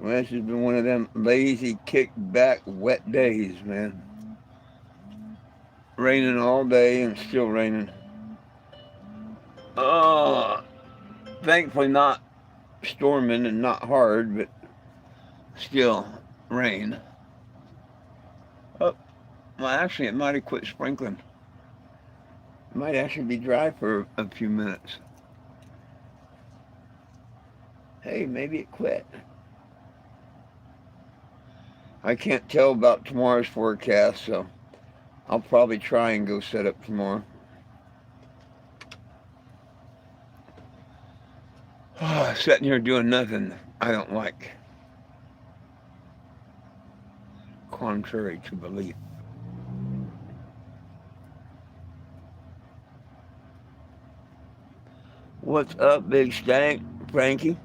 Well, this has been one of them lazy, kick-back, wet days, man. Raining all day and still raining. Oh, thankfully not storming and not hard, but still rain. Oh, well, actually, it might have quit sprinkling. It might actually be dry for a few minutes. Hey, maybe it quit. I can't tell about tomorrow's forecast, so I'll probably try and go set up tomorrow. Sitting here doing nothing I don't like, contrary to belief. What's up, Big Stank? Frankie?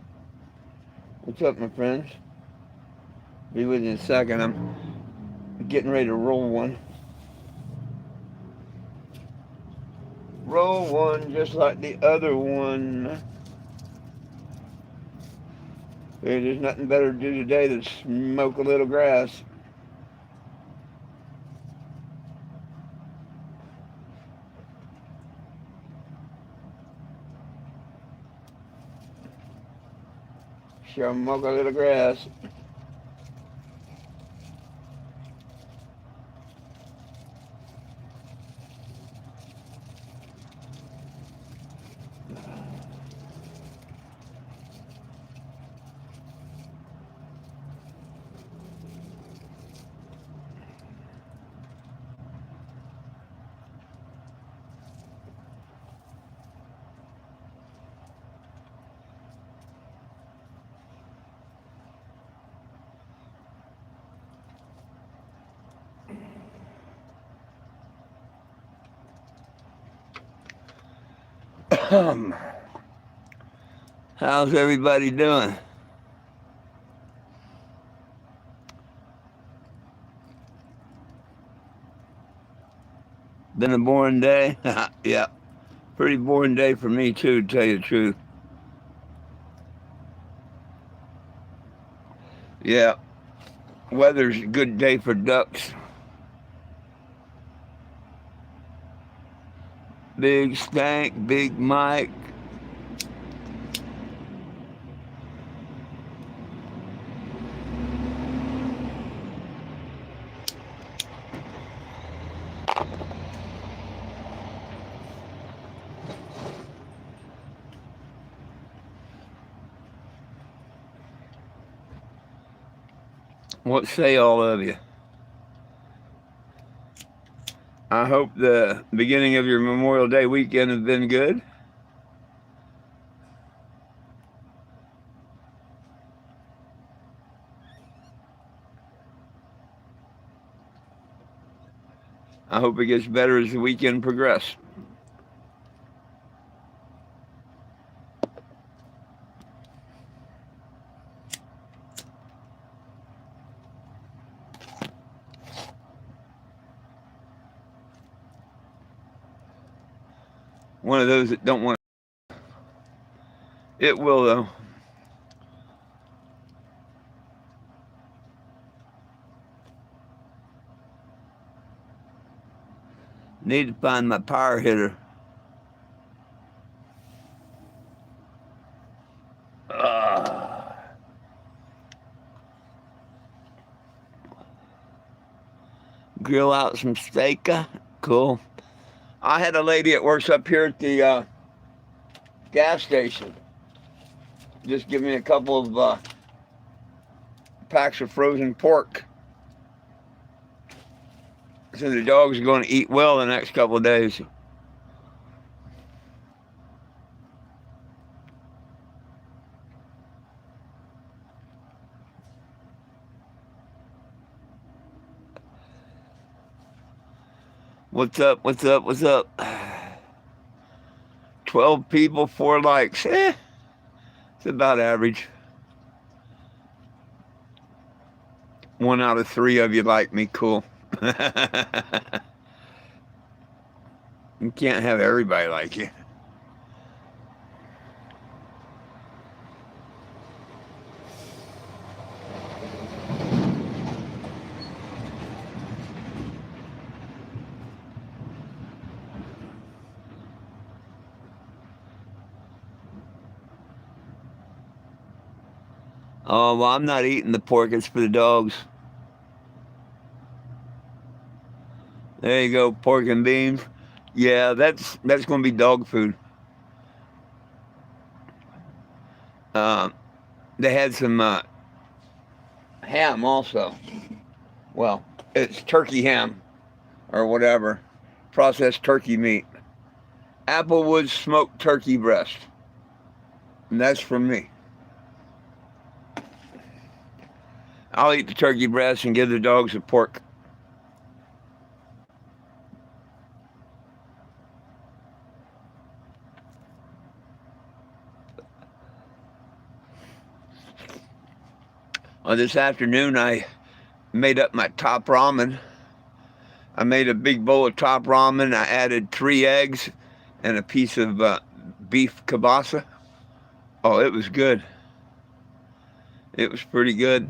What's up, my friends? Be with you in a second. I'm getting ready to roll one. Roll one just like the other one. There's nothing better to do today than smoke a little grass. Smoke a little grass. How's everybody doing? Been a boring day? Yeah, pretty boring day for me too, to tell you the truth. Yeah, weather's a good day for ducks. Big Stank, Big Mike. What say all of you? I hope the beginning of your Memorial Day weekend has been good. I hope it gets better as the weekend progresses. One of those that don't want it will though. Need to find my power hitter. Grill out some steak. Cool. I had a lady that works up here at the gas station just give me a couple of packs of frozen pork. So the dogs are going to eat well the next couple of days. What's up? What's up? What's up? 12 people, 4 likes. It's about average. 1 out of 3 of you like me. Cool. You can't have everybody like you. Oh, well, I'm not eating the pork. It's for the dogs. There you go, pork and beans. Yeah, that's going to be dog food. Uh, they had some ham also. Well, it's turkey ham or whatever, processed turkey meat. Applewood smoked turkey breast, and that's from me. I'll eat the turkey breast and give the dogs the pork. This afternoon, I made up my top ramen. I made a big bowl of top ramen. I added 3 eggs and a piece of beef kielbasa. Oh, it was good. It was pretty good.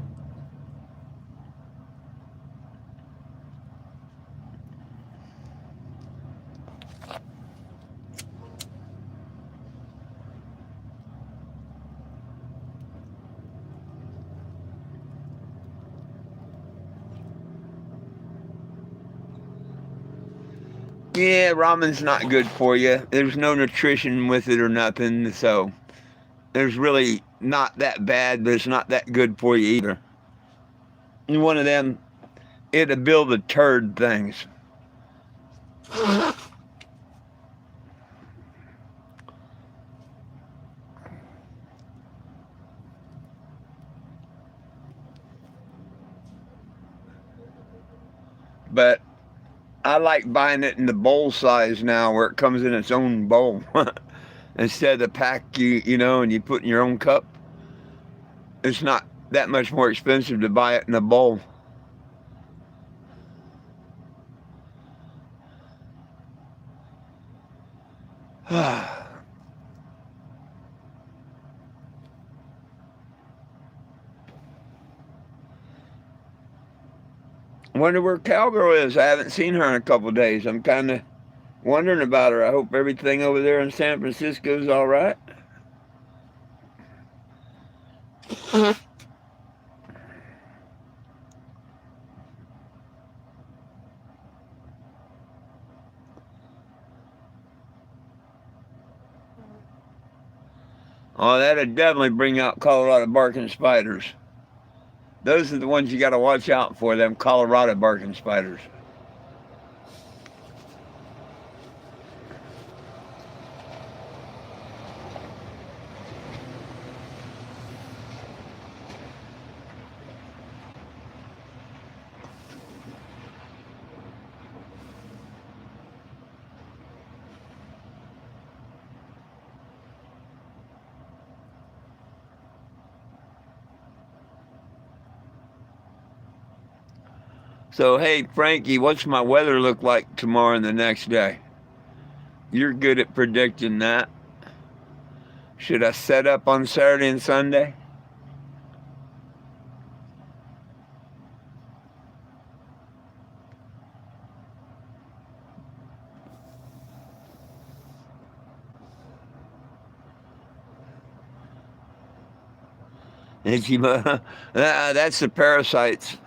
Yeah, ramen's not good for you. There's no nutrition with it or nothing, so there's really not that bad, but it's not that good for you either. And one of them, it'll build the turd things. But I like buying it in the bowl size now, where it comes in its own bowl instead of the pack and you put in your own cup. It's not that much more expensive to buy it in a bowl. Wonder where Cowgirl is. I haven't seen her in a couple of days. I'm kind of wondering about her. I hope everything over there in San Francisco is all right. Oh, that'd definitely bring out Colorado barking spiders. Those are the ones you got to watch out for, them Colorado barking spiders. So, hey, Frankie, what's my weather look like tomorrow and the next day? You're good at predicting that. Should I set up on Saturday and Sunday? That's the parasites.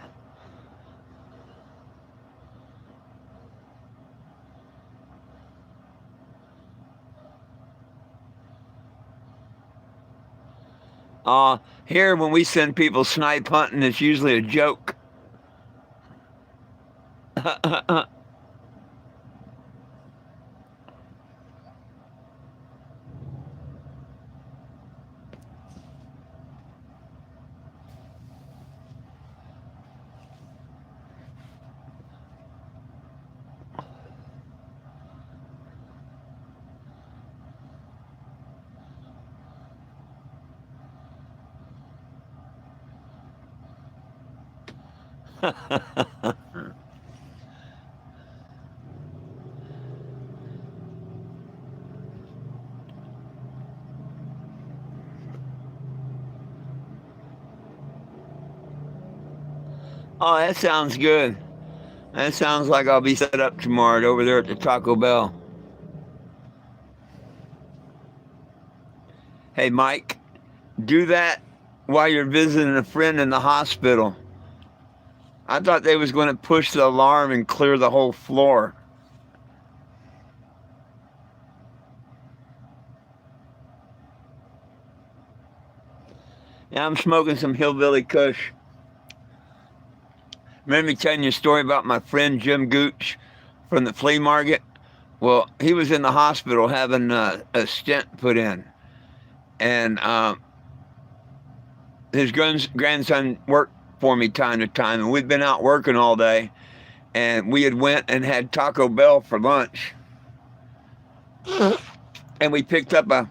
Here, when we send people snipe hunting, it's usually a joke. Oh, that sounds good. That sounds like I'll be set up tomorrow over there at the Taco Bell. Hey, Mike, do that while you're visiting a friend in the hospital. I thought they was going to push the alarm and clear the whole floor. Yeah, I'm smoking some hillbilly kush. Remember me telling you a story about my friend Jim Gooch from the flea market? Well, he was in the hospital having a stent put in. And his grandson worked for me time to time. And we'd been out working all day. And we had went and had Taco Bell for lunch. And we picked up a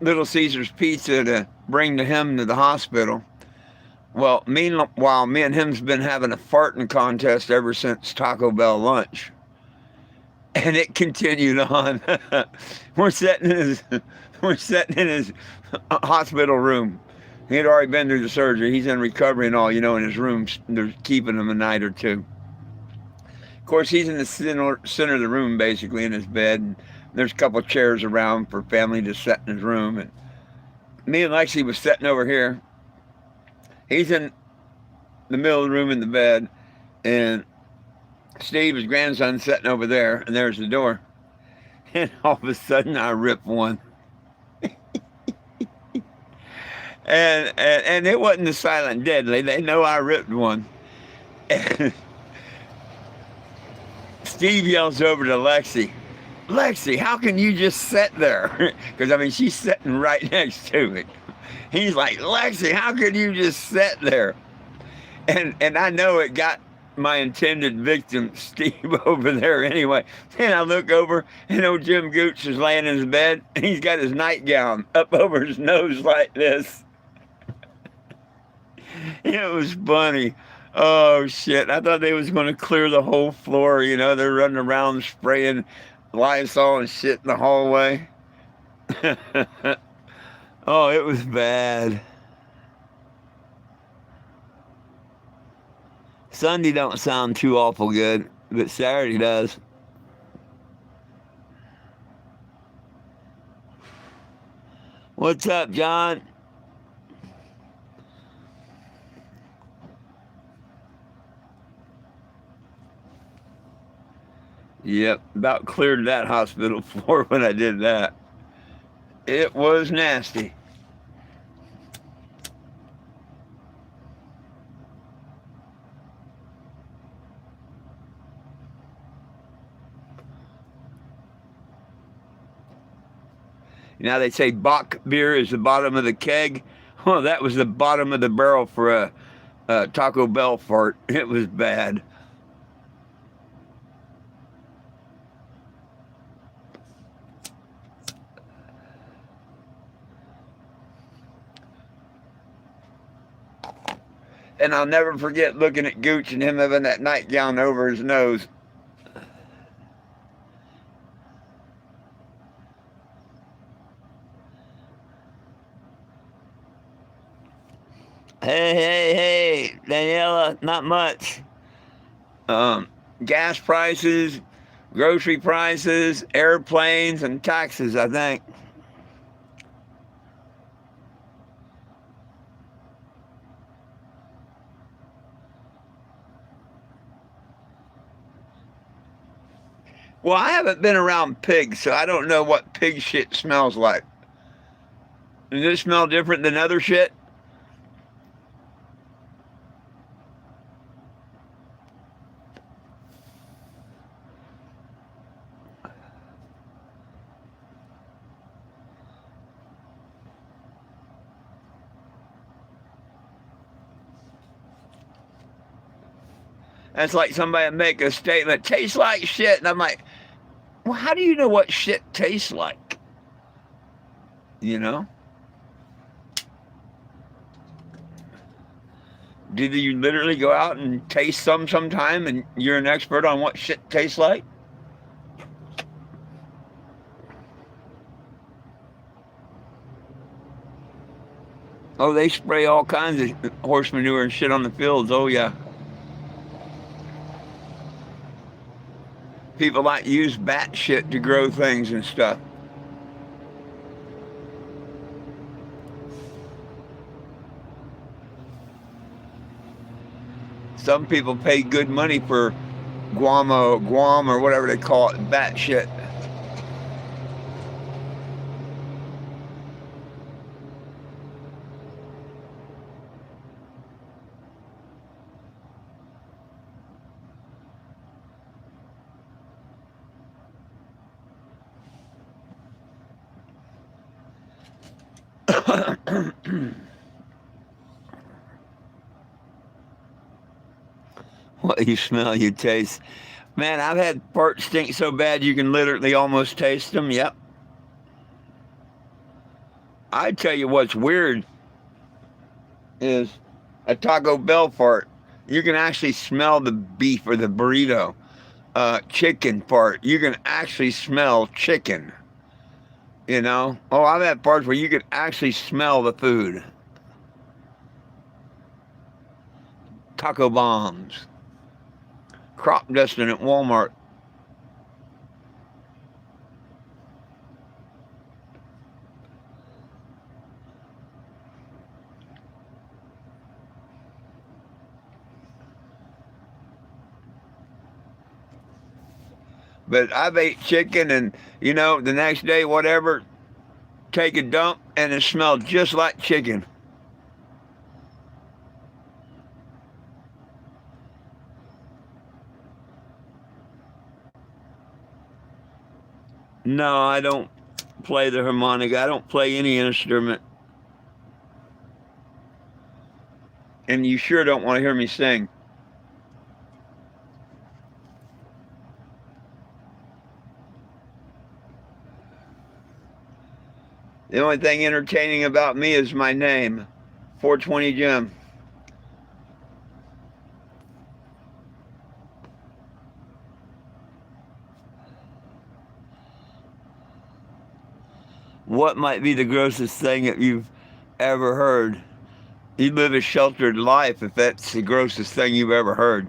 Little Caesar's pizza to bring to him to the hospital. Well, meanwhile, me and him's been having a farting contest ever since Taco Bell lunch. And it continued on. We're sitting in his hospital room. He had already been through the surgery. He's in recovery and all, in his room. They're keeping him a night or two. Of course, he's in the center of the room, basically, in his bed. And there's a couple of chairs around for family to sit in his room. And me and Lexi was sitting over here. He's in the middle of the room in the bed. And Steve, his grandson, sitting over there. And there's the door. And all of a sudden, I rip one. and it wasn't the silent deadly. They know I ripped one. And Steve yells over to Lexi, "Lexi, how can you just sit there?" Because, she's sitting right next to me. He's like, "Lexi, how can you just sit there?" And I know it got my intended victim, Steve, over there anyway. And I look over, and old Jim Gooch is laying in his bed, and he's got his nightgown up over his nose like this. It was funny. Oh, shit. I thought they was going to clear the whole floor. They're running around spraying Lysol and shit in the hallway. Oh, it was bad. Sunday don't sound too awful good, but Saturday does. What's up, John? Yep, about cleared that hospital floor when I did that. It was nasty. They say Bach beer is the bottom of the keg. Well, that was the bottom of the barrel for a Taco Bell fart. It was bad. And I'll never forget looking at Gooch and him having that nightgown over his nose. Hey, Daniela, not much. Gas prices, grocery prices, airplanes, and taxes, I think. Well, I haven't been around pigs, so I don't know what pig shit smells like. Does it smell different than other shit? That's like somebody make a statement, tastes like shit. And I'm like, well, how do you know what shit tastes like? Did you literally go out and taste sometime and you're an expert on what shit tastes like? Oh, they spray all kinds of horse manure and shit on the fields. Oh, yeah. People like use bat shit to grow things and stuff. Some people pay good money for Guam or whatever they call it, bat shit. What you smell, you taste. Man, I've had farts stink so bad you can literally almost taste them. Yep. I tell you what's weird is a Taco Bell fart. You can actually smell the beef or the burrito. Chicken fart. You can actually smell chicken. You know? Oh, I've had farts where you can actually smell the food. Taco bombs. Crop dusting at Walmart. But I've ate chicken and, the next day, whatever, take a dump and it smelled just like chicken. No, I don't play the harmonica. I don't play any instrument. And you sure don't want to hear me sing. The only thing entertaining about me is my name, 420 Jim. What might be the grossest thing that you've ever heard? You live a sheltered life if that's the grossest thing you've ever heard.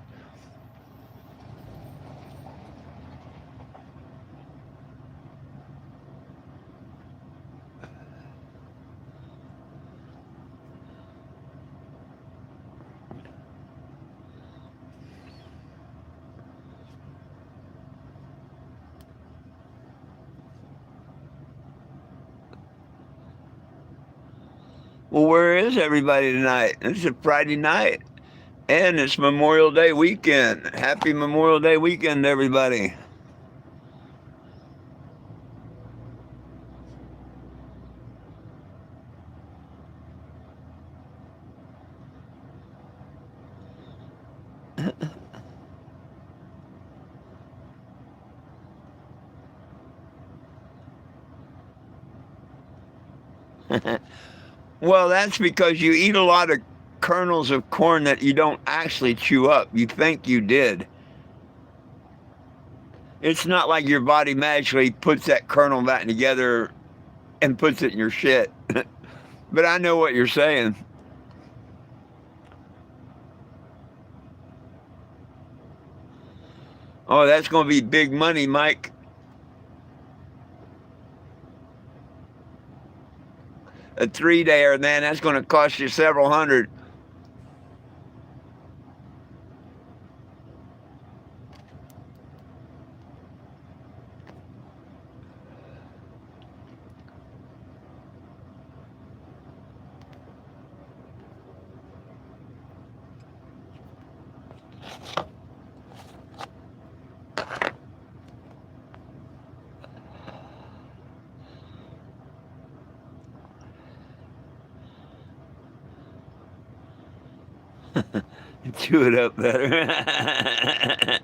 Well, where is everybody tonight? It's a Friday night, and it's Memorial Day weekend. Happy Memorial Day weekend, everybody. Well, that's because you eat a lot of kernels of corn that you don't actually chew up. You think you did. It's not like your body magically puts that kernel back together and puts it in your shit. But I know what you're saying. Oh, that's going to be big money, Mike. A 3-dayer, man, that's going to cost you several hundred. Chew it up better.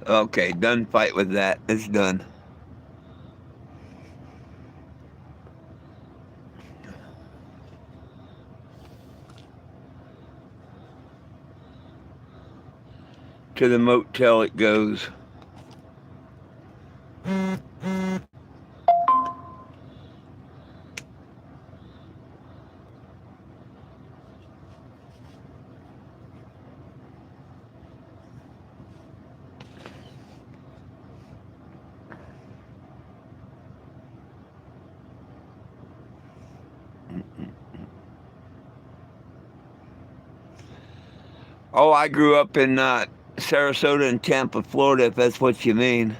Okay, done fight with that. It's done. To the motel it goes. Oh, I grew up in Sarasota and Tampa, Florida, if that's what you mean.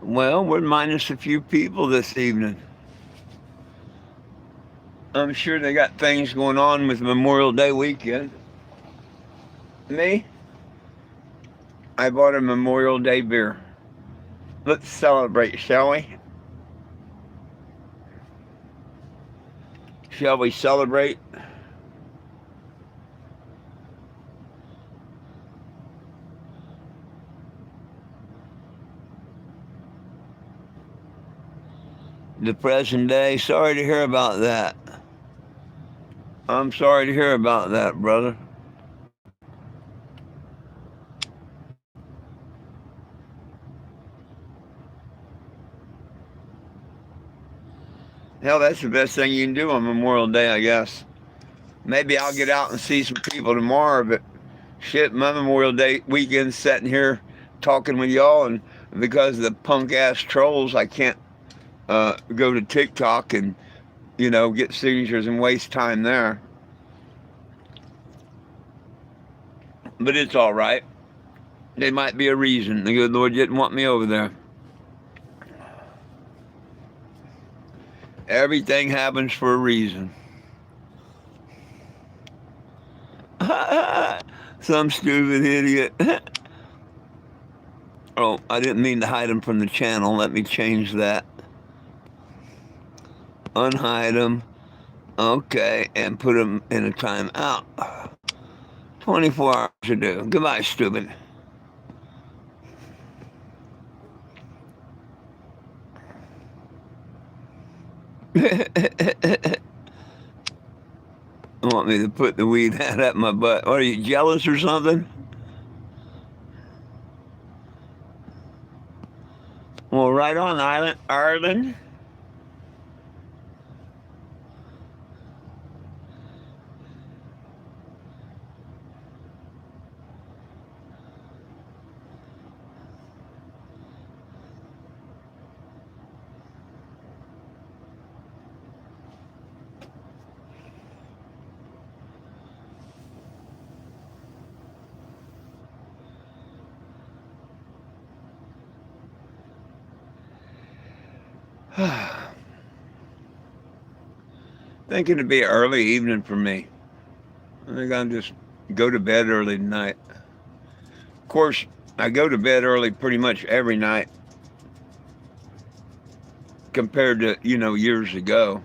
Well, we're minus a few people this evening. I'm sure they got things going on with Memorial Day weekend. Me, I bought a Memorial Day beer. Let's celebrate, shall we? Shall we celebrate? The present day. Sorry to hear about that. I'm sorry to hear about that, brother. Hell, that's the best thing you can do on Memorial Day, I guess. Maybe I'll get out and see some people tomorrow, but shit, my Memorial Day weekend's sitting here talking with y'all, and because of the punk ass trolls, I can't go to TikTok and, get signatures and waste time there. But it's all right. There might be a reason. The good Lord didn't want me over there. Everything happens for a reason. Some stupid idiot. Oh, I didn't mean to hide him from the channel. Let me change that. Unhide him. Okay, and put him in a timeout. 24 hours to do. Goodbye, stupid. Want me to put the weed hat up my butt? What, are you jealous or something? Well, right on, Ireland. Think it'd be an early evening for me. I think I'll just go to bed early tonight. Of course, I go to bed early pretty much every night compared to, years ago.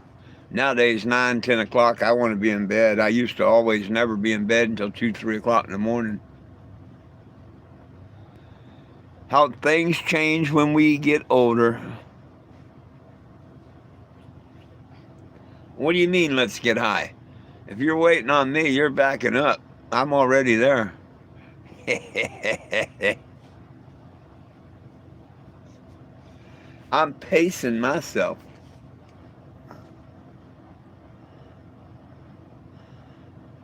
Nowadays, 9, 10 o'clock, I want to be in bed. I used to always never be in bed until 2, 3 o'clock in the morning. How things change when we get older. What do you mean, let's get high? If you're waiting on me, you're backing up. I'm already there. I'm pacing myself.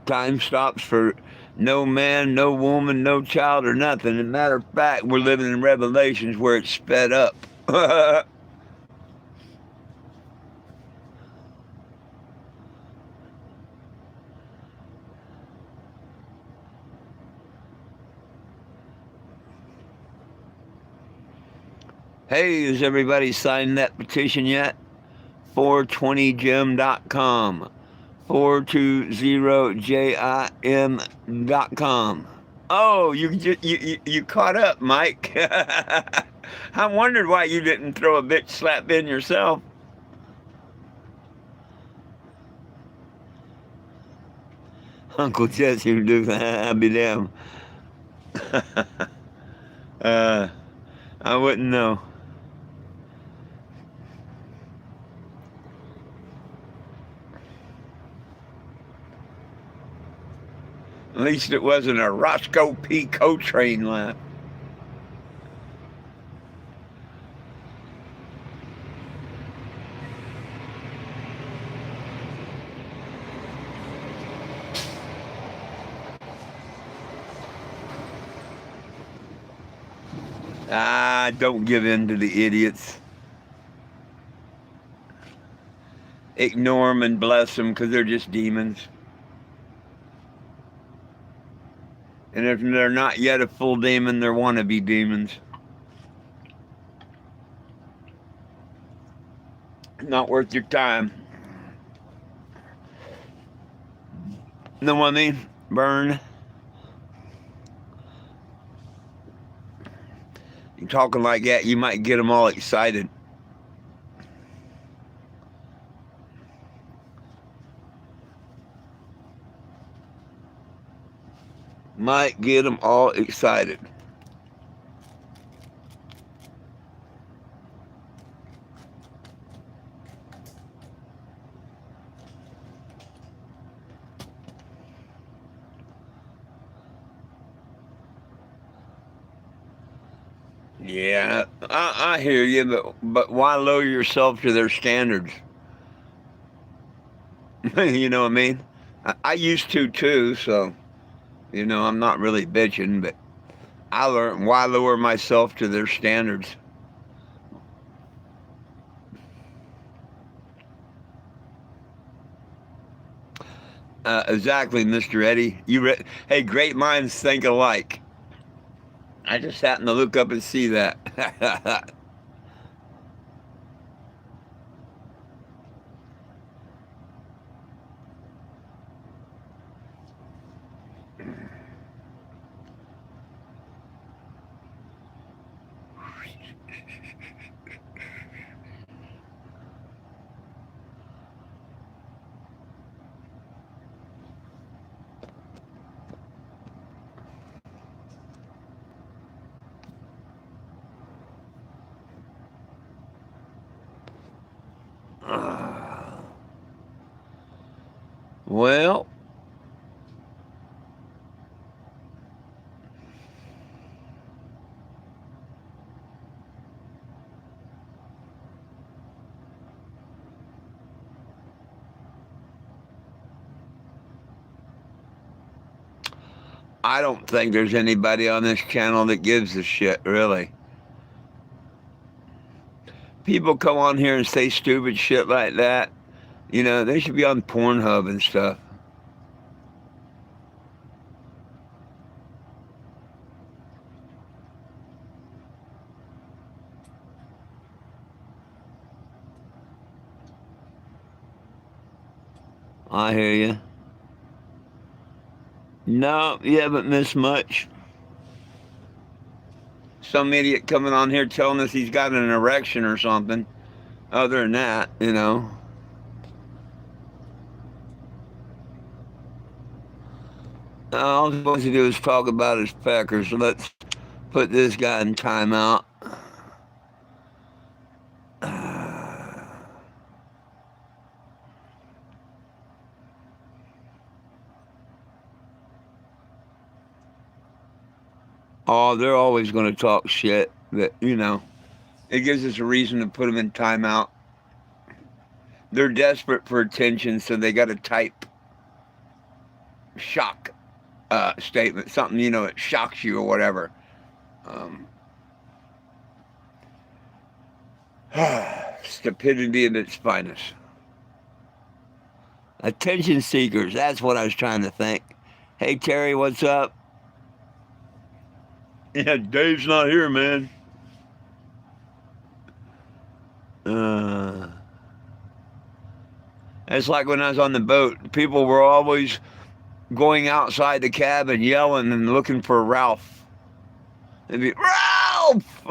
Time stops for no man, no woman, no child, or nothing. As a matter of fact, we're living in Revelations where it's sped up. Hey, has everybody signed that petition yet? 420jim.com. 420jim.com. Oh, you caught up, Mike. I wondered why you didn't throw a bitch slap in yourself. Uncle Jesse would do that. I'd be damned. I wouldn't know. At least it wasn't a Roscoe P. Coltrane laugh. Don't give in to the idiots. Ignore them and bless them because they're just demons. And if they're not yet a full demon, they're wannabe demons. Not worth your time. Know what I mean? Burn. You're talking like that, you might get them all excited. Might get them all excited. Yeah, I hear you, but why lower yourself to their standards? You know what I mean? I used to too, so, I'm not really bitching, but I learned why lower myself to their standards. Exactly, Mr. Eddie. Hey, great minds think alike. I just happened to look up and see that. Well, I don't think there's anybody on this channel that gives a shit, really. People come on here and say stupid shit like that. They should be on Pornhub and stuff. I hear you. No, you haven't missed much. Some idiot coming on here telling us he's got an erection or something. Other than that, all he's supposed to do is talk about his pecker, so let's put this guy in timeout. Oh, they're always going to talk shit, but, it gives us a reason to put them in timeout. They're desperate for attention, so they got to type shock statement, something, it shocks you or whatever. Stupidity at its finest. Attention seekers, that's what I was trying to think. Hey, Terry, what's up? Yeah, Dave's not here, man. It's like when I was on the boat. People were always going outside the cabin, yelling and looking for Ralph. They'd be, Ralph!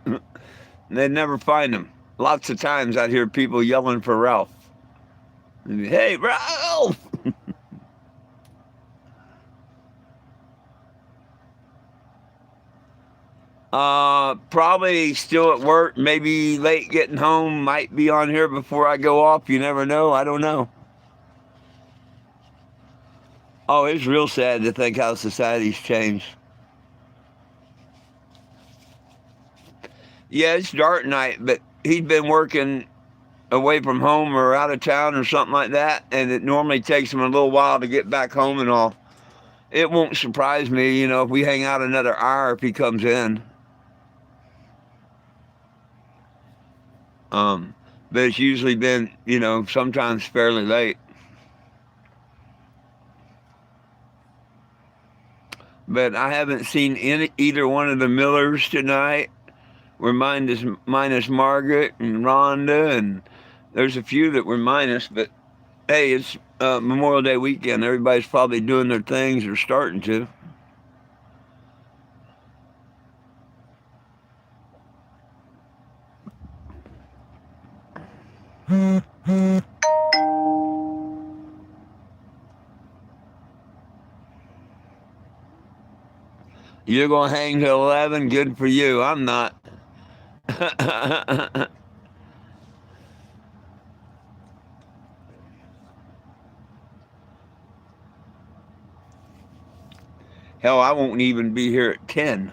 And they'd never find him. Lots of times I'd hear people yelling for Ralph. They'd be, hey, Ralph! Probably still at work, maybe late getting home, might be on here before I go off. You never know. I don't know. Oh, it's real sad to think how society's changed. Yeah, it's dark night, but he'd been working away from home or out of town or something like that, and it normally takes him a little while to get back home and all. It won't surprise me, if we hang out another hour if he comes in. Um, but it's usually been, sometimes fairly late. But I haven't seen either one of the Millers tonight. We're minus Margaret and Rhonda, and there's a few that were minus, but hey, it's Memorial Day weekend. Everybody's probably doing their things or starting to. You're going to hang till 11? Good for you. I'm not. Hell, I won't even be here at 10.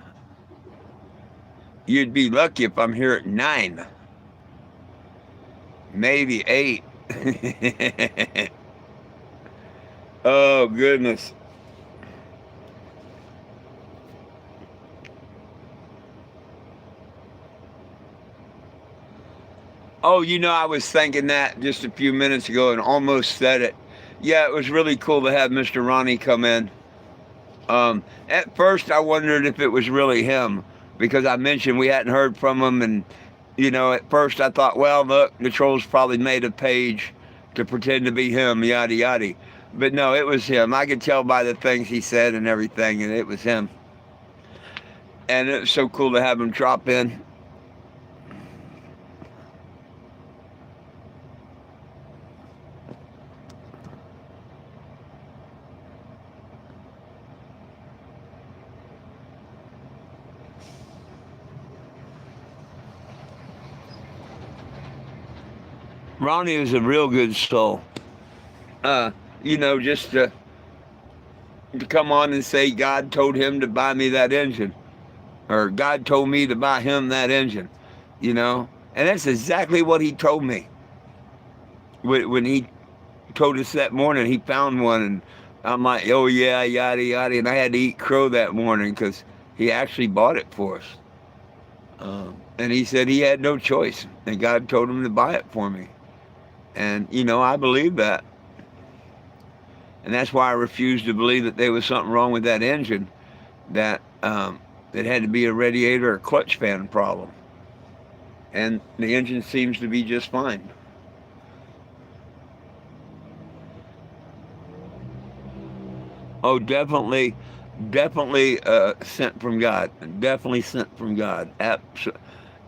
You'd be lucky if I'm here at 9. Maybe 8. Oh, goodness. Oh, I was thinking that just a few minutes ago and almost said it. Yeah, it was really cool to have Mr. Ronnie come in. At first, I wondered if it was really him because I mentioned we hadn't heard from him. And, at first I thought, well, look, the trolls probably made a page to pretend to be him, yada, yada. But no, it was him. I could tell by the things he said and everything, and it was him. And it was so cool to have him drop in. Ronnie is a real good soul. Just to come on and say God told him to buy me that engine, or God told me to buy him that engine, and that's exactly what he told me. When he told us that morning he found one, and I'm like, oh yeah, yada yada, and I had to eat crow that morning because he actually bought it for us. And he said he had no choice, and God told him to buy it for me. And, I believe that. And that's why I refused to believe that there was something wrong with that engine, that it had to be a radiator or clutch fan problem. And the engine seems to be just fine. Oh, definitely sent from God. Definitely sent from God.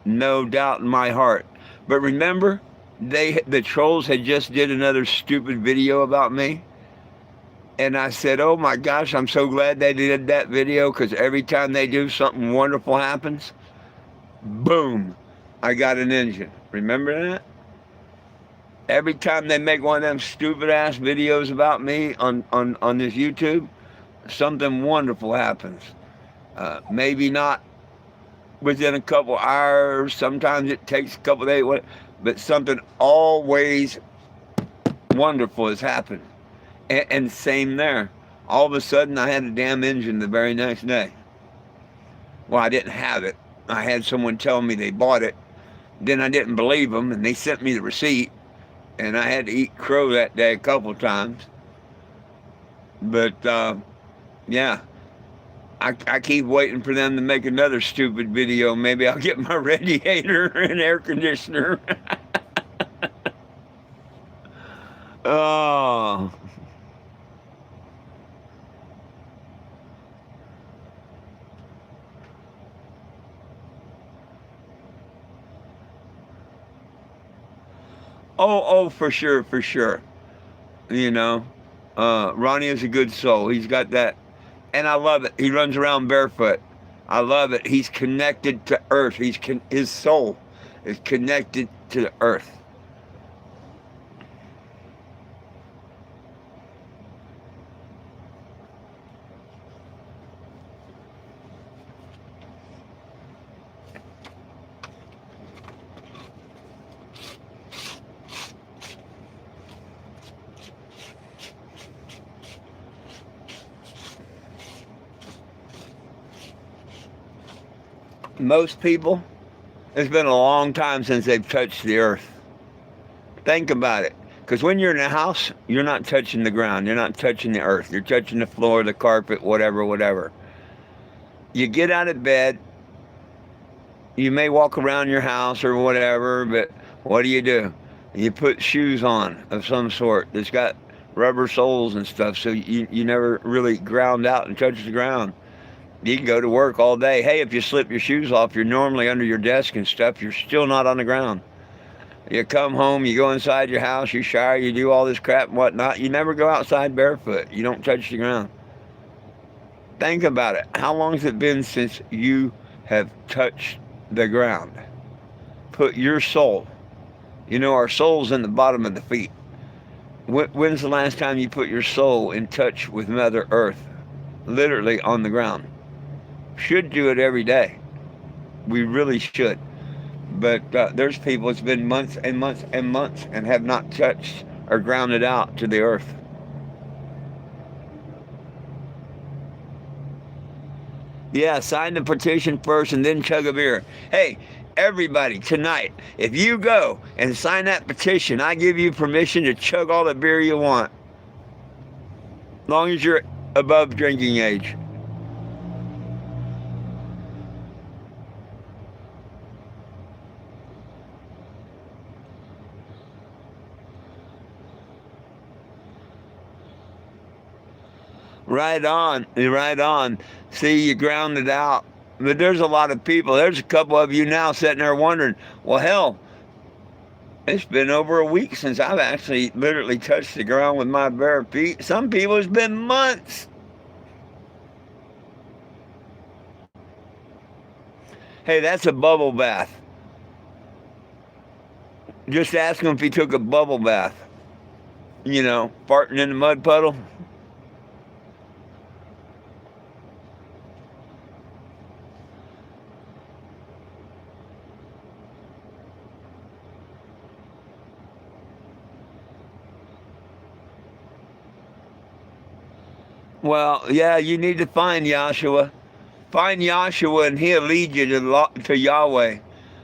No doubt in my heart. But remember, the trolls had just did another stupid video about me, and I said, oh my gosh, I'm so glad they did that video, because every time they do, something wonderful happens. Boom, I got an engine. Remember that? Every time they make one of them stupid ass videos about me on this YouTube, something wonderful happens. Maybe not within a couple hours, sometimes it takes a couple days, but something always wonderful has happened. And same there. All of a sudden, I had a damn engine the very next day. Well, I didn't have it. I had someone tell me they bought it. Then I didn't believe them, and they sent me the receipt. And I had to eat crow that day a couple times. But, yeah. I keep waiting for them to make another stupid video. Maybe I'll get my radiator and air conditioner. Oh. Oh, for sure, for sure. You know, Ronnie is a good soul. He's got that, and I love it. He runs around barefoot. I love it. He's connected to earth. His soul is connected to the earth. Most people, it's been a long time since they've touched the earth. Think about it. Because when you're in a house, you're not touching the ground. You're not touching the earth. You're touching the floor, the carpet, whatever, whatever. You get out of bed. You may walk around your house or whatever, but what do? You put shoes on of some sort that's got rubber soles and stuff, so you never really ground out and touch the ground. You can go to work all day. Hey, if you slip your shoes off, you're normally under your desk and stuff. You're still not on the ground. You come home, you go inside your house, you shower, you do all this crap and whatnot. You never go outside barefoot. You don't touch the ground. Think about it. How long has it been since you have touched the ground? Put your soul. You know, our soul's in the bottom of the feet. When's the last time you put your soul in touch with Mother Earth? Literally on the ground. Should do it every day. We really should. But there's people, it's been months and months and months and have not touched or grounded out to the earth. Yeah, sign the petition first and then chug a beer. Hey, everybody, tonight, if you go and sign that petition, I give you permission to chug all the beer you want. As long as you're above drinking age. Right on, right on. See, you grounded out. But there's a lot of people. There's a couple of you now sitting there wondering, well, hell, it's been over a week since I've actually literally touched the ground with my bare feet. Some people, it's been months. Hey, that's a bubble bath. Just ask him if he took a bubble bath. You know, farting in the mud puddle. Well, yeah, you need to find Yahshua. Find Yahshua and he'll lead you to Yahweh.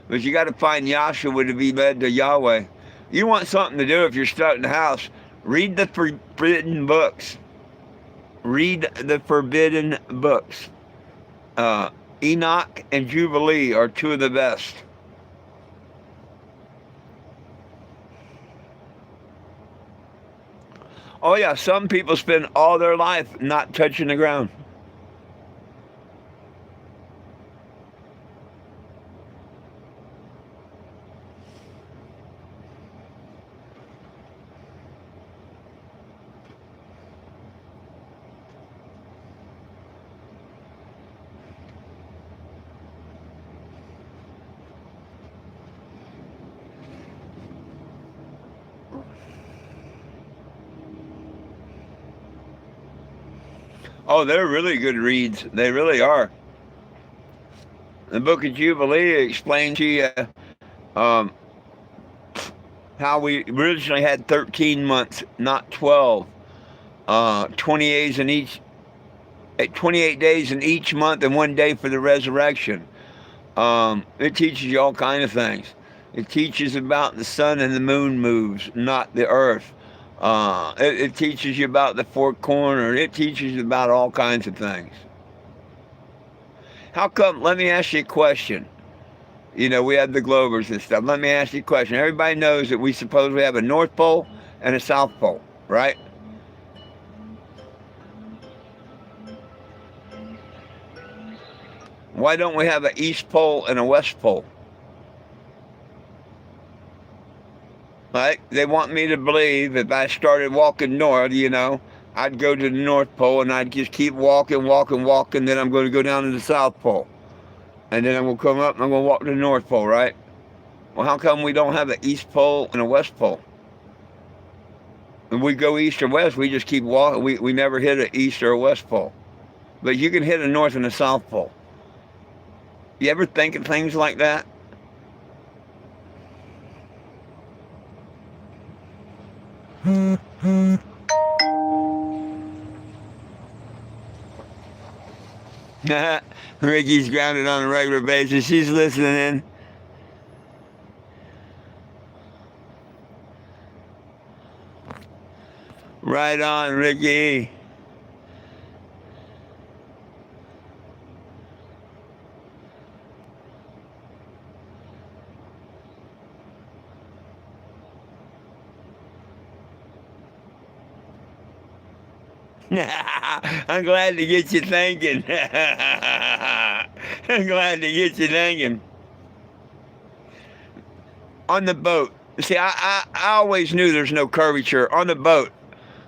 But you got to find Yahshua to be led to Yahweh. You want something to do if you're stuck in the house, read the forbidden books. Read the forbidden books. Enoch and Jubilee are two of the best. Oh yeah, some people spend all their life not touching the ground. Oh, they're really good reads. They really are. The Book of Jubilee explains to you um, how we originally had 13 months, not 12. 28 days in each month and 1 day for the resurrection. It teaches you all kind of things. It teaches about the sun and the moon moves, not the earth. It teaches you about the four corners. It teaches you about all kinds of things. How come, let me ask you a question. You know, we have the globers and stuff. Let me ask you a question. Everybody knows that we suppose we have a North Pole and a South Pole, right? Why don't we have an East Pole and a West Pole? Right? They want me to believe if I started walking north, you know, I'd go to the North Pole and I'd just keep walking, then I'm going to go down to the South Pole. And then I'm going to come up and I'm going to walk to the North Pole, right? Well, how come we don't have an East Pole and a West Pole? If we go east or west, we just keep walking. We never hit an East or a West Pole. But you can hit a North and a South Pole. You ever think of things like that? Ricky's grounded on a regular basis. She's listening in. Right on, Ricky. I'm glad to get you thinking. I'm glad to get you thinking. On the boat. See, I always knew there's no curvature. On the boat,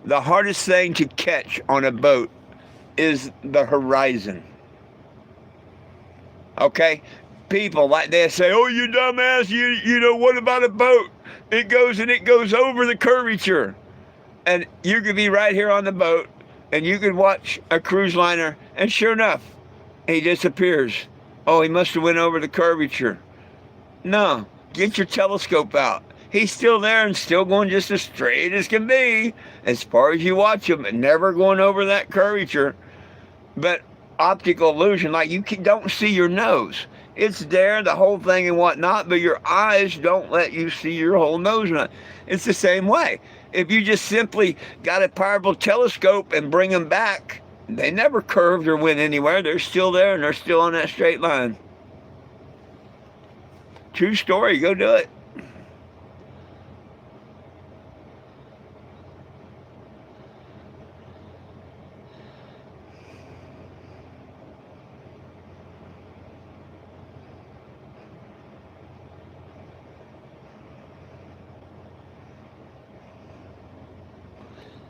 the hardest thing to catch on a boat is the horizon. Okay? People, like they say, oh, you dumbass, you know, what about a boat? It goes over the curvature. And you could be right here on the boat, and you could watch a cruise liner, and sure enough, he disappears. Oh, he must have went over the curvature. No, get your telescope out. He's still there and still going just as straight as can be, as far as you watch him, and never going over that curvature. But optical illusion, like you don't see your nose. It's there, the whole thing and whatnot, but your eyes don't let you see your whole nose. It's the same way. If you just simply got a powerful telescope and bring them back, they never curved or went anywhere. They're still there and they're still on that straight line. True story. Go do it.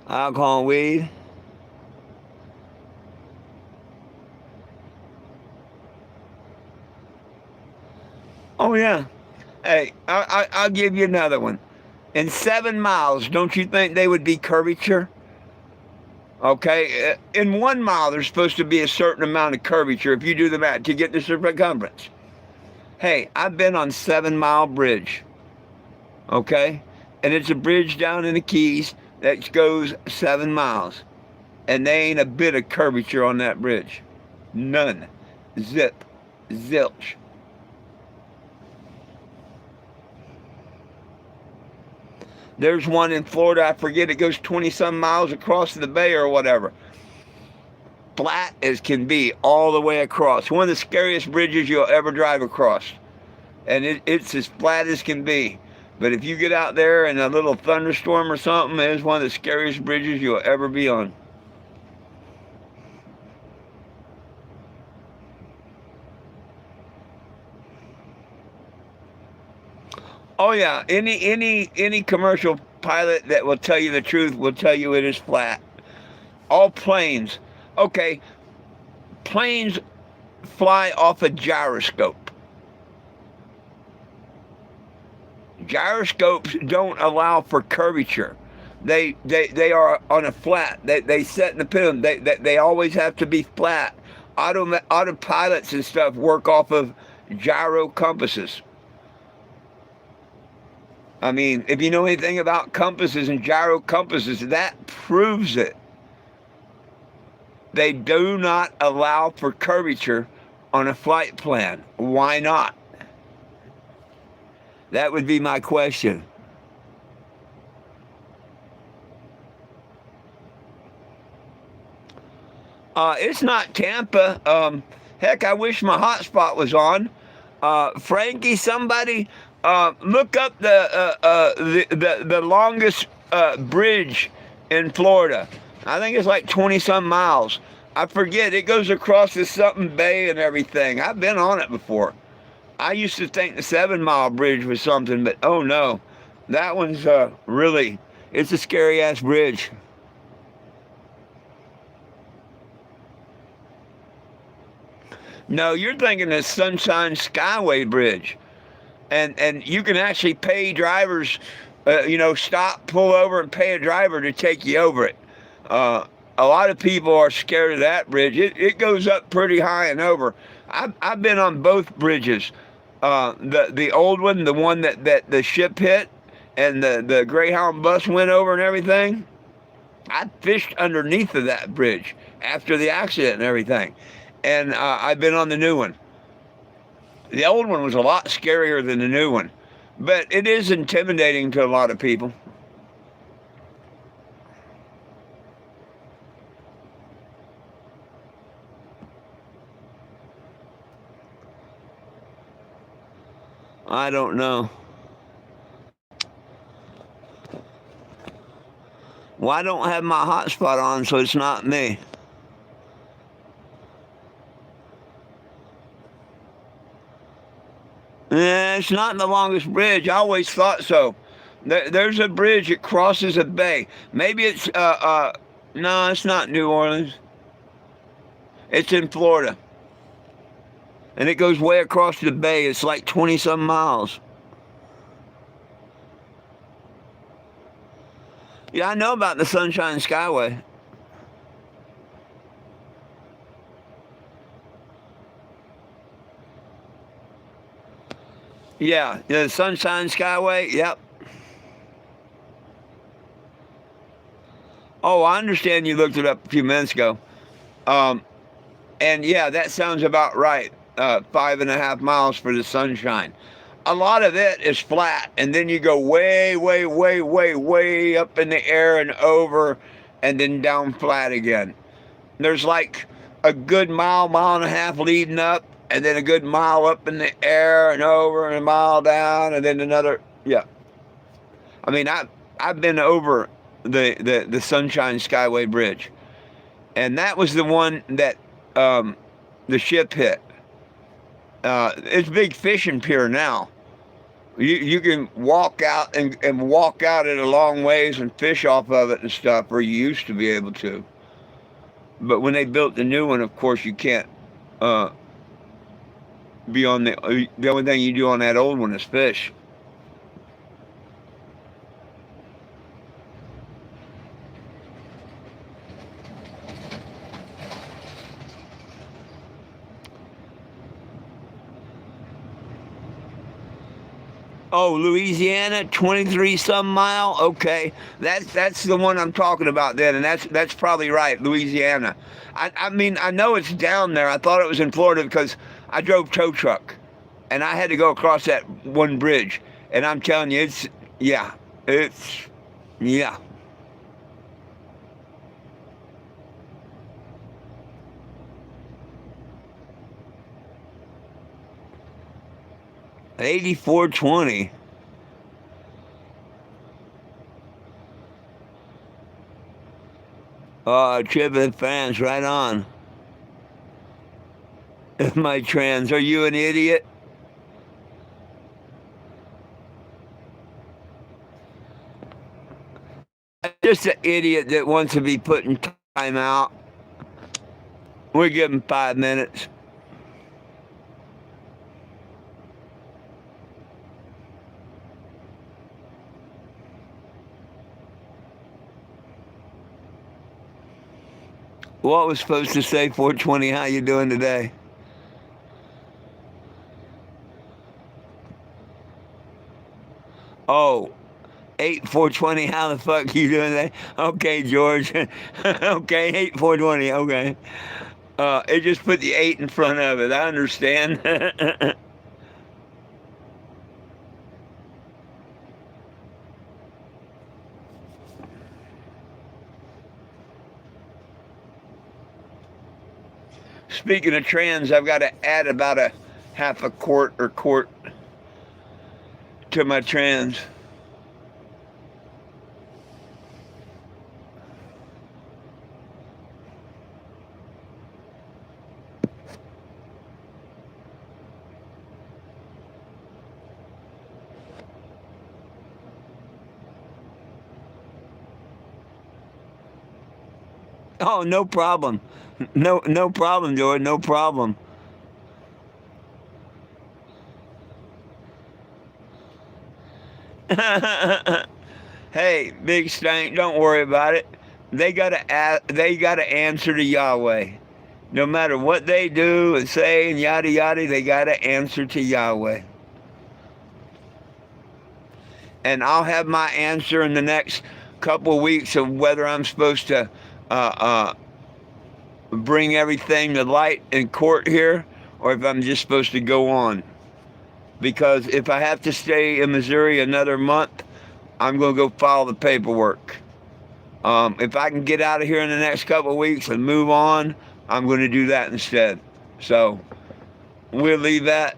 Alcohol and weed. Oh, yeah. Hey, I'll give you another one. In 7 miles, don't you think they would be curvature? Okay, in 1 mile, there's supposed to be a certain amount of curvature if you do the math to get the circumference. Hey, I've been on 7 Mile Bridge. Okay? And it's a bridge down in the Keys that goes 7 miles. And there ain't a bit of curvature on that bridge. None. Zip. Zilch. There's one in Florida, I forget, it goes 20-some miles across the bay or whatever. Flat as can be all the way across. One of the scariest bridges you'll ever drive across. And it's as flat as can be. But if you get out there in a little thunderstorm or something, it's one of the scariest bridges you'll ever be on. Oh yeah, any commercial pilot that will tell you the truth will tell you it is flat. All planes. Okay, planes fly off a gyroscope. Gyroscopes don't allow for curvature. They are on a flat. They set in the pin. They always have to be flat. Autopilots and stuff work off of gyro compasses. I mean, if you know anything about compasses and gyro compasses, that proves it. They do not allow for curvature on a flight plan. Why not? That would be my question. It's not Tampa. Heck, I wish my hotspot was on. Frankie, somebody look up the longest bridge in Florida. I think it's like 20-some miles. I forget. It goes across this something bay and everything. I've been on it before. I used to think the 7 Mile Bridge was something, but oh no. That one's really, it's a scary-ass bridge. No, you're thinking the Sunshine Skyway Bridge. And you can actually pay drivers, stop, pull over, and pay a driver to take you over it. A lot of people are scared of that bridge. It goes up pretty high and over. I've been on both bridges. The old one, the one that the ship hit, and the Greyhound bus went over and everything. I fished underneath of that bridge after the accident and everything. and I've been on the new one. The old one was a lot scarier than the new one, but it is intimidating to a lot of people. I don't know. Well, I don't have my hotspot on, so it's not me. It's not the longest bridge. I always thought so. There's a bridge that crosses a bay. Maybe it's no, it's not New Orleans. It's in Florida, and it goes way across the bay. It's like 20 some miles. Yeah, I know about the Sunshine Skyway. Yeah, the Sunshine Skyway. Yep. Oh, I understand you looked it up a few minutes ago. Um, and yeah, that sounds about right. 5.5 miles for the Sunshine. A lot of it is flat, and then you go way, way, way, way, way up in the air and over, and then down flat again. There's like a good mile, mile and a half leading up, and then a good mile up in the air and over, and a mile down, and then another. Yeah, I mean, I've been over the Sunshine Skyway Bridge, and that was the one that the ship hit. It's a big fishing pier now. You can walk out and walk out it a long ways and fish off of it and stuff, or you used to be able to. But when they built the new one, of course, you can't uh, be on the only thing you do on that old one is fish. Oh, Louisiana, 23 some mile. Okay, that's the one I'm talking about then, and that's probably right, Louisiana. I mean, I know it's down there. I thought it was in Florida because I drove tow truck, and I had to go across that one bridge. And I'm telling you, it's yeah, 8420. Trip of the fans, right on. My trans, are you an idiot? Just an idiot that wants to be put in time out. We give him 5 minutes. What was supposed to say 420? How you doing today? Oh, 8 420. How the fuck you doing today? Okay, George. Okay, 8 420. Okay. It just put the 8 in front of it. I understand. Speaking of trans, I've got to add about a half a quart or quart to my trans. Oh, no problem. No problem, George. No problem. Hey, big stank, don't worry about it. They gotta answer to Yahweh. No matter what they do and say and yada yada, they gotta answer to Yahweh. And I'll have my answer in the next couple of weeks of whether I'm supposed to uh, uh, bring everything to light in court here, or if I'm just supposed to go on. Because if I have to stay in Missouri another month, I'm going to go file the paperwork. If I can get out of here in the next couple of weeks and move on, I'm going to do that instead. So we'll leave that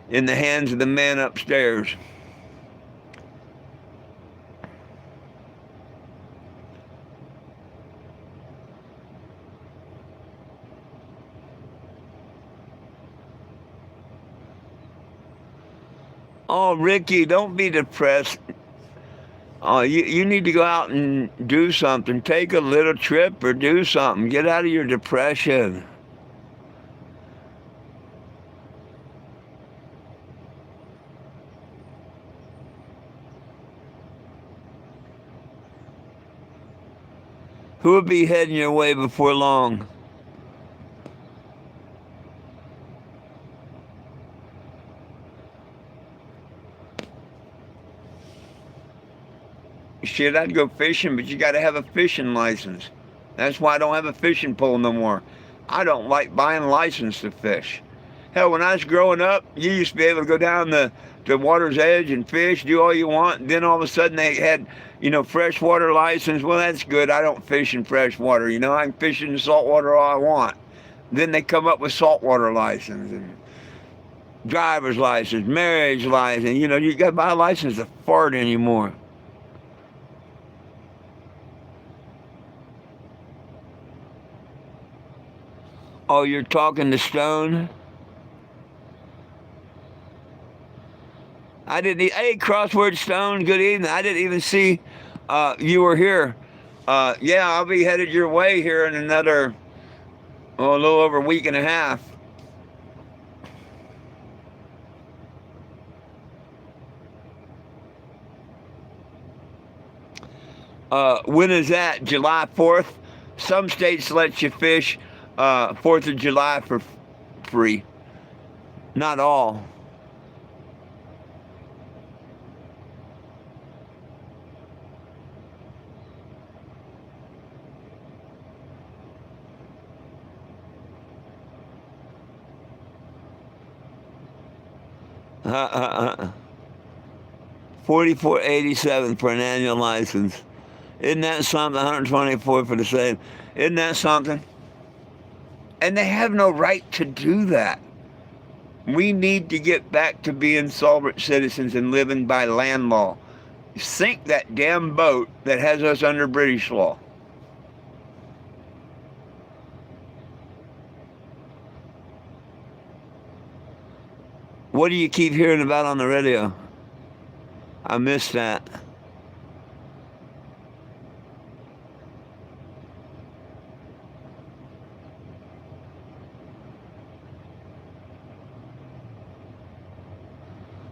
in the hands of the man upstairs. Oh, Ricky, don't be depressed. You need to go out and do something. Take a little trip or do something. Get out of your depression. Who will be heading your way before long? Shit, I'd go fishing, but you got to have a fishing license. That's why I don't have a fishing pole no more. I don't like buying a license to fish. Hell, when I was growing up, you used to be able to go down the water's edge and fish, do all you want. And then all of a sudden they had, freshwater license. Well, that's good. I don't fish in freshwater. I can fish in saltwater all I want. Then they come up with saltwater license and driver's license, marriage license. You got to buy a license to fart anymore. Oh, you're talking to Stone? Hey, Crossword Stone, good evening. I didn't even see you were here. Yeah, I'll be headed your way here in another, a little over a week and a half. When is that? July 4th? Some states let you fish 4th of July for free. Not all. $44.87 for an annual license. Isn't that something? $124 for the same. Isn't that something? And they have no right to do that. We need to get back to being sovereign citizens and living by land law. Sink that damn boat that has us under British law. What do you keep hearing about on the radio? I missed that.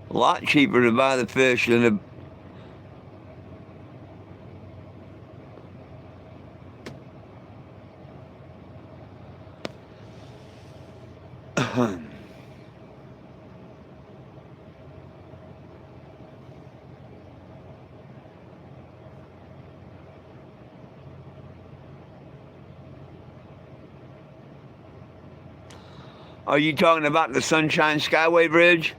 A lot cheaper to buy the fish than Are you talking about the Sunshine Skyway Bridge?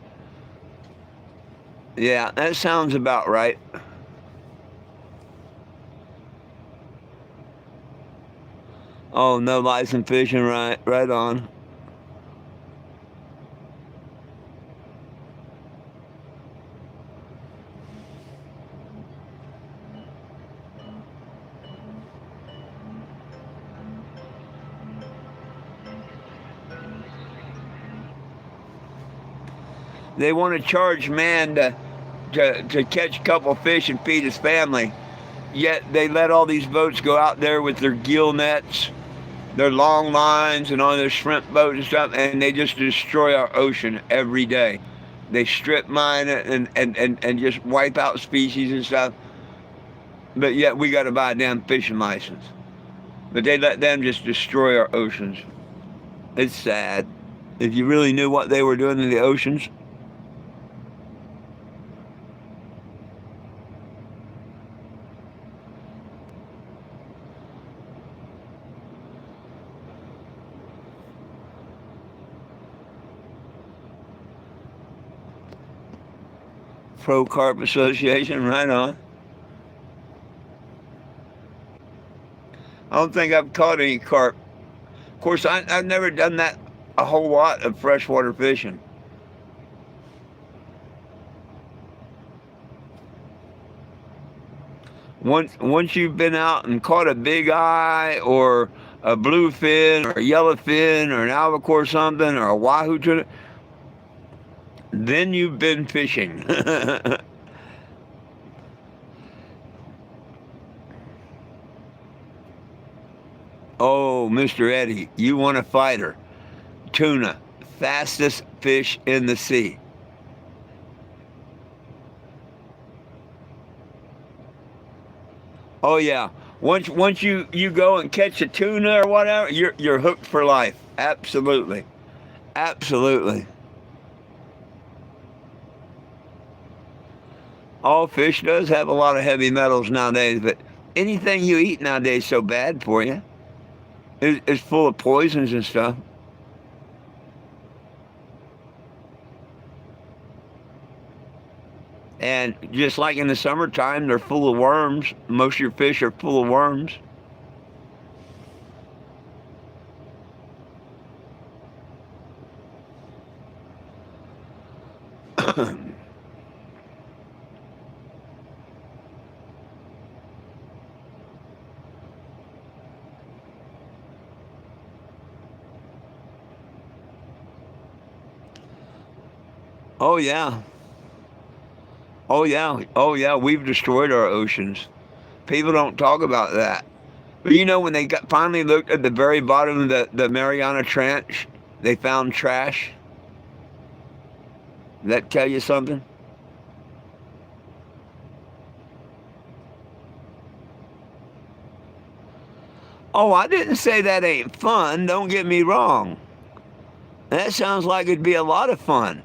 Yeah, that sounds about right. Oh, no license fishing, right on. They want to charge man to catch a couple fish and feed his family. Yet they let all these boats go out there with their gill nets, their long lines, and all their shrimp boats and stuff, and they just destroy our ocean every day. They strip mine it and just wipe out species and stuff. But yet we got to buy a damn fishing license. But they let them just destroy our oceans. It's sad. If you really knew what they were doing to the oceans. Pro Carp Association, right on. I don't think I've caught any carp. Of course, I've never done that a whole lot of freshwater fishing. Once you've been out and caught a big eye or a bluefin or a yellowfin or an albacore or something or a wahoo tuna, then you've been fishing. Oh, Mr. Eddie, you want a fighter. Tuna, fastest fish in the sea. Oh yeah. Once you go and catch a tuna or whatever, you're hooked for life. Absolutely. Absolutely. All fish does have a lot of heavy metals nowadays, but anything you eat nowadays is so bad for you. It's full of poisons and stuff. And just like in the summertime, they're full of worms. Most of your fish are full of worms. Oh yeah. Oh yeah. Oh yeah. We've destroyed our oceans. People don't talk about that. But when they finally looked at the very bottom of the Mariana Trench, they found trash. Does that tell you something? Oh, I didn't say that ain't fun. Don't get me wrong. That sounds like it'd be a lot of fun.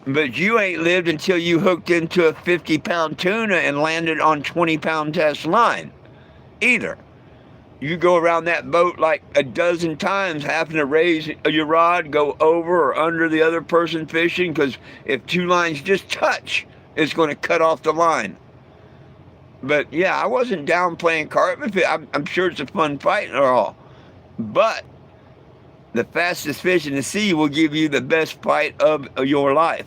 But you ain't lived until you hooked into a 50-pound tuna and landed on 20-pound test line either. You go around that boat like a dozen times, having to raise your rod, go over or under the other person fishing, because if two lines just touch, it's going to cut off the line. But yeah, I wasn't down playing carp. I'm sure it's a fun fight and all. But the fastest fish in the sea will give you the best fight of your life.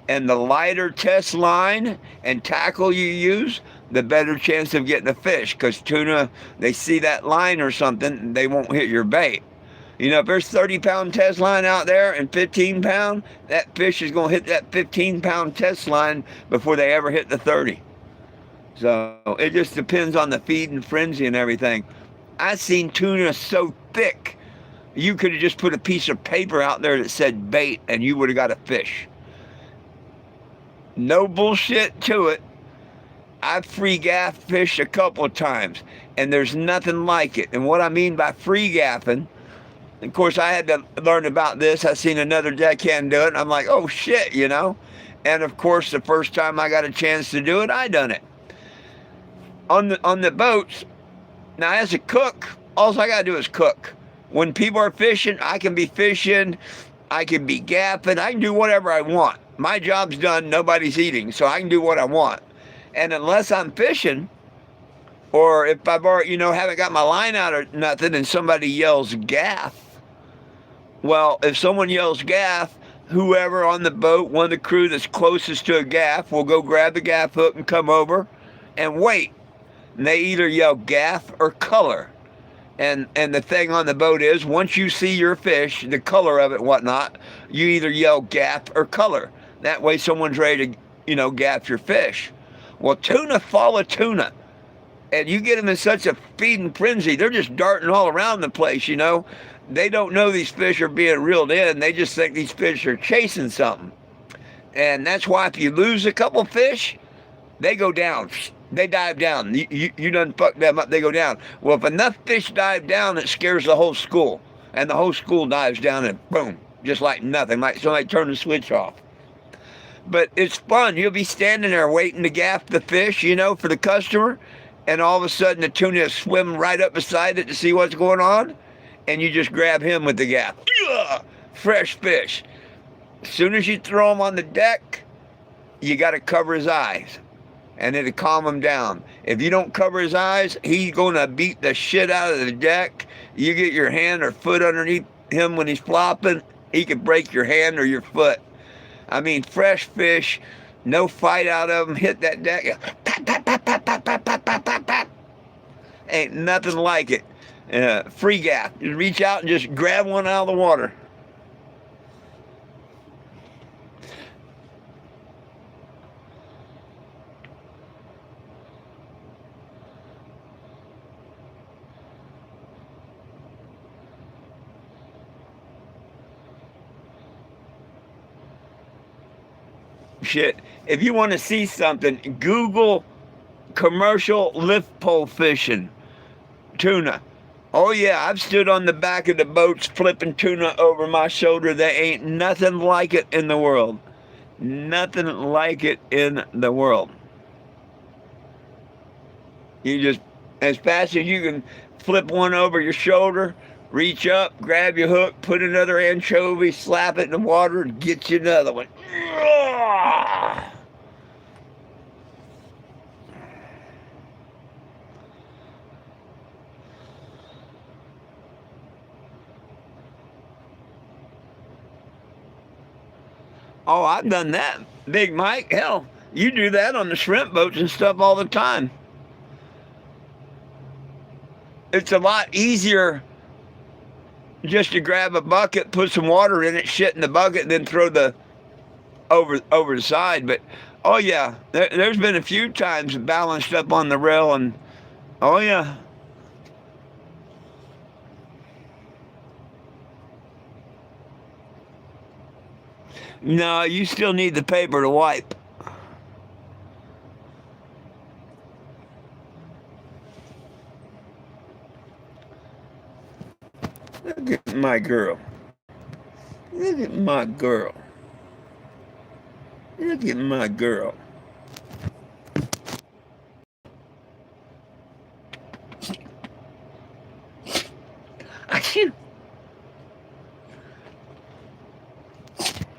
And the lighter test line and tackle you use, the better chance of getting a fish. Because tuna, they see that line or something, they won't hit your bait. If there's 30-pound test line out there and 15-pound, that fish is going to hit that 15-pound test line before they ever hit the 30. So it just depends on the feed and frenzy and everything. I seen tuna so thick, you could have just put a piece of paper out there that said bait and you would have got a fish. No bullshit to it. I've free gaff fished a couple of times, and there's nothing like it. And what I mean by free gaffing, of course, I had to learn about this. I seen another deckhand do it, and I'm like, oh shit. And of course, the first time I got a chance to do it, I done it on the boats. Now, as a cook, all I gotta do is cook. When people are fishing, I can be fishing, I can be gapping, I can do whatever I want. My job's done, nobody's eating, so I can do what I want. And unless I'm fishing, or if I've already, haven't got my line out or nothing, and somebody yells gaff, well, if someone yells gaff, whoever on the boat, one of the crew that's closest to a gaff, will go grab the gaff hook and come over and wait. And they either yell gaff or color. And the thing on the boat is, once you see your fish, the color of it and whatnot, you either yell gaff or color. That way someone's ready to, gaff your fish. Well, tuna follow tuna. And you get them in such a feeding frenzy, they're just darting all around the place, They don't know these fish are being reeled in. They just think these fish are chasing something. And that's why if you lose a couple fish, they go down. They dive down. You done fuck them up, they go down. Well, if enough fish dive down, it scares the whole school. And the whole school dives down and boom, just like nothing. Like somebody turned the switch off. But it's fun. You'll be standing there waiting to gaff the fish, for the customer. And all of a sudden the tuna will swim right up beside it to see what's going on. And you just grab him with the gaff. Fresh fish. As soon as you throw him on the deck, you got to cover his eyes, and it'll calm him down. If you don't cover his eyes, he's going to beat the shit out of the deck. You get your hand or foot underneath him when he's flopping, he could break your hand or your foot. I mean, fresh fish, no fight out of them, hit that deck, pop, pop, pop, pop, pop, pop, pop, pop, pop, pop. Ain't nothing like it. Free gap. Just reach out and just grab one out of the water. Shit. If you want to see something, Google commercial lift pole fishing. Tuna. Oh yeah, I've stood on the back of the boats flipping tuna over my shoulder. There ain't nothing like it in the world. Nothing like it in the world. You just, as fast as you can flip one over your shoulder, reach up, grab your hook, put another anchovy, slap it in the water, and get you another one. Oh, I've done that, Big Mike. Hell, you do that on the shrimp boats and stuff all the time. It's a lot easier just to grab a bucket, put some water in it, shit in the bucket, and then throw the over the side. But oh yeah, there's been a few times balanced up on the rail, and oh yeah. No, you still need the paper to wipe. Look at my girl. Look at my girl. Look at my girl. Achoo.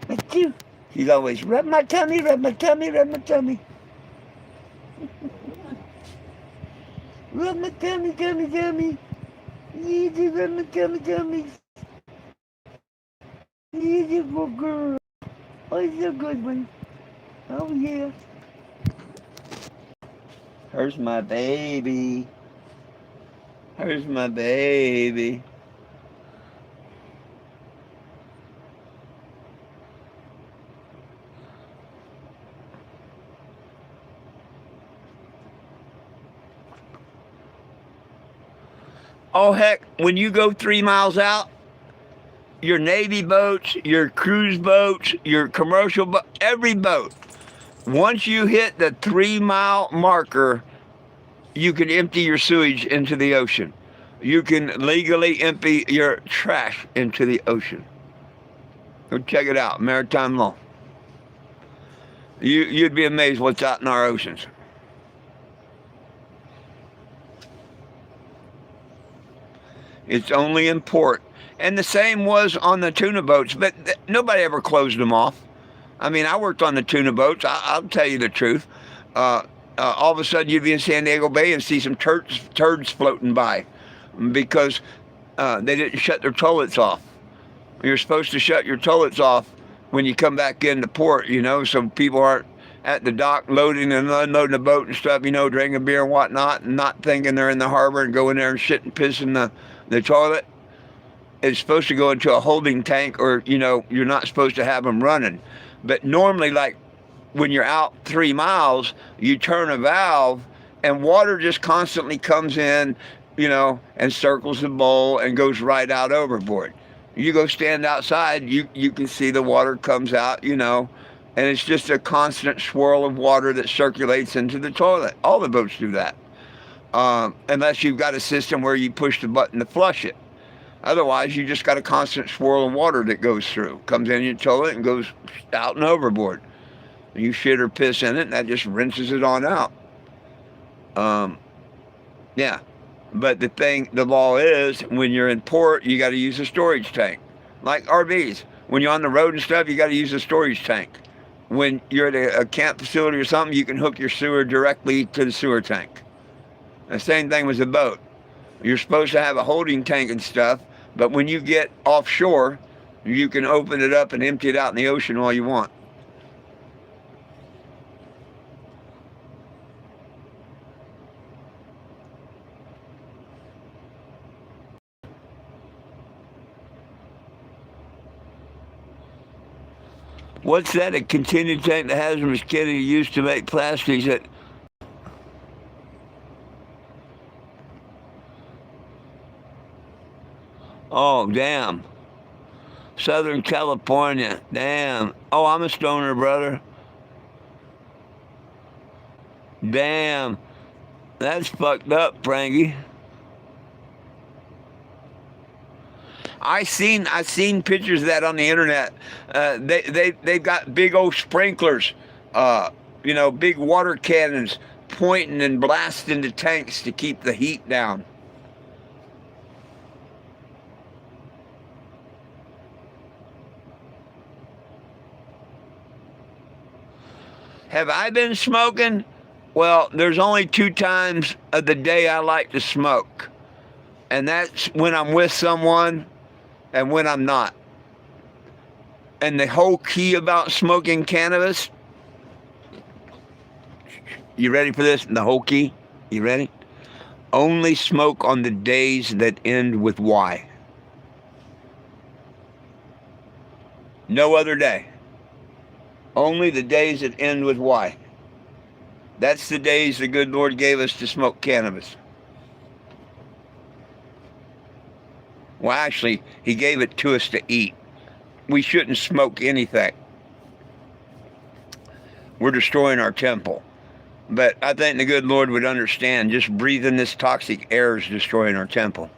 Achoo. She's always, rub my tummy, rub my tummy, rub my tummy. Rub my tummy, tummy, tummy. Easy, rub my tummy, tummy. Easy, poor girl. Oh, it's a good one. Oh, yeah. Here's my baby. Here's my baby. Oh, heck, when you go 3 miles out, your Navy boats, your cruise boats, your commercial boat, every boat, once you hit the 3-mile marker, you can empty your sewage into the ocean. You can legally empty your trash into the ocean. Go check it out, maritime law. You'd be amazed what's out in our oceans. It's only in port. And the same was on the tuna boats, but nobody ever closed them off. I mean, I worked on the tuna boats. I'll tell you the truth. All of a sudden, you'd be in San Diego Bay and see some turds floating by because they didn't shut their toilets off. You're supposed to shut your toilets off when you come back into port, you know, so people aren't at the dock loading and unloading the boat and stuff, you know, drinking beer and whatnot, and not thinking they're in the harbor and go in there and shit and piss in the toilet. It's supposed to go into a holding tank, or, you know, you're not supposed to have them running. But normally, like when you're out 3 miles, you turn a valve and water just constantly comes in, you know, and circles the bowl and goes right out overboard. You go stand outside, you can see the water comes out, you know, and it's just a constant swirl of water that circulates into the toilet. All the boats do that. Unless you've got a system where you push the button to flush it. Otherwise, you just got a constant swirl of water that goes through, comes in your toilet and goes out and overboard. You shit or piss in it, and that just rinses it on out. Yeah. But the law is, when you're in port, you got to use a storage tank. Like RVs. When you're on the road and stuff, you got to use a storage tank. when you're at a camp facility or something, you can hook your sewer directly to the sewer tank. The same thing with a boat. You're supposed to have a holding tank and stuff, but when you get offshore, you can open it up and empty it out in the ocean all you want. What's that? A continued tank that hazardous chemicals used to make plastics that... Oh, damn. Southern California. Damn. Oh, I'm a stoner, brother. Damn. That's fucked up, Frankie. I seen pictures of that on the internet. They've got big old sprinklers, big water cannons pointing and blasting the tanks to keep the heat down. Have I been smoking? Well, there's only 2 times of the day I like to smoke, and that's when I'm with someone and when I'm not. And the whole key about smoking cannabis, you ready for this? The whole key? You ready? Only smoke on the days that end with Y. No other day. Only the days that end with Y. That's the days the good Lord gave us to smoke cannabis. Well, actually, he gave it to us to eat. We shouldn't smoke anything. We're destroying our temple. But I think the good Lord would understand just breathing this toxic air is destroying our temple.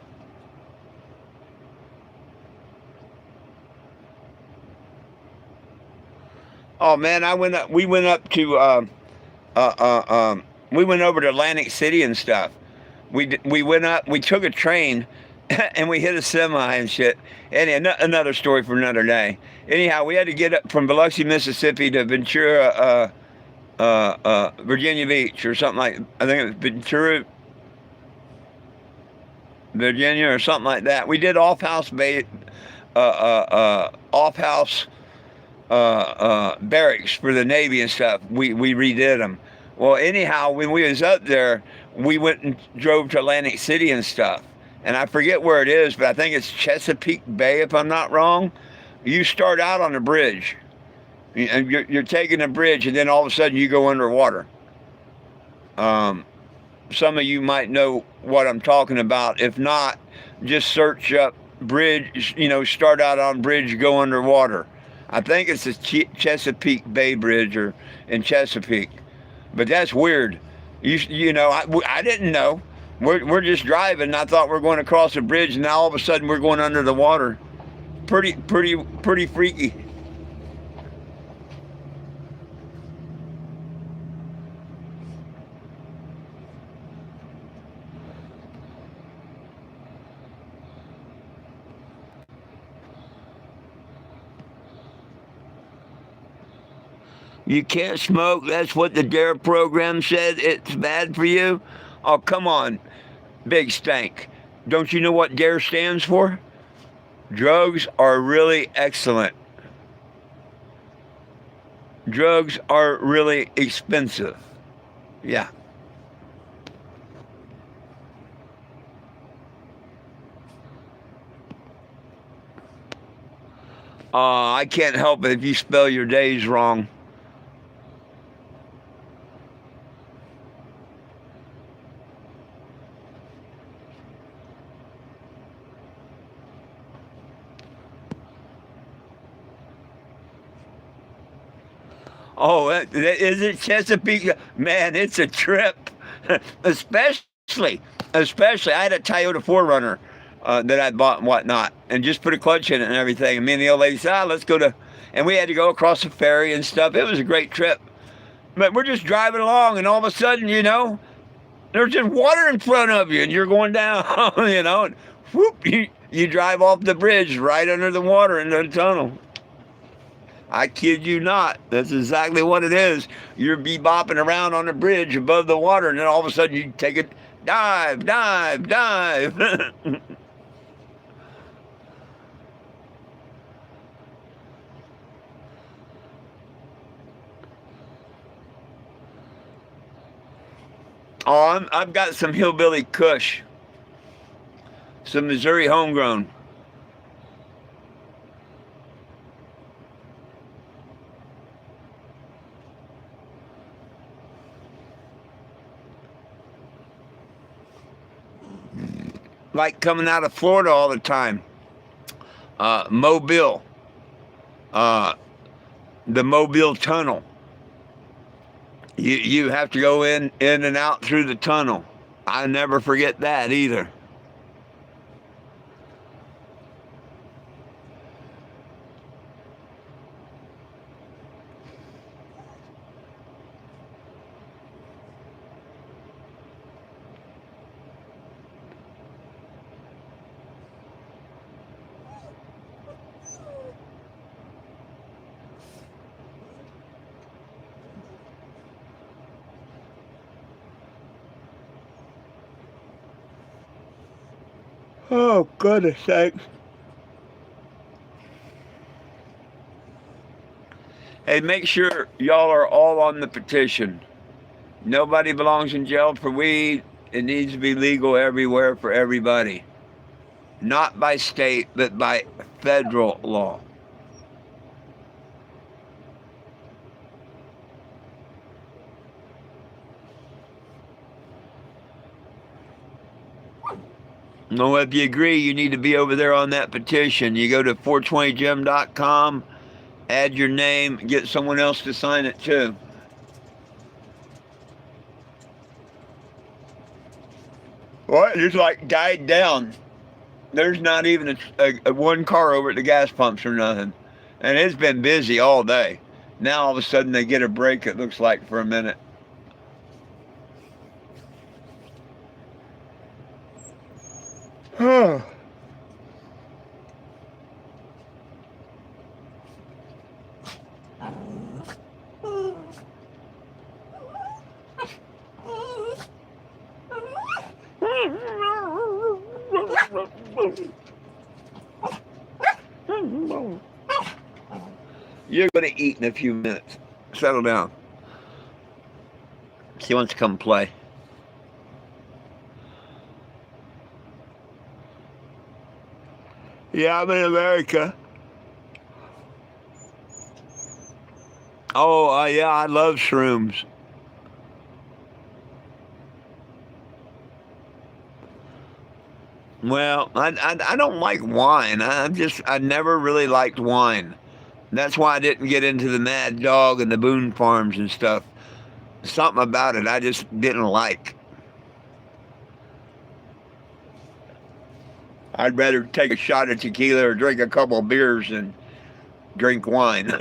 Oh man, we went over to Atlantic City and stuff. We went up, we took a train, and we hit a semi and shit. And another story for another day. Anyhow, we had to get up from Biloxi, Mississippi to Ventura, Virginia Beach or something like. I think it was Ventura, Virginia or something like that. We did off-house barracks for the Navy and stuff. We redid them. Well, anyhow, when we was up there, we went and drove to Atlantic City and stuff. And I forget where it is, but I think it's Chesapeake Bay, if I'm not wrong. You start out on a bridge, and you're taking a bridge, and then all of a sudden you go underwater. Some of you might know what I'm talking about. If not, just search up bridge. Start out on bridge, go underwater. I think it's the Chesapeake Bay Bridge or in Chesapeake, but that's weird. I didn't know. We're just driving. And I thought we were going across a bridge, and now all of a sudden we're going under the water. Pretty freaky. You can't smoke. That's what the DARE program said. It's bad for you. Oh, come on, big stank. Don't you know what DARE stands for? Drugs are really excellent. Drugs are really expensive. Yeah. I can't help it if you spell your days wrong. Oh, is it Chesapeake? Man, it's a trip. especially, I had a Toyota 4Runner that I bought and whatnot, and just put a clutch in it and everything. And me and the old lady said, let's go to, and we had to go across the ferry and stuff. It was a great trip. But we're just driving along, and all of a sudden, there's just water in front of you, and you're going down, and whoop, you drive off the bridge right under the water into the tunnel. I kid you not. That's exactly what it is. You're bebopping around on the bridge above the water, and then all of a sudden you take it, dive, dive, dive. Oh, I've got some hillbilly Kush, some Missouri homegrown. Like coming out of Florida all the time. Mobile, uh, the Mobile Tunnel. You have to go in and out through the tunnel. I never forget that either. Oh, goodness sakes. Hey, make sure y'all are all on the petition. Nobody belongs in jail for weed. It needs to be legal everywhere for everybody. Not by state, but by federal law. No, if you agree, you need to be over there on that petition. You go to 420gem.com, add your name, get someone else to sign it too. What? It's like died down. There's not even a one car over at the gas pumps or nothing. And it's been busy all day. Now all of a sudden they get a break, it looks like, for a minute. You're going to eat in a few minutes. Settle down. She wants to come play. Yeah, I'm in America. Oh, yeah, I love shrooms. Well, I don't like wine. I never really liked wine. That's why I didn't get into the Mad Dog and the Boone Farms and stuff. Something about it I just didn't like. I'd rather take a shot of tequila or drink a couple of beers than drink wine.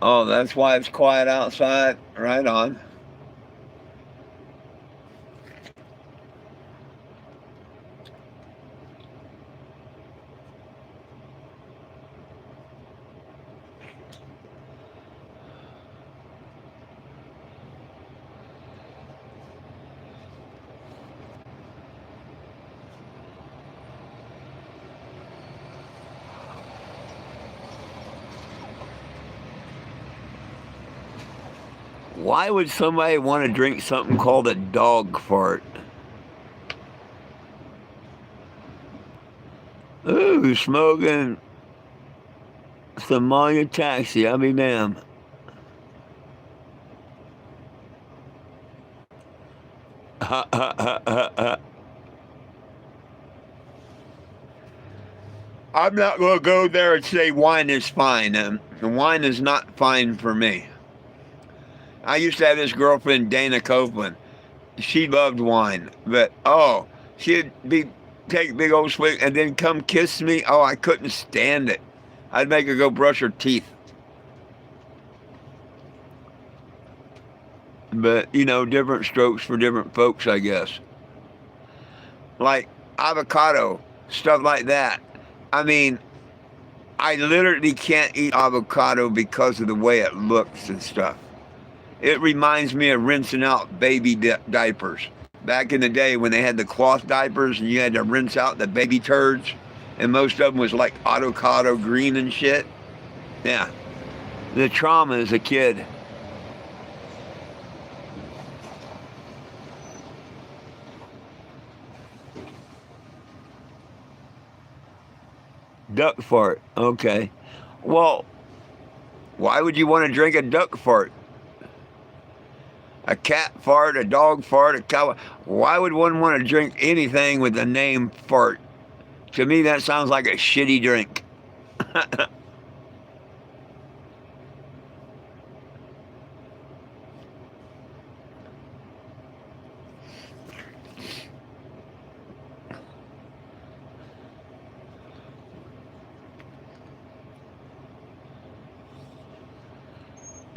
Oh, that's why it's quiet outside. Right on. Why would somebody want to drink something called a dog fart? Ooh, smoking Somalia taxi. I'll be damned. I'm not going to go there and say wine is fine. Wine is not fine for me. I used to have this girlfriend, Dana Copeland. She loved wine, but oh, She'd be take big old swig and then come kiss me. Oh, I couldn't stand it. I'd make her go brush her teeth. But, different strokes for different folks, I guess. Like avocado, stuff like that. I mean, I literally can't eat avocado because of the way it looks and stuff. It reminds me of rinsing out baby diapers. Back in the day when they had the cloth diapers and you had to rinse out the baby turds, and most of them was like avocado green and shit. Yeah. The trauma as a kid. Duck fart. Okay. Well, why would you want to drink a duck fart? A cat fart, a dog fart, a cow. Why would one want to drink anything with the name fart? To me, that sounds like a shitty drink.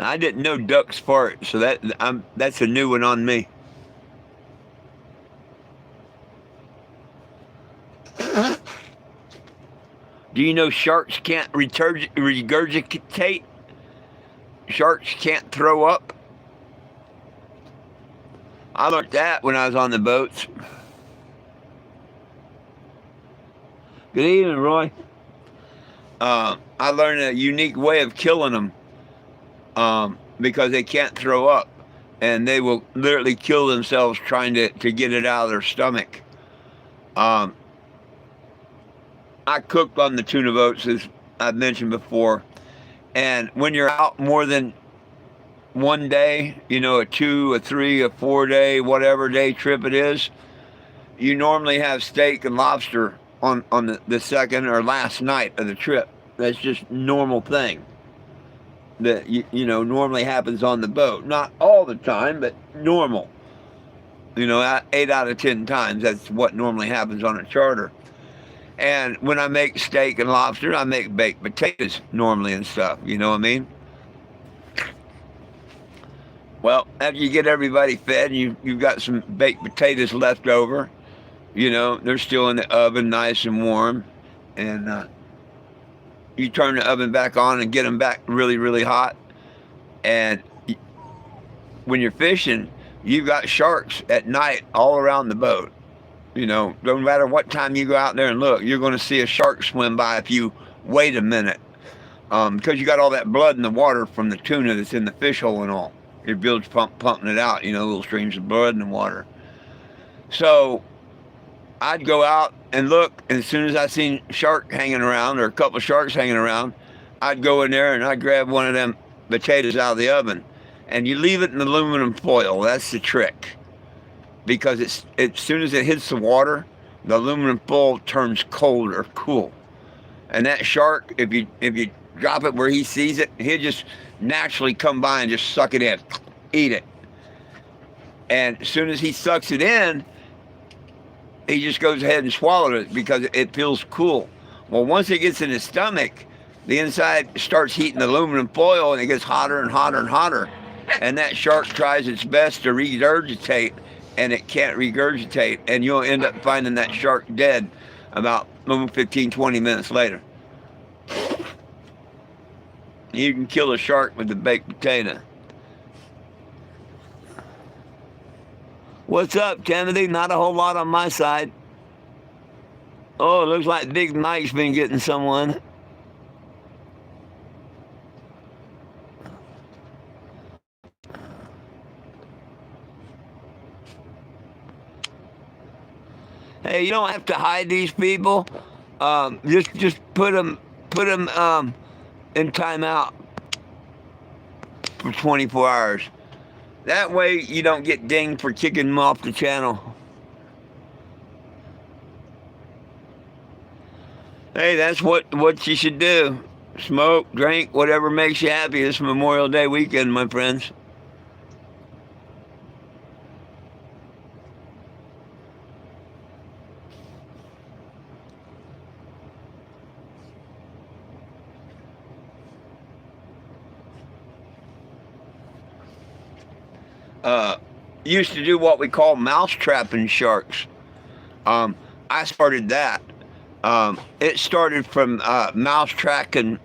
I didn't know ducks fart, so that's a new one on me. Do you know sharks can't regurgitate? Sharks can't throw up? I learned that when I was on the boats. Good evening, Roy. I learned a unique way of killing them because they can't throw up. And they will literally kill themselves trying to get it out of their stomach. I cooked on the tuna boats, as I've mentioned before. And when you're out more than one day, a 2, a 3, a 4 day, whatever day trip it is, you normally have steak and lobster on the second or last night of the trip. That's just normal thing that normally happens on the boat. Not all the time, but normal. 8 out of 10 times that's what normally happens on a charter. And when I make steak and lobster, I make baked potatoes normally and stuff. You know what I mean? Well, after you get everybody fed, you've got some baked potatoes left over. They're still in the oven, nice and warm. And you turn the oven back on and get them back really, really hot. And when you're fishing, you've got sharks at night all around the boat. No matter what time you go out there and look, you're going to see a shark swim by if you wait a minute. Because you got all that blood in the water from the tuna that's in the fish hole and all. Your bilge pumping it out, little streams of blood in the water. So I'd go out and look, and as soon as I seen shark hanging around, or a couple of sharks hanging around, I'd go in there and I'd grab one of them potatoes out of the oven. And you leave it in aluminum foil. That's the trick. Because as soon as it hits the water, the aluminum foil turns cold or cool. And that shark, if you drop it where he sees it, he'll just naturally come by and just suck it in, eat it. And as soon as he sucks it in, he just goes ahead and swallows it because it feels cool. Well, once it gets in his stomach, the inside starts heating the aluminum foil and it gets hotter and hotter and hotter. And that shark tries its best to regurgitate, and it can't regurgitate, and you'll end up finding that shark dead about 15, 20 minutes later. You can kill a shark with a baked potato. What's up, Timothy? Not a whole lot on my side. Oh, it looks like Big Mike's been getting someone. Hey, you don't have to hide these people. Just put them in timeout for 24 hours. That way you don't get dinged for kicking them off the channel. Hey, that's what you should do. Smoke, drink, whatever makes you happy this Memorial Day weekend, my friends. used to do what we call mouse trapping sharks. I started that. It started from mouse trapping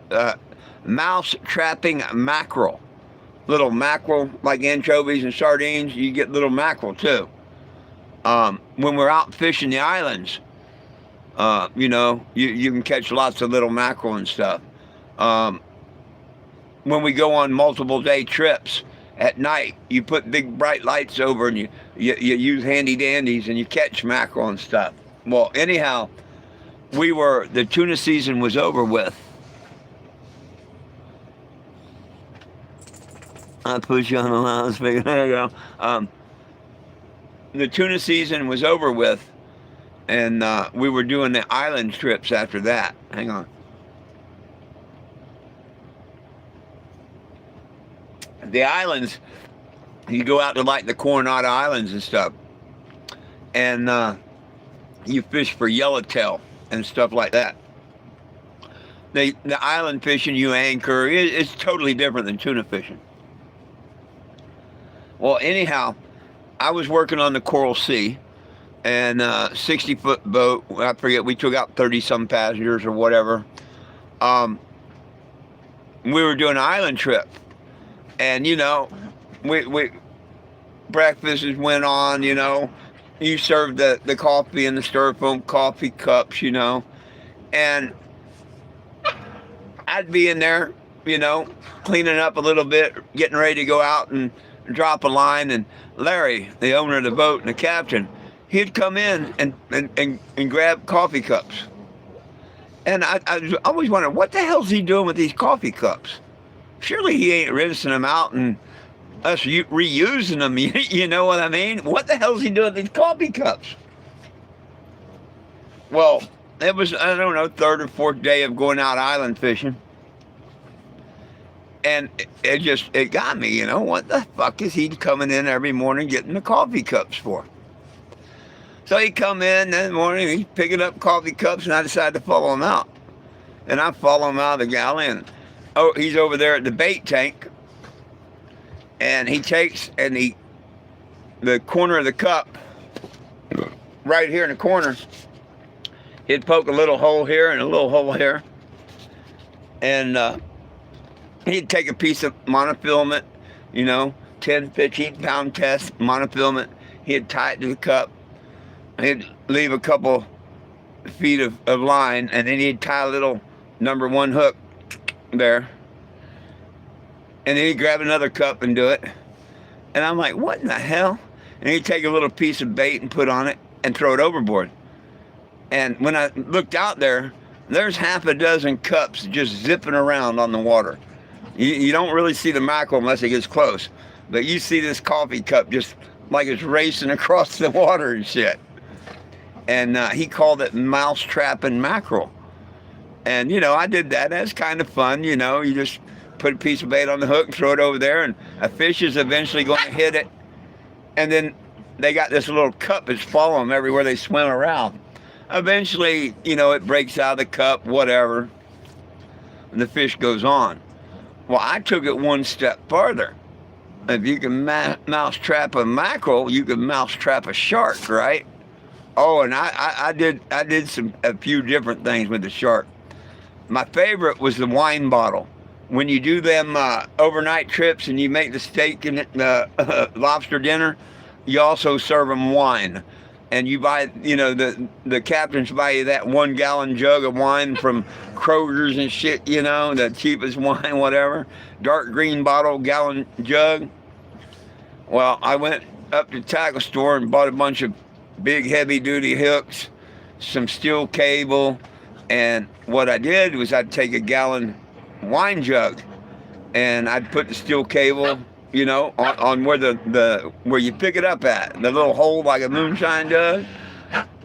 mackerel. Little mackerel, like anchovies and sardines, you get little mackerel too. When we're out fishing the islands, you can catch lots of little mackerel and stuff. When we go on multiple day trips at night, you put big bright lights over and you use handy dandies and you catch mackerel and stuff. Well, anyhow, the tuna season was over with. I put you on the loudspeaker. There you go. The tuna season was over with, and we were doing the island trips after that. Hang on. The islands, you go out to like the Coronado Islands and stuff, and you fish for yellowtail and stuff like that. The island fishing you anchor is totally different than tuna fishing. Well, anyhow, I was working on the Coral Sea, and 60-foot boat. I forget, we took out 30-some passengers or whatever. We were doing an island trip, and we breakfast went on. You served the coffee in the styrofoam coffee cups, and I'd be in there, cleaning up a little bit, getting ready to go out and drop a line, and Larry, the owner of the boat and the captain, he'd come in and grab coffee cups. And I always wondered, what the hell's he doing with these coffee cups? Surely he ain't rinsing them out and us reusing them, you know what I mean? What the hell's he doing with these coffee cups? Well, it was, I don't know, third or fourth day of going out island fishing. And it got me, what the fuck is he coming in every morning getting the coffee cups for? So he come in that morning, he's picking up coffee cups, and I decided to follow him out. And I follow him out of the galley, and he's over there at the bait tank, and he takes, and the corner of the cup, right here in the corner, he'd poke a little hole here and a little hole here, and he'd take a piece of monofilament, 10, 15 pound test monofilament. He'd tie it to the cup. He'd leave a couple feet of line, and then he'd tie a little number 1 hook there. And then he'd grab another cup and do it. And I'm like, what in the hell? And he'd take a little piece of bait and put on it and throw it overboard. And when I looked out there, there's half a dozen cups just zipping around on the water. You don't really see the mackerel unless it gets close. But you see this coffee cup just like it's racing across the water and shit. And he called it mouse trapping mackerel. And, I did that. That's kind of fun, You just put a piece of bait on the hook and throw it over there, and a fish is eventually going to hit it. And then they got this little cup that's following them everywhere they swim around. Eventually, it breaks out of the cup, whatever, and the fish goes on. Well, I took it one step farther. If you can mouse trap a mackerel, you can mouse trap a shark, right? Oh, and I did a few different things with the shark. My favorite was the wine bottle. When you do them overnight trips and you make the steak and lobster dinner, you also serve them wine. And you buy, the captains buy you that 1 gallon jug of wine from Kroger's and shit, the cheapest wine, whatever. Dark green bottle, gallon jug. Well, I went up to the tackle store and bought a bunch of big heavy duty hooks, some steel cable, and what I did was I'd take a gallon wine jug and I'd put the steel cable, on where where you pick it up at, the little hole like a moonshine does.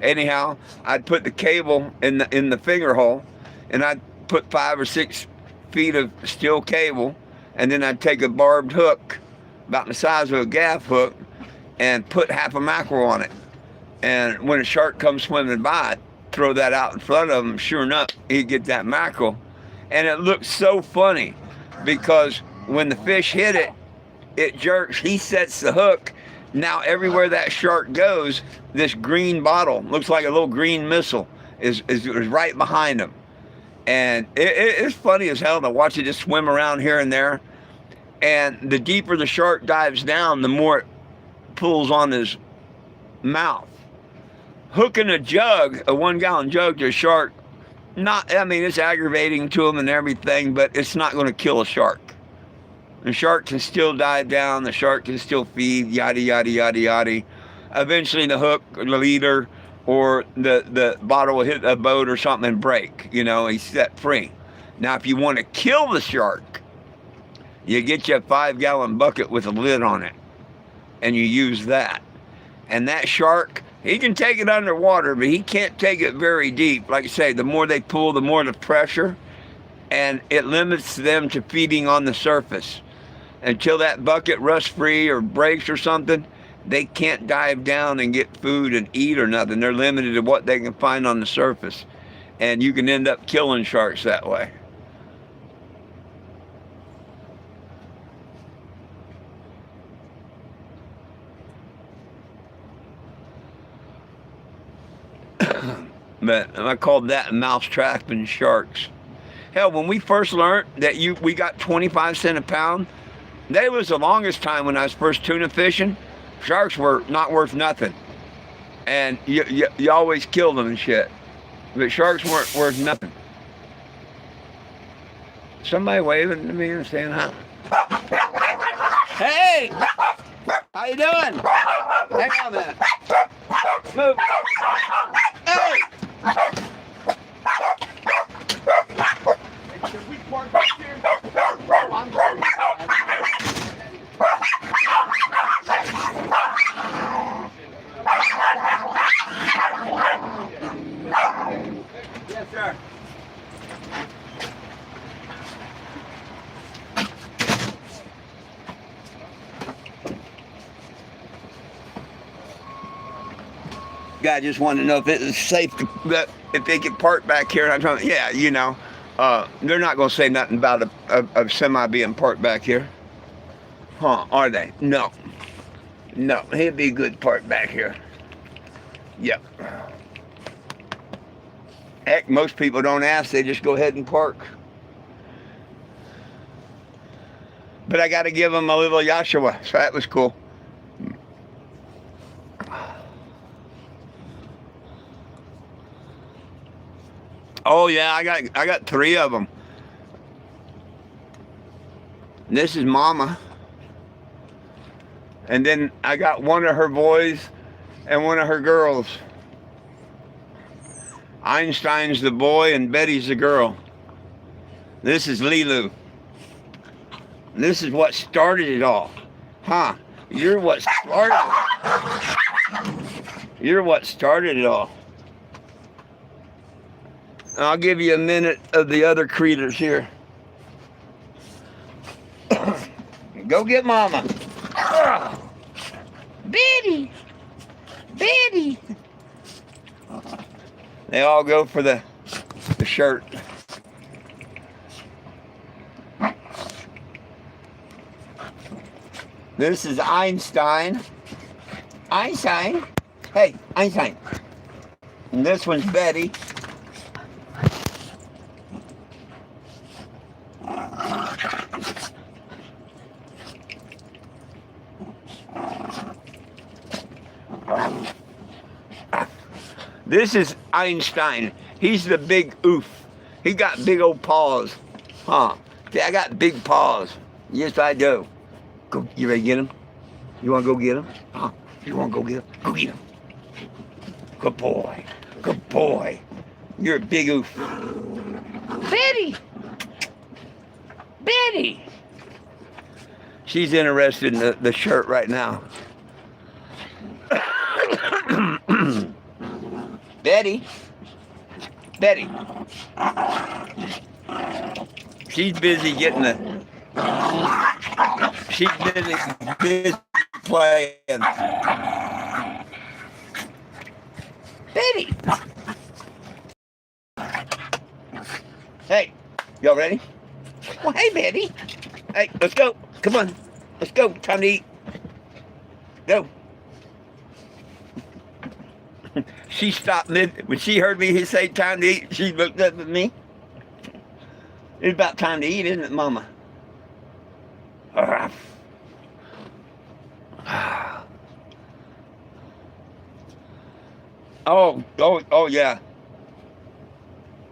Anyhow, I'd put the cable in the finger hole, and I'd put 5 or 6 feet of steel cable, and then I'd take a barbed hook about the size of a gaff hook and put half a mackerel on it. And when a shark comes swimming by, I'd throw that out in front of him. Sure enough, he'd get that mackerel. And it looked so funny because when the fish hit it, it jerks. He sets the hook. Now everywhere that shark goes, this green bottle, looks like a little green missile, is right behind him. And it's funny as hell to watch it just swim around here and there. And the deeper the shark dives down, the more it pulls on his mouth. Hooking a jug, a 1 gallon jug to a shark, it's aggravating to him and everything, but it's not going to kill a shark. The shark can still dive down. The shark can still feed, yada, yada, yada, yada. Eventually the hook, or the leader, or the bottle will hit a boat or something and break. He's set free. Now, if you want to kill the shark, you get you a 5 gallon bucket with a lid on it, and you use that. And that shark, he can take it underwater, but he can't take it very deep. Like I say, the more they pull, the more the pressure, and it limits them to feeding on the surface. Until that bucket rusts free or breaks or something, they can't dive down and get food and eat or nothing. They're limited to what they can find on the surface. And you can end up killing sharks that way. But I called that mouse trapping sharks. Hell, when we first learned that we got 25 cents a pound, that was the longest time when I was first tuna fishing. Sharks were not worth nothing. And you always killed them and shit. But sharks weren't worth nothing. Somebody waving to me and saying, huh? Hey! How you doing? Hang on a minute. Move. Hey! Should we park back here? I'm sorry. Yes, sir. Guy just wanted to know if it was safe if they could park back here. And I'm trying, yeah, they're not going to say nothing about a semi being parked back here. Huh, are they? No. No, he'd be good parked back here. Yep. Heck, most people don't ask, they just go ahead and park. But I got to give them a little Yashua, so that was cool. Oh yeah, I got 3 of them. This is Mama. And then I got one of her boys and one of her girls. Einstein's the boy and Betty's the girl. This is Lilu. This is what started it all. Huh? You're what started it all. I'll give you a minute of the other creatures here. Go get Mama. Betty. Betty. They all go for the shirt. This is Einstein. Einstein. Hey, Einstein. And this one's Betty. This is Einstein. He's the big oof. He got big old paws. Huh. See, I got big paws. Yes, I do. Go, you ready to get him? You want to go get him? Huh? You want to go get him? Go get him. Good boy. Good boy. You're a big oof. Betty! Betty! She's interested in the shirt right now. Betty. Betty. She's busy getting she's busy playing. Betty. Hey, y'all ready? Well, hey, Betty. Hey, let's go. Come on. Let's go. Time to eat. Go. She stopped when she heard me say time to eat. She looked up at me. It's about time to eat, isn't it, Mama? Oh, yeah.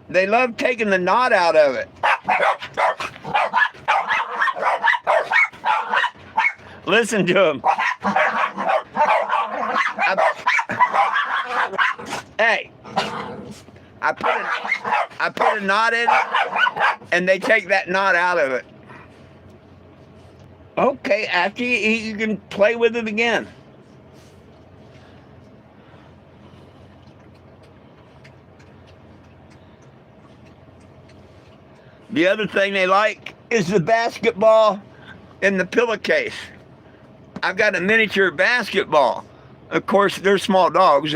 They love taking the knot out of it. Listen to them. Hey, I put a knot in it, and they take that knot out of it. Okay, after you eat, you can play with it again. The other thing they like is the basketball in the pillowcase. I've got a miniature basketball. Of course, they're small dogs.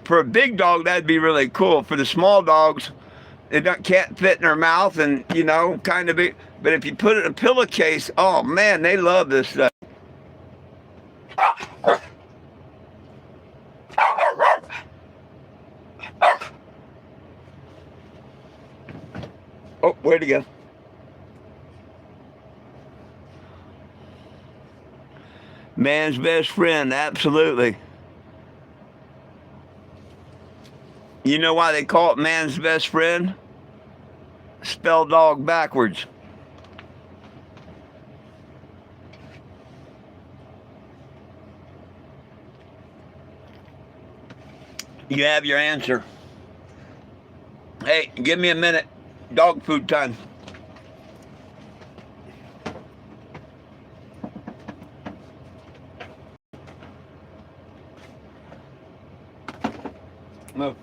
For a big dog, that'd be really cool. For the small dogs, they can't fit in their mouth and, kind of big. But if you put it in a pillowcase, oh, man, they love this stuff. Oh, where'd he go? Man's best friend, absolutely. You know why they call it man's best friend? Spell dog backwards. You have your answer. Hey, give me a minute. Dog food time. Move.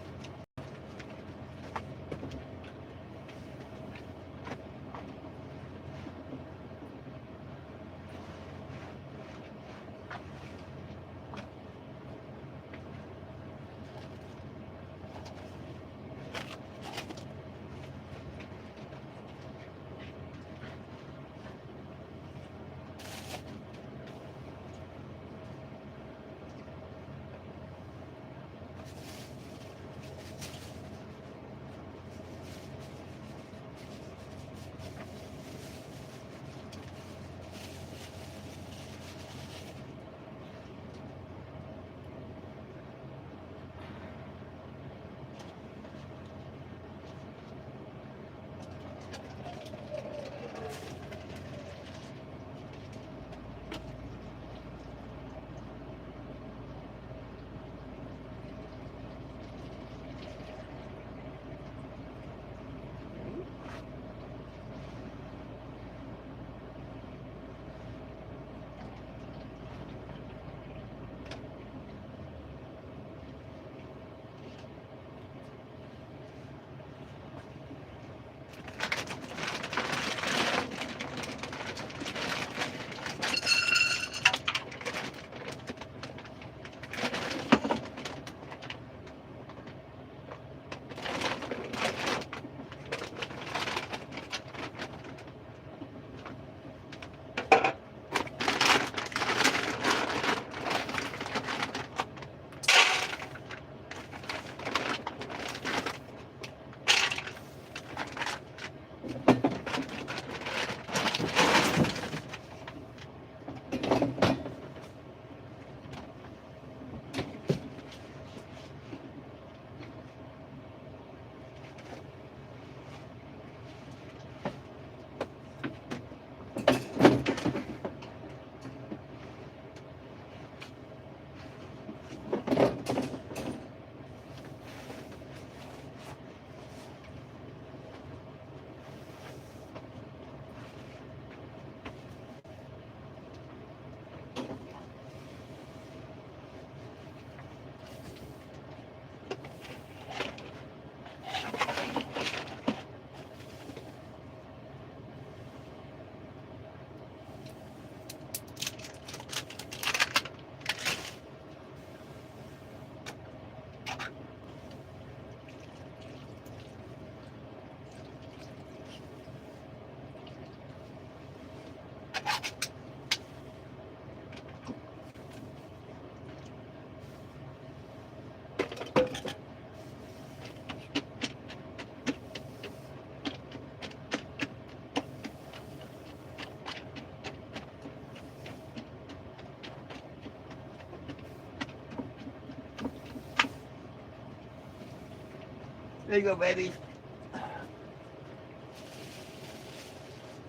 There you go, baby.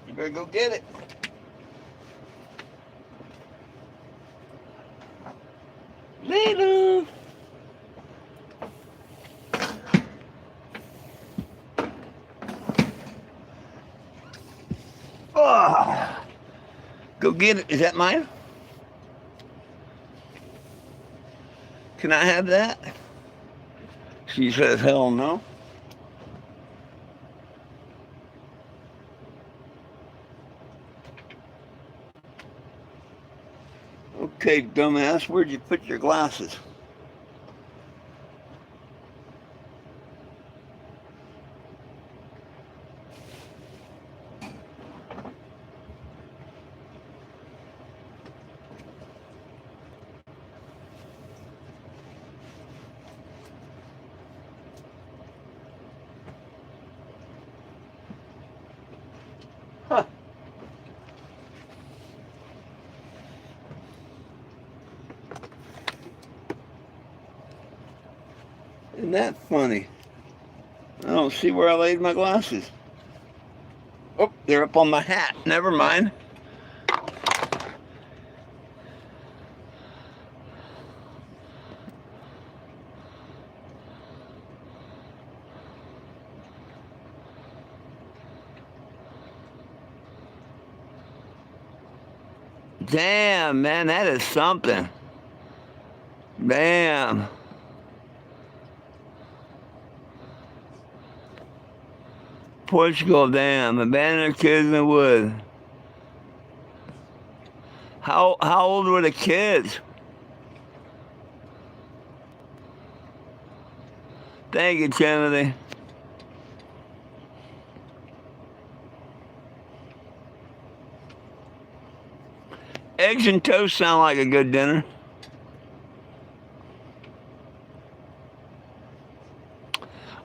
You better go get it. Later. Oh, go get it. Is that mine? Can I have that? She says, hell no. Okay, dumbass, where'd you put your glasses? Huh. Isn't that funny? I don't see where I laid my glasses. Oh, they're up on my hat. Never mind. Damn, man, that is something. Damn. Portugal, damn. Abandoned kids in the woods. How old were the kids? Thank you, Timothy. Eggs and toast sound like a good dinner.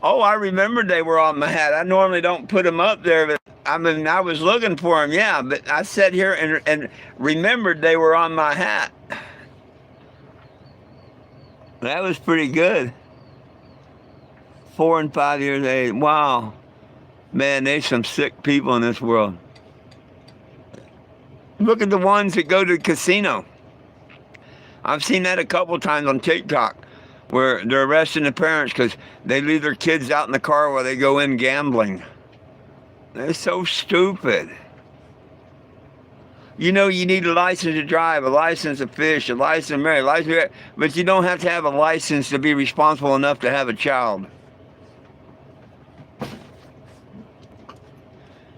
Oh, I remembered they were on my hat. I normally don't put them up there, but I mean, I was looking for them, yeah. But I sat here and remembered they were on my hat. That was pretty good. 4 and 5 years of age. Wow. Man, there's some sick people in this world. Look at the ones that go to the casino. I've seen that a couple times on TikTok, where they're arresting the parents because they leave their kids out in the car while they go in gambling. They're so stupid. You know, you need a license to drive, a license to fish, a license to marry, a license, but you don't have to have a license to be responsible enough to have a child.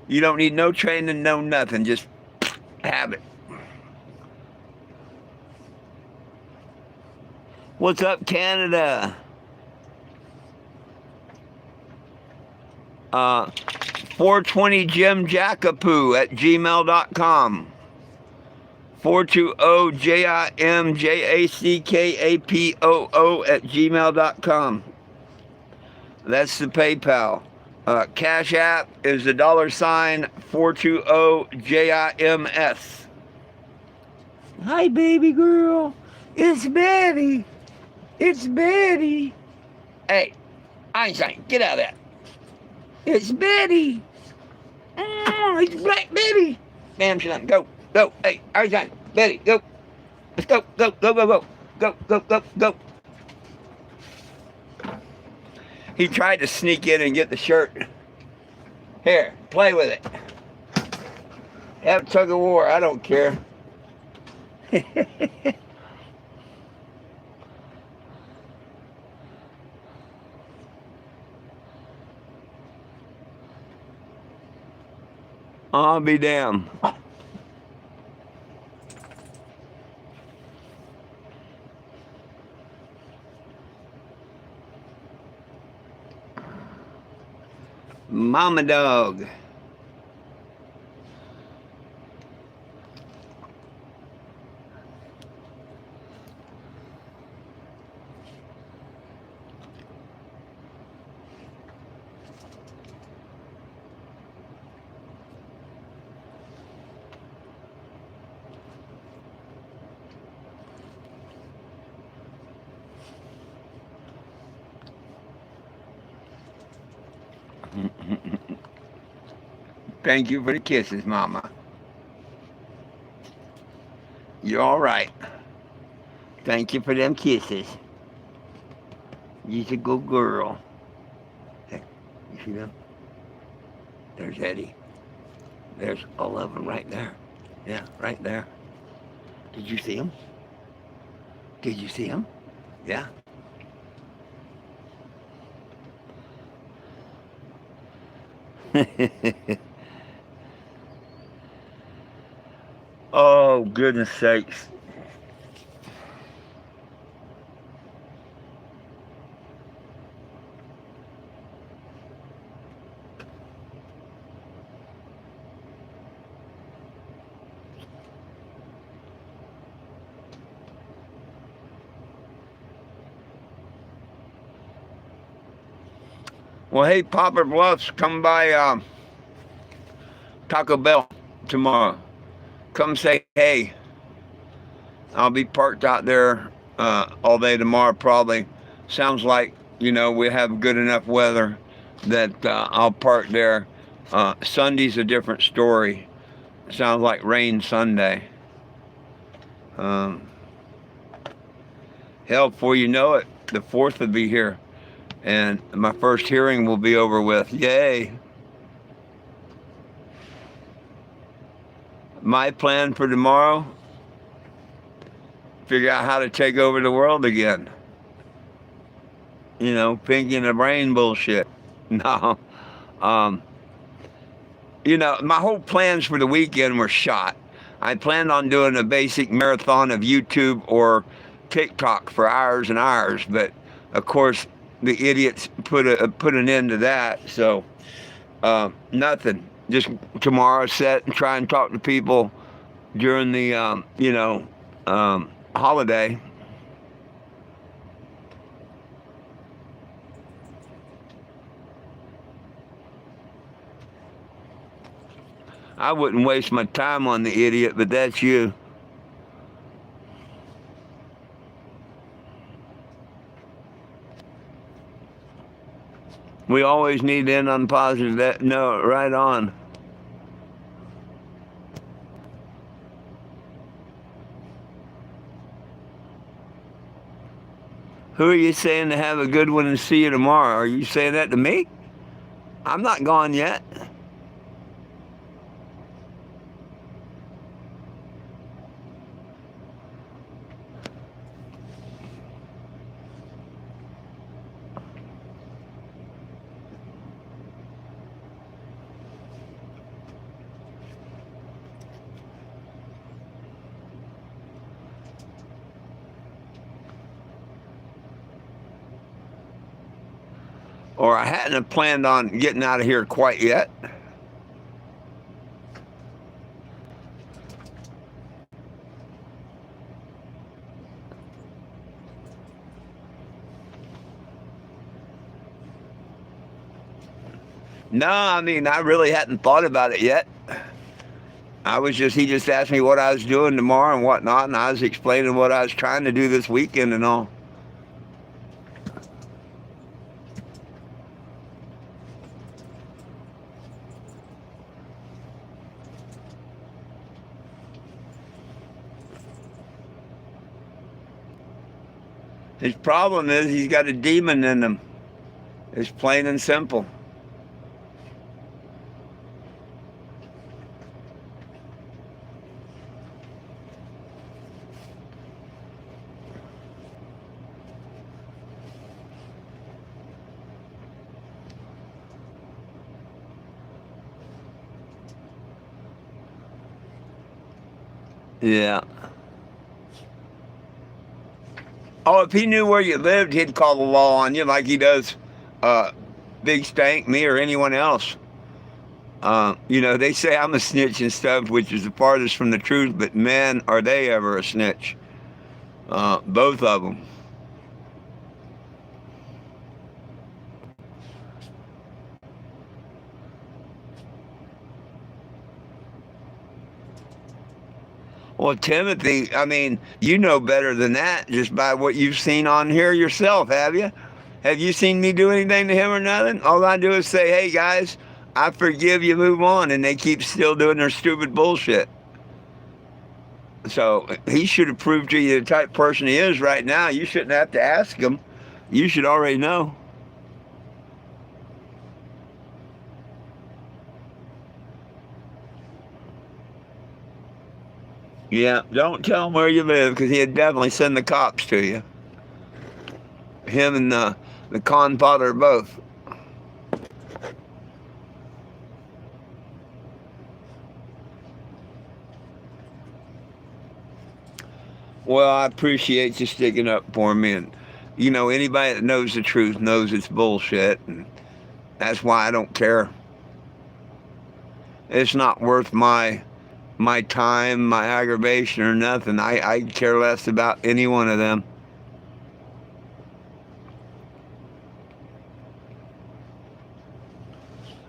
You don't need no training, no nothing. Just have it. What's up, Canada? 420jimjackapoo@gmail.com. 420jimjackapoo@gmail.com. That's the PayPal. Cash App is the $420JIMS. Hi, baby girl. It's Betty. It's Betty. Hey, Einstein, get out of that. It's Betty. It's Black Betty. Bam, shut up. Go. Go. Hey, Einstein, Betty, go. Let's go. Go. Go. Go. Go. Go. Go. Go. Go. He tried to sneak in and get the shirt. Here, play with it. Have a tug of war. I don't care. I'll be damned. Mama dog. Thank you for the kisses, Mama. You're all right. Thank you for them kisses. You're a good girl. Hey, you see them? There's Eddie. There's all of them right there. Yeah, right there. Did you see him? Did you see him? Yeah. Oh, goodness sakes. Well, hey, Poplar Bluffs, come by Taco Bell tomorrow. Come say hey. I'll be parked out there all day tomorrow, probably. Sounds like, we have good enough weather that I'll park there. Sunday's a different story. Sounds like rain Sunday. Hell, before you know it, the 4th will be here. And my first hearing will be over with. Yay. My plan for tomorrow, figure out how to take over the world again. Pinky in the brain bullshit. No. My whole plans for the weekend were shot. I planned on doing a basic marathon of YouTube or TikTok for hours and hours, but of course the idiots put an end to that. So nothing. Just tomorrow sit and try and talk to people during the holiday. I wouldn't waste my time on the idiot, but that's you. We always need to end on positive note. Right on. Who are you saying to have a good one and see you tomorrow? Are you saying that to me? I'm not gone yet. Or I hadn't planned on getting out of here quite yet. No, I mean, I really hadn't thought about it yet. He just asked me what I was doing tomorrow and whatnot, and I was explaining what I was trying to do this weekend and all. His problem is he's got a demon in him. It's plain and simple. Yeah. Oh, if he knew where you lived, he'd call the law on you like he does Big Stank, me, or anyone else. They say I'm a snitch and stuff, which is the farthest from the truth, but man, are they ever a snitch. Both of them. Well, Timothy, I mean, you know better than that just by what you've seen on here yourself, have you? Have you seen me do anything to him or nothing? All I do is say, hey guys, I forgive you, move on, and they keep still doing their stupid bullshit. So he should have proved to you the type of person he is right now. You shouldn't have to ask him. You should already know. Yeah, don't tell him where you live because he'd definitely send the cops to you. Him and the con father both. Well, I appreciate you sticking up for me. And, anybody that knows the truth knows it's bullshit. And that's why I don't care. It's not worth my time, my aggravation, or nothing. I care less about any one of them.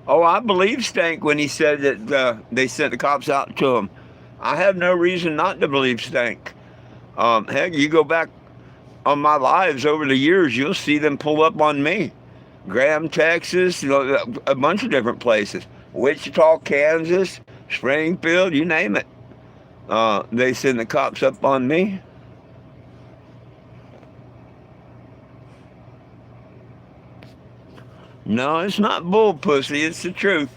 Oh, I believe Stank when he said that they sent the cops out to him. I have no reason not to believe Stank. Heck, you go back on my lives over the years, you'll see them pull up on me. Graham, Texas, a bunch of different places. Wichita, Kansas, Springfield, you name it. They send the cops up on me. No, it's not bull pussy, it's the truth.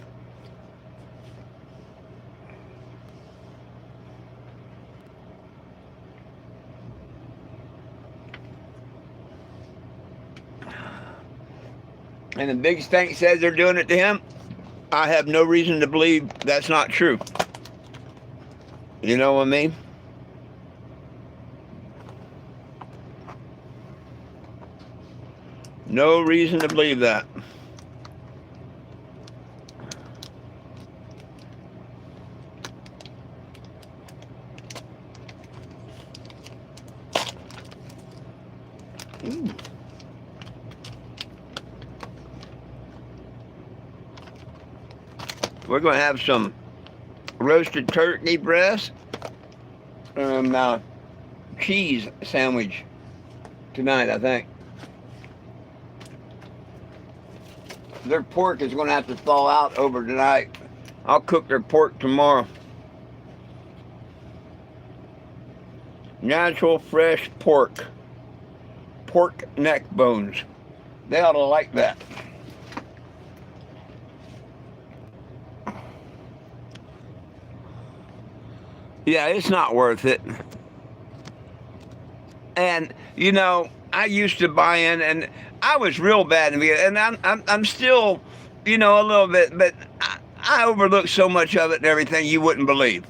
And the big stank says they're doing it to him. I have no reason to believe that's not true. You know what I mean? No reason to believe that. We're going to have some roasted turkey breast and cheese sandwich tonight, I think. Their pork is going to have to thaw out over tonight. I'll cook their pork tomorrow. Natural fresh pork. Pork neck bones. They ought to like that. Yeah, it's not worth it. And I used to buy in, and I was real bad in the beginning, and I'm still, a little bit, but I overlooked so much of it and everything you wouldn't believe.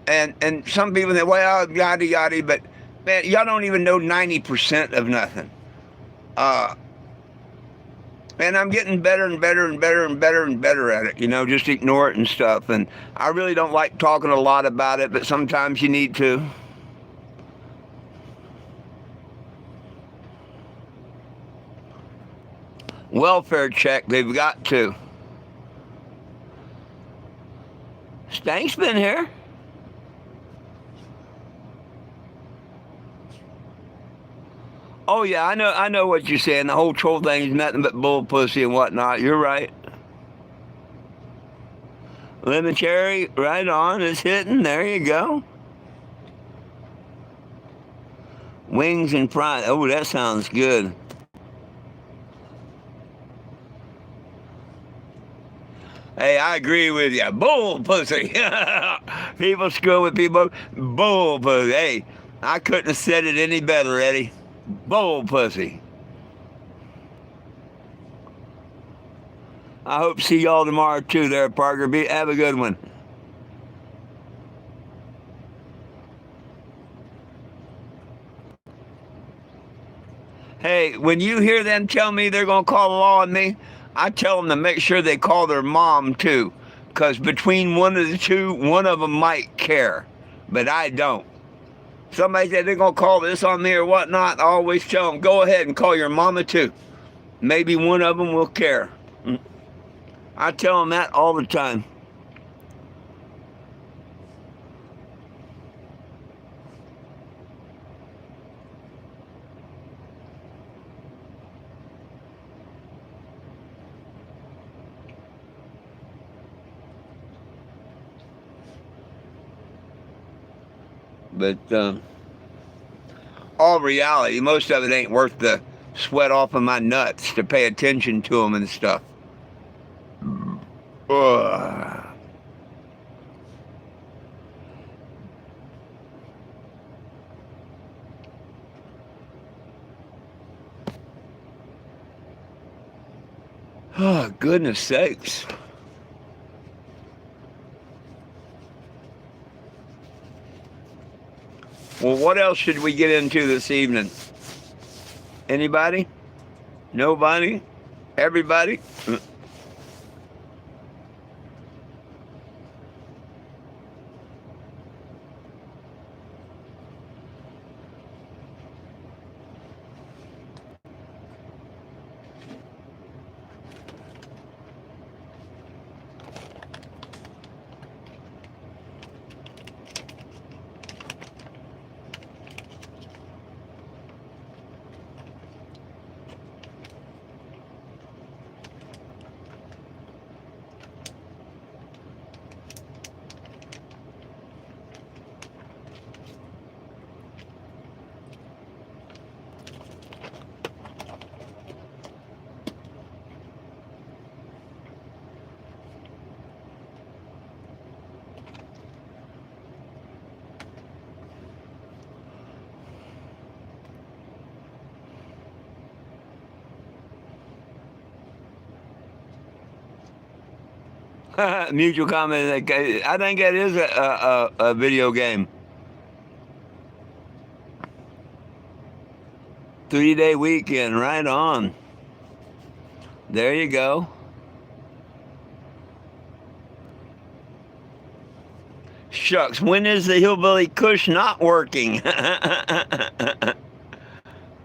And some people say, well, yada yada, but man, y'all don't even know 90% of nothing. And I'm getting better and better and better and better and better at it, just ignore it and stuff. And I really don't like talking a lot about it, but sometimes you need to. Welfare check, they've got to. Stank's been here. Oh yeah, I know what you're saying. The whole troll thing is nothing but bull pussy and whatnot. You're right. Lemon cherry, right on. It's hitting. There you go. Wings and fries. Oh, that sounds good. Hey, I agree with you. Bull pussy. People screw with people. Bull pussy. Hey, I couldn't have said it any better, Eddie. Bull pussy. I hope to see y'all tomorrow too there, Parker. Have a good one. Hey, when you hear them tell me they're going to call the law on me, I tell them to make sure they call their mom too. Because between one of the two, one of them might care. But I don't. Somebody said they're going to call this on me or whatnot. I always tell them, go ahead and call your mama too. Maybe one of them will care. I tell them that all the time. But all reality, most of it ain't worth the sweat off of my nuts to pay attention to them and stuff. Ugh. Oh, goodness sakes. Well, what else should we get into this evening? Anybody? Nobody? Everybody? Mutual comment. I think that is a video game. 3-day weekend, right on. There you go. Shucks, when is the Hillbilly Kush not working?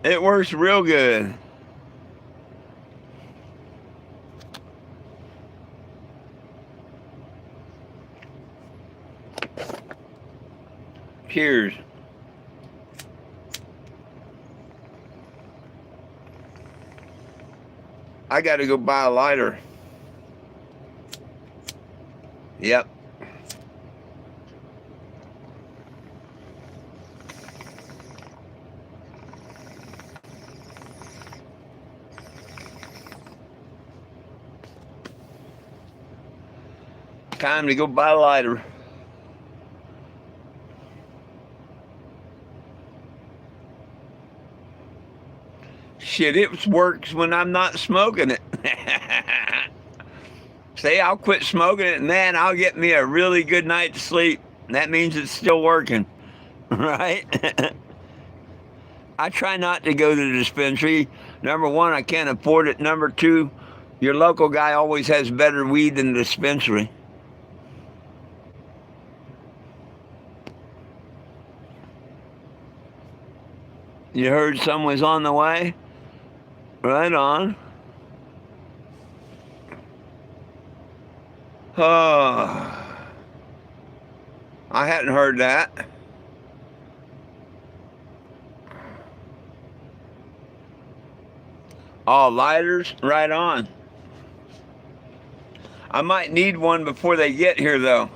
It works real good. Cheers. I got to go buy a lighter. Yep. Time to go buy a lighter. Shit, it works when I'm not smoking it. Say I'll quit smoking it and man, I'll get me a really good night's sleep. That means it's still working, right? I try not to go to the dispensary. Number one, I can't afford it. Number two, your local guy always has better weed than the dispensary. You heard someone's on the way? Right on. Oh, I hadn't heard that. Oh, lighters? Right on. I might need one before they get here, though.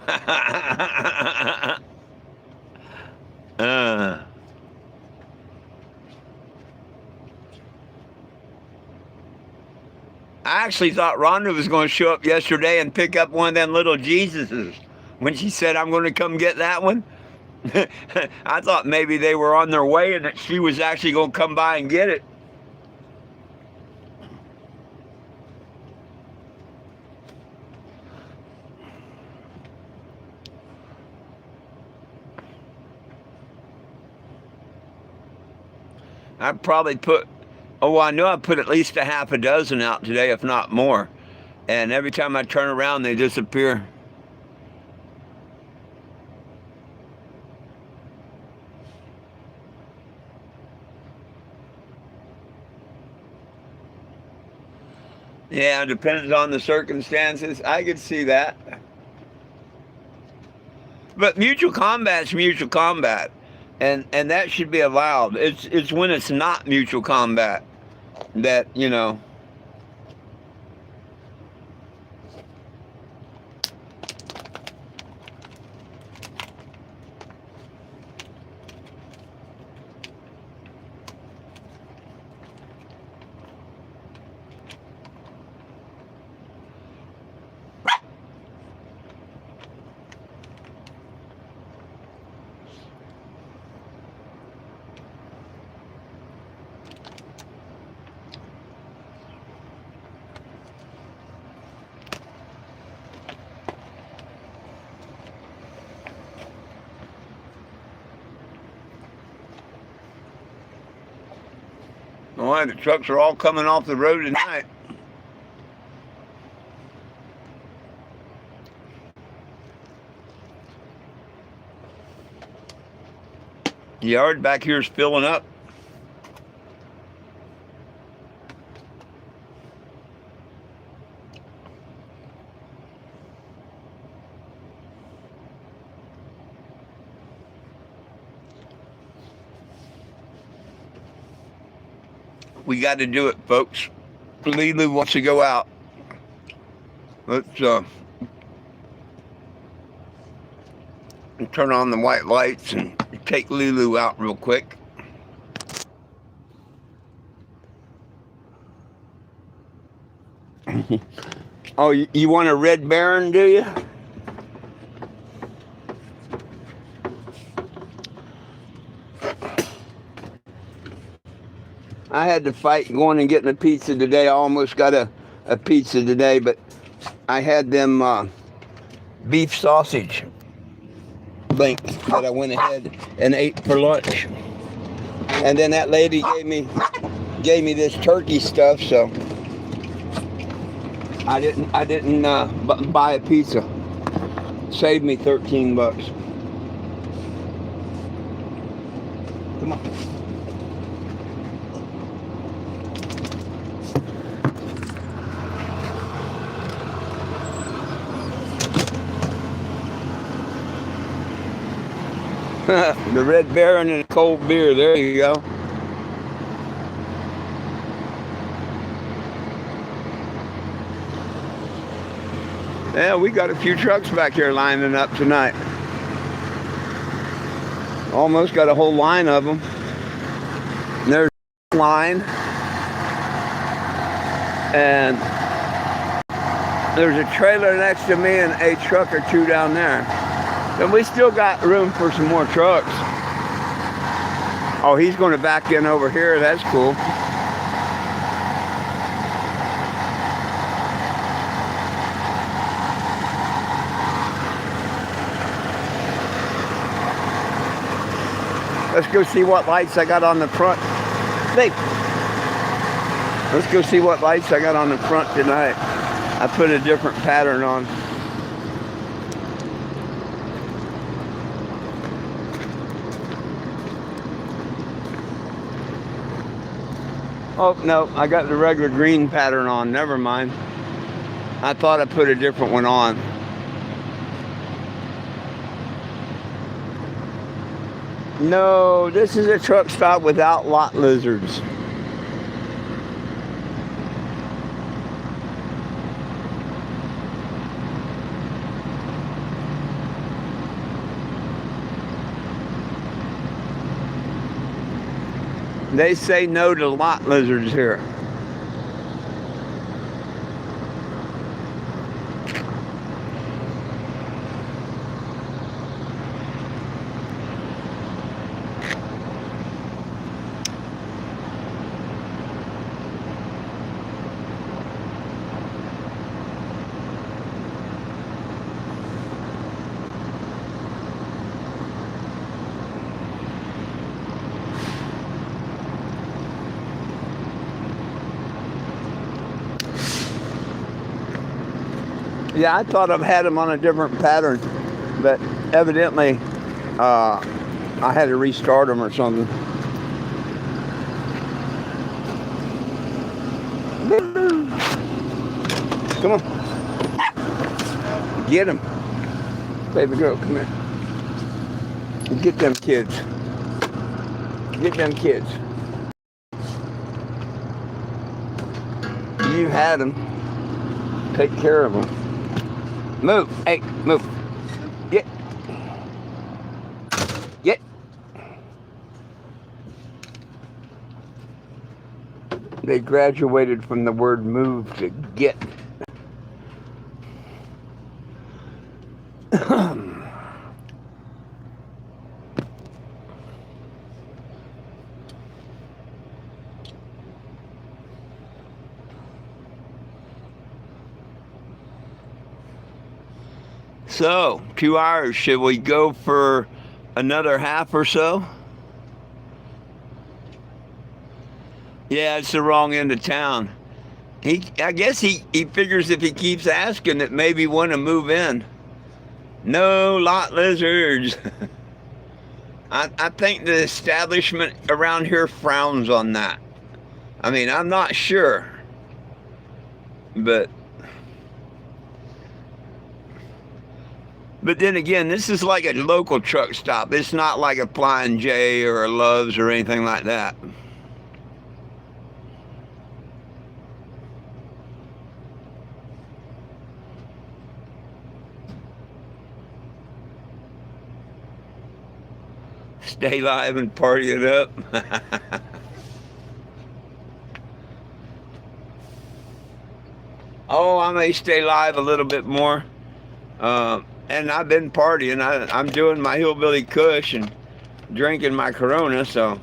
I actually thought Rhonda was going to show up yesterday and pick up one of them little Jesuses. When she said, I'm going to come get that one, I thought maybe they were on their way and that she was actually going to come by and get it. I probably put, I know I put at least a half a dozen out today, if not more. And every time I turn around, they disappear. Yeah, it depends on the circumstances. I could see that. But mutual combat's mutual combat. And that should be allowed. It's when it's not mutual combat that, you know. Boy, the trucks are all coming off the road tonight. The yard back here is filling up. We got to do it, folks. Lulu wants to go out. Let's turn on the white lights and take Lulu out real quick. Oh, you want a Red Baron, do you? I had to fight going and getting a pizza today. I almost got a pizza today, but I had them beef sausage links that I went ahead and ate for lunch. And then that lady gave me this turkey stuff, so I didn't buy a pizza. Saved me $13. Come on. The Red Baron and a cold beer. There you go. Yeah, we got a few trucks back here lining up tonight. Almost got a whole line of them. And there's a line. And there's a trailer next to me and a truck or two down there. And we still got room for some more trucks. Oh, he's going to back in over here. That's cool. Let's go see what lights I got on the front. Hey, let's go see what lights I got on the front tonight. I put a different pattern on. Oh, no, I got the regular green pattern on. Never mind. I thought I put a different one on. No, this is a truck stop without lot lizards. They say no to lot lizards here. Yeah, I thought I've had them on a different pattern, but evidently I had to restart them or something. Come on. Get him. Baby girl, come here. Get them kids. Get them kids. You had them. Take care of them. Move. Hey, move. Get. Get. They graduated from the word move to get. So, 2 hours. Should we go for another half or so? Yeah, it's the wrong end of town. I guess he figures if he keeps asking that maybe want to move in. No lot lizards. I think the establishment around here frowns on that. I mean, I'm not sure, but then again, this is like a local truck stop. It's not like a Flying J or a Love's or anything like that. Stay live and party it up. Oh, I may stay live a little bit more. And I've been partying. I'm doing my hillbilly kush and drinking my Corona, so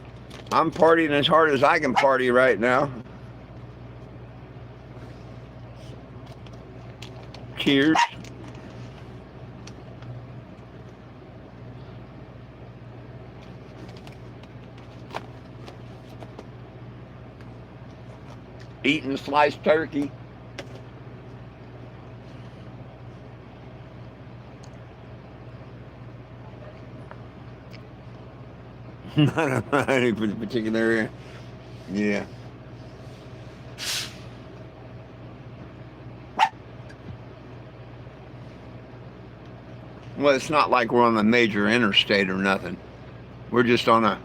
I'm partying as hard as I can party right now. Cheers. Eating sliced turkey. Not any particular. Yeah. Well, it's not like we're on a major interstate or nothing. We're just on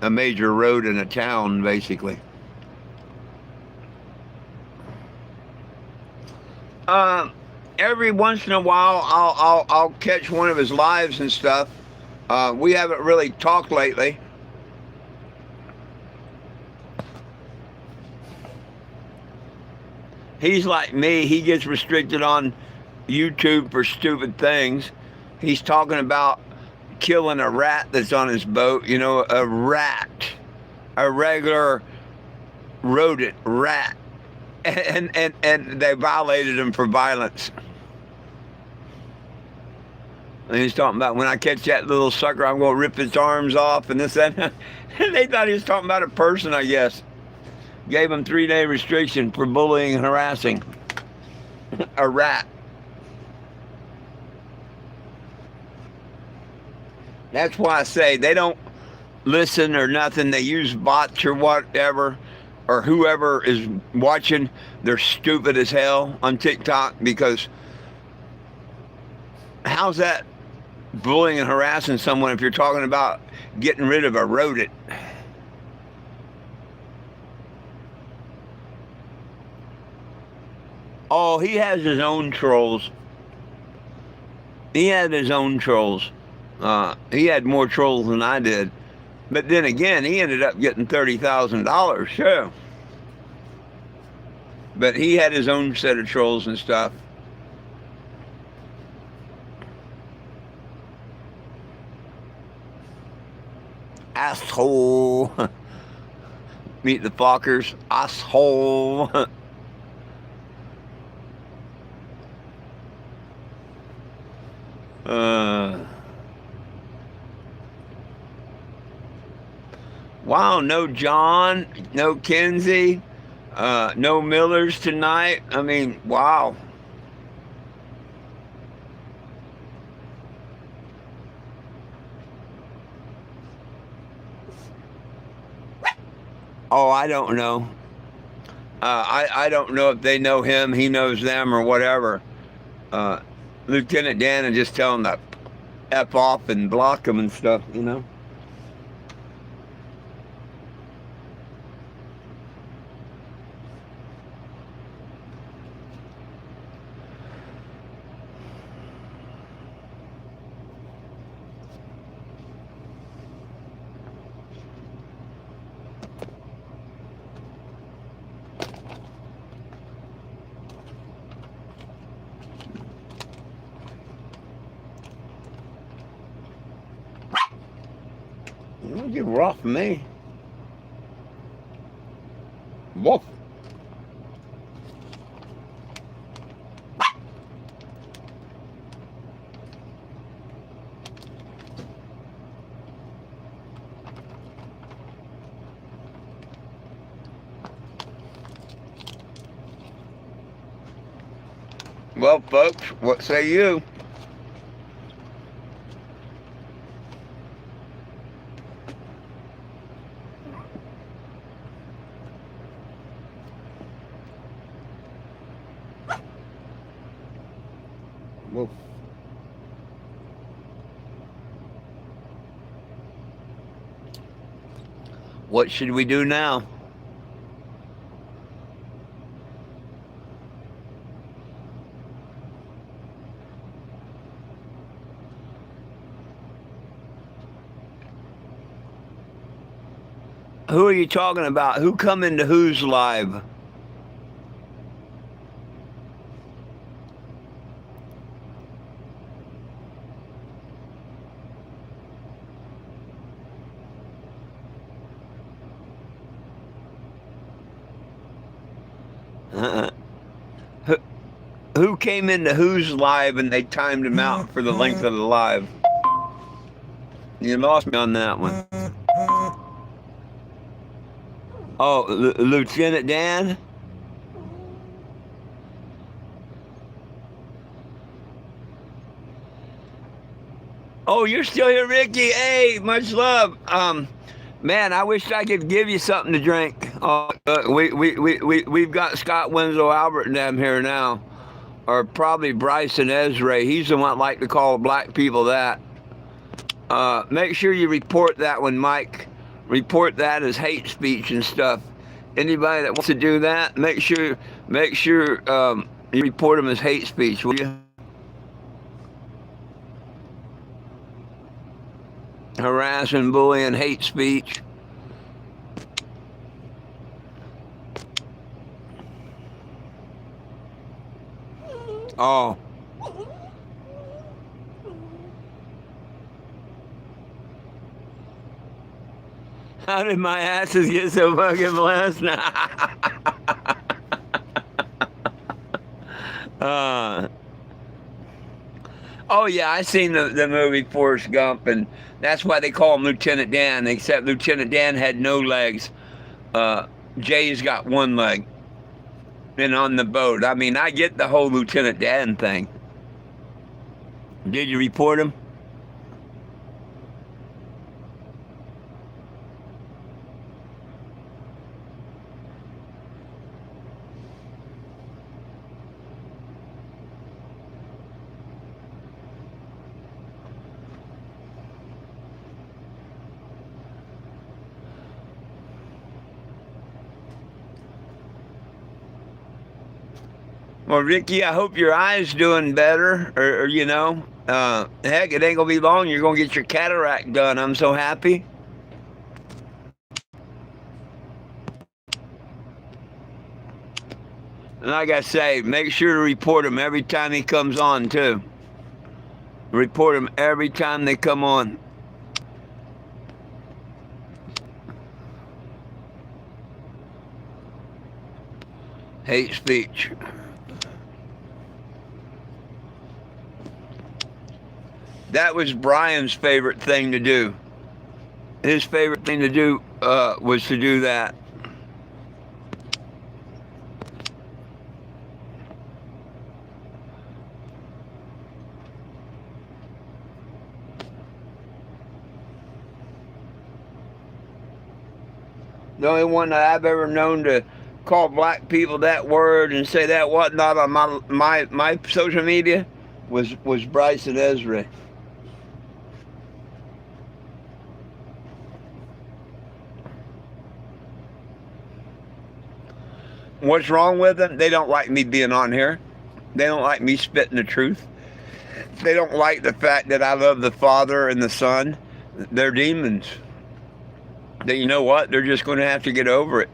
a major road in a town, basically. Every once in a while, I'll catch one of his lives and stuff. We haven't really talked lately. He's like me. He gets restricted on YouTube for stupid things. He's talking about killing a rat that's on his boat. You know, a rat, a regular rodent rat, and they violated him for violence. And he's talking about, when I catch that little sucker, I'm going to rip his arms off and this and that. And they thought he was talking about a person, I guess. Gave him 3-day restriction for bullying and harassing a rat. That's why I say they don't listen or nothing. They use bots or whatever, or whoever is watching. They're stupid as hell on TikTok, because how's that bullying and harassing someone if you're talking about getting rid of a rodent? Oh, he has his own trolls. He had his own trolls. He had more trolls than I did. But then again, he ended up getting $30,000, sure. But he had his own set of trolls and stuff. Asshole. Meet the Fockers. Asshole. Wow, no John, no Kenzie, no Millers tonight. I mean, wow. Oh, I don't know. I don't know if they know him, he knows them, or whatever. Lieutenant Dan, and just tell him to F off and block him and stuff, you know. Don't get rough me. Woof. Well, folks, what say you? Well, what should we do now? Who are you talking about? Who come into whose live? Uh, who, who came into whose live and they timed him out for the length of the live? You lost me on that one. Oh, Lieutenant Dan? Oh, you're still here, Ricky. Hey, much love. Man, I wish I could give you something to drink. We've got Scott Winslow Albert and them here now, or probably Bryson Ezra. He's the one that like to call black people that. Make sure you report that one, Mike. Report that as hate speech and stuff. Anybody that wants to do that, make sure you report them as hate speech, will you? Harassing, bullying, hate speech. Oh. How did my asses get so fucking blessed? uh, oh yeah, I seen the movie Forrest Gump, and that's why they call him Lieutenant Dan. Except Lieutenant Dan had no legs. Jay's got one leg. And on the boat, I mean, I get the whole Lieutenant Dan thing. Did you report him? Well, Ricky, I hope your eye's doing better, or heck, it ain't gonna be long. You're gonna get your cataract done. I'm so happy. And like I say, make sure to report him every time he comes on too. Report him every time they come on. Hate speech. That was Brian's favorite thing to do. His favorite thing to do was to do that. The only one that I've ever known to call black people that word and say that whatnot on my social media was Bryson Ezra. What's wrong with them? They don't like me being on here. They don't like me spitting the truth. They don't like the fact that I love the Father and the Son. They're demons. You know what? They're just going to have to get over it.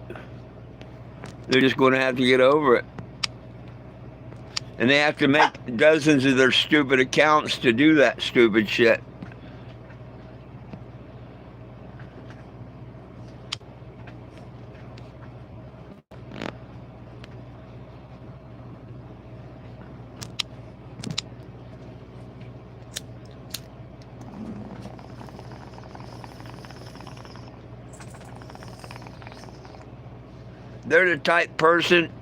They're just going to have to get over it. And they have to make dozens of their stupid accounts to do that stupid shit. They're the type person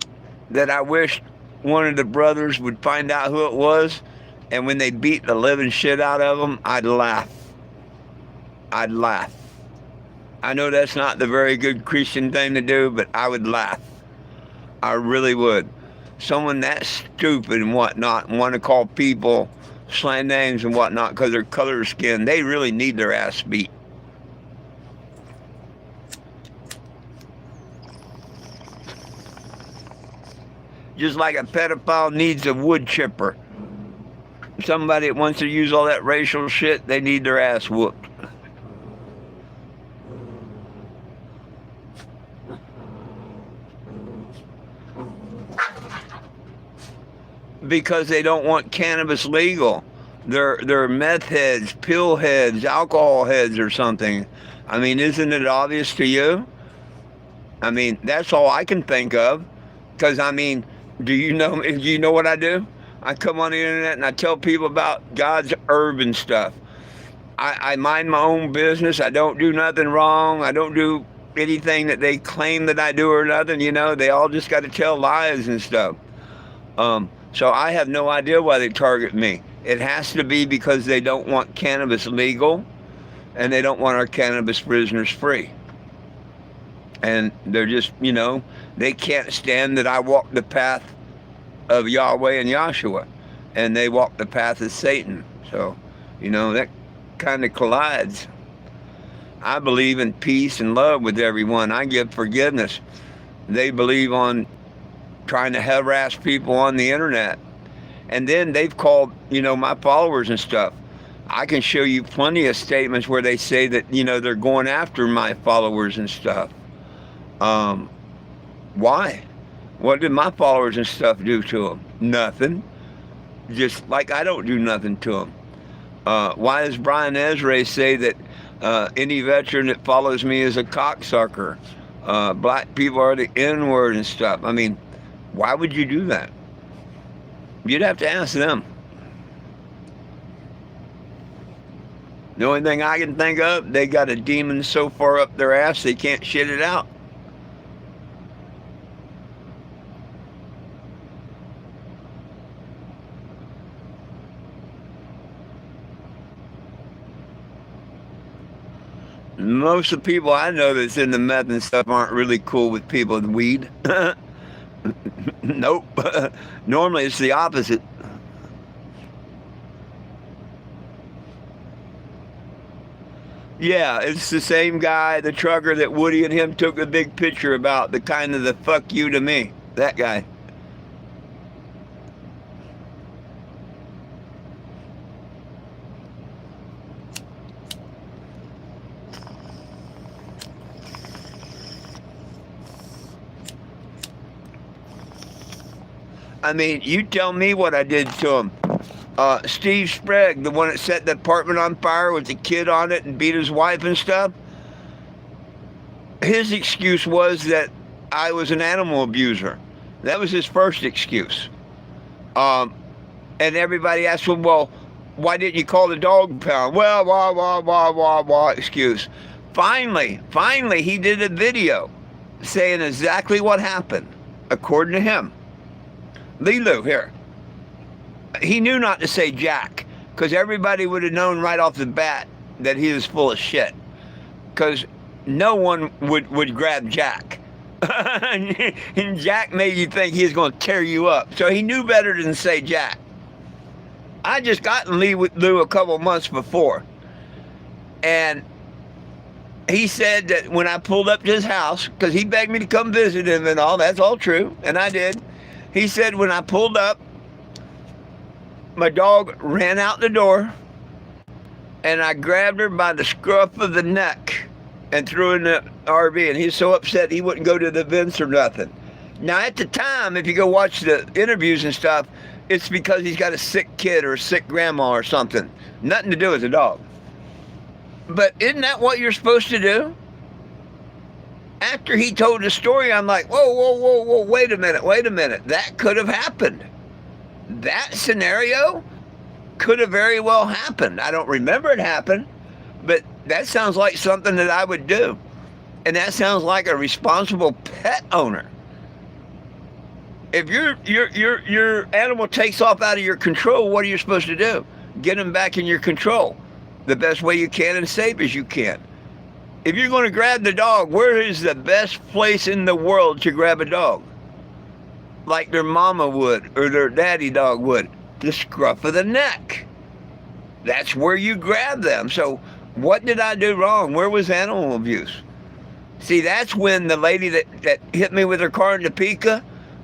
that I wish one of the brothers would find out who it was, and when they beat the living shit out of them, I'd laugh. I'd laugh. I know that's not the very good Christian thing to do, but I would laugh. I really would. Someone that stupid and whatnot and want to call people slang names and whatnot because their color of skin, they really need their ass beat. Just like a pedophile needs a wood chipper. Somebody that wants to use all that racial shit, they need their ass whooped. Because they don't want cannabis legal. They're meth heads, pill heads, alcohol heads or something. I mean, isn't it obvious to you? I mean, that's all I can think of. Because, I mean, do you know what I do? I come on the internet and I tell people about God's herb and stuff. I mind my own business. I don't do nothing wrong. I don't do anything that they claim that I do or nothing. You know, they all just got to tell lies and stuff. So I have no idea why they target me. It has to be because they don't want cannabis legal and they don't want our cannabis prisoners free. And they're just, you know, they can't stand that I walk the path of Yahweh and Yahshua, and they walk the path of Satan. So, you know, that kind of collides. I believe in peace and love with everyone. I give forgiveness. They believe on trying to harass people on the internet. And then they've called, you know, my followers and stuff. I can show you plenty of statements where they say that, you know, they're going after my followers and stuff. Why? What did my followers and stuff do to them? Nothing. Just like I don't do nothing to them. Why does Brian Ezra say that any veteran that follows me is a cocksucker? Black people are the N-word and stuff. I mean, why would you do that? You'd have to ask them. The only thing I can think of, they got a demon so far up their ass they can't shit it out. Most of the people I know that's in the meth and stuff aren't really cool with people with weed. Nope. Normally it's the opposite. Yeah, it's the same guy, the trucker that Woody and him took a big picture about, the kind of the fuck you to me. That guy. I mean, you tell me what I did to him. Steve Sprague, the one that set the apartment on fire with the kid on it and beat his wife and stuff, his excuse was that I was an animal abuser. That was his first excuse. And everybody asked him, well, why didn't you call the dog pound? Well, excuse. Finally, he did a video saying exactly what happened, according to him. Lilu, here. He knew not to say Jack, because everybody would have known right off the bat that he was full of shit. Because no one would grab Jack. And Jack made you think he was going to tear you up. So he knew better than say Jack. I just got in Lou a couple months before. And he said that when I pulled up to his house, because he begged me to come visit him and all, that's all true, and I did. He said when I pulled up, my dog ran out the door, and I grabbed her by the scruff of the neck and threw her in the RV, and he's so upset he wouldn't go to the events or nothing. Now, at the time, if you go watch the interviews and stuff, it's because he's got a sick kid or a sick grandma or something. Nothing to do with the dog. But isn't that what you're supposed to do? After he told the story, I'm like, whoa, wait a minute. That could have happened. That scenario could have very well happened. I don't remember it happened, but that sounds like something that I would do. And that sounds like a responsible pet owner. If your animal takes off out of your control, what are you supposed to do? Get him back in your control the best way you can and safe as you can. If you're going to grab the dog, where is the best place in the world to grab a dog? Like their mama would or their daddy dog would. The scruff of the neck. That's where you grab them. So what did I do wrong? Where was animal abuse? See, that's when the lady that hit me with her car in Topeka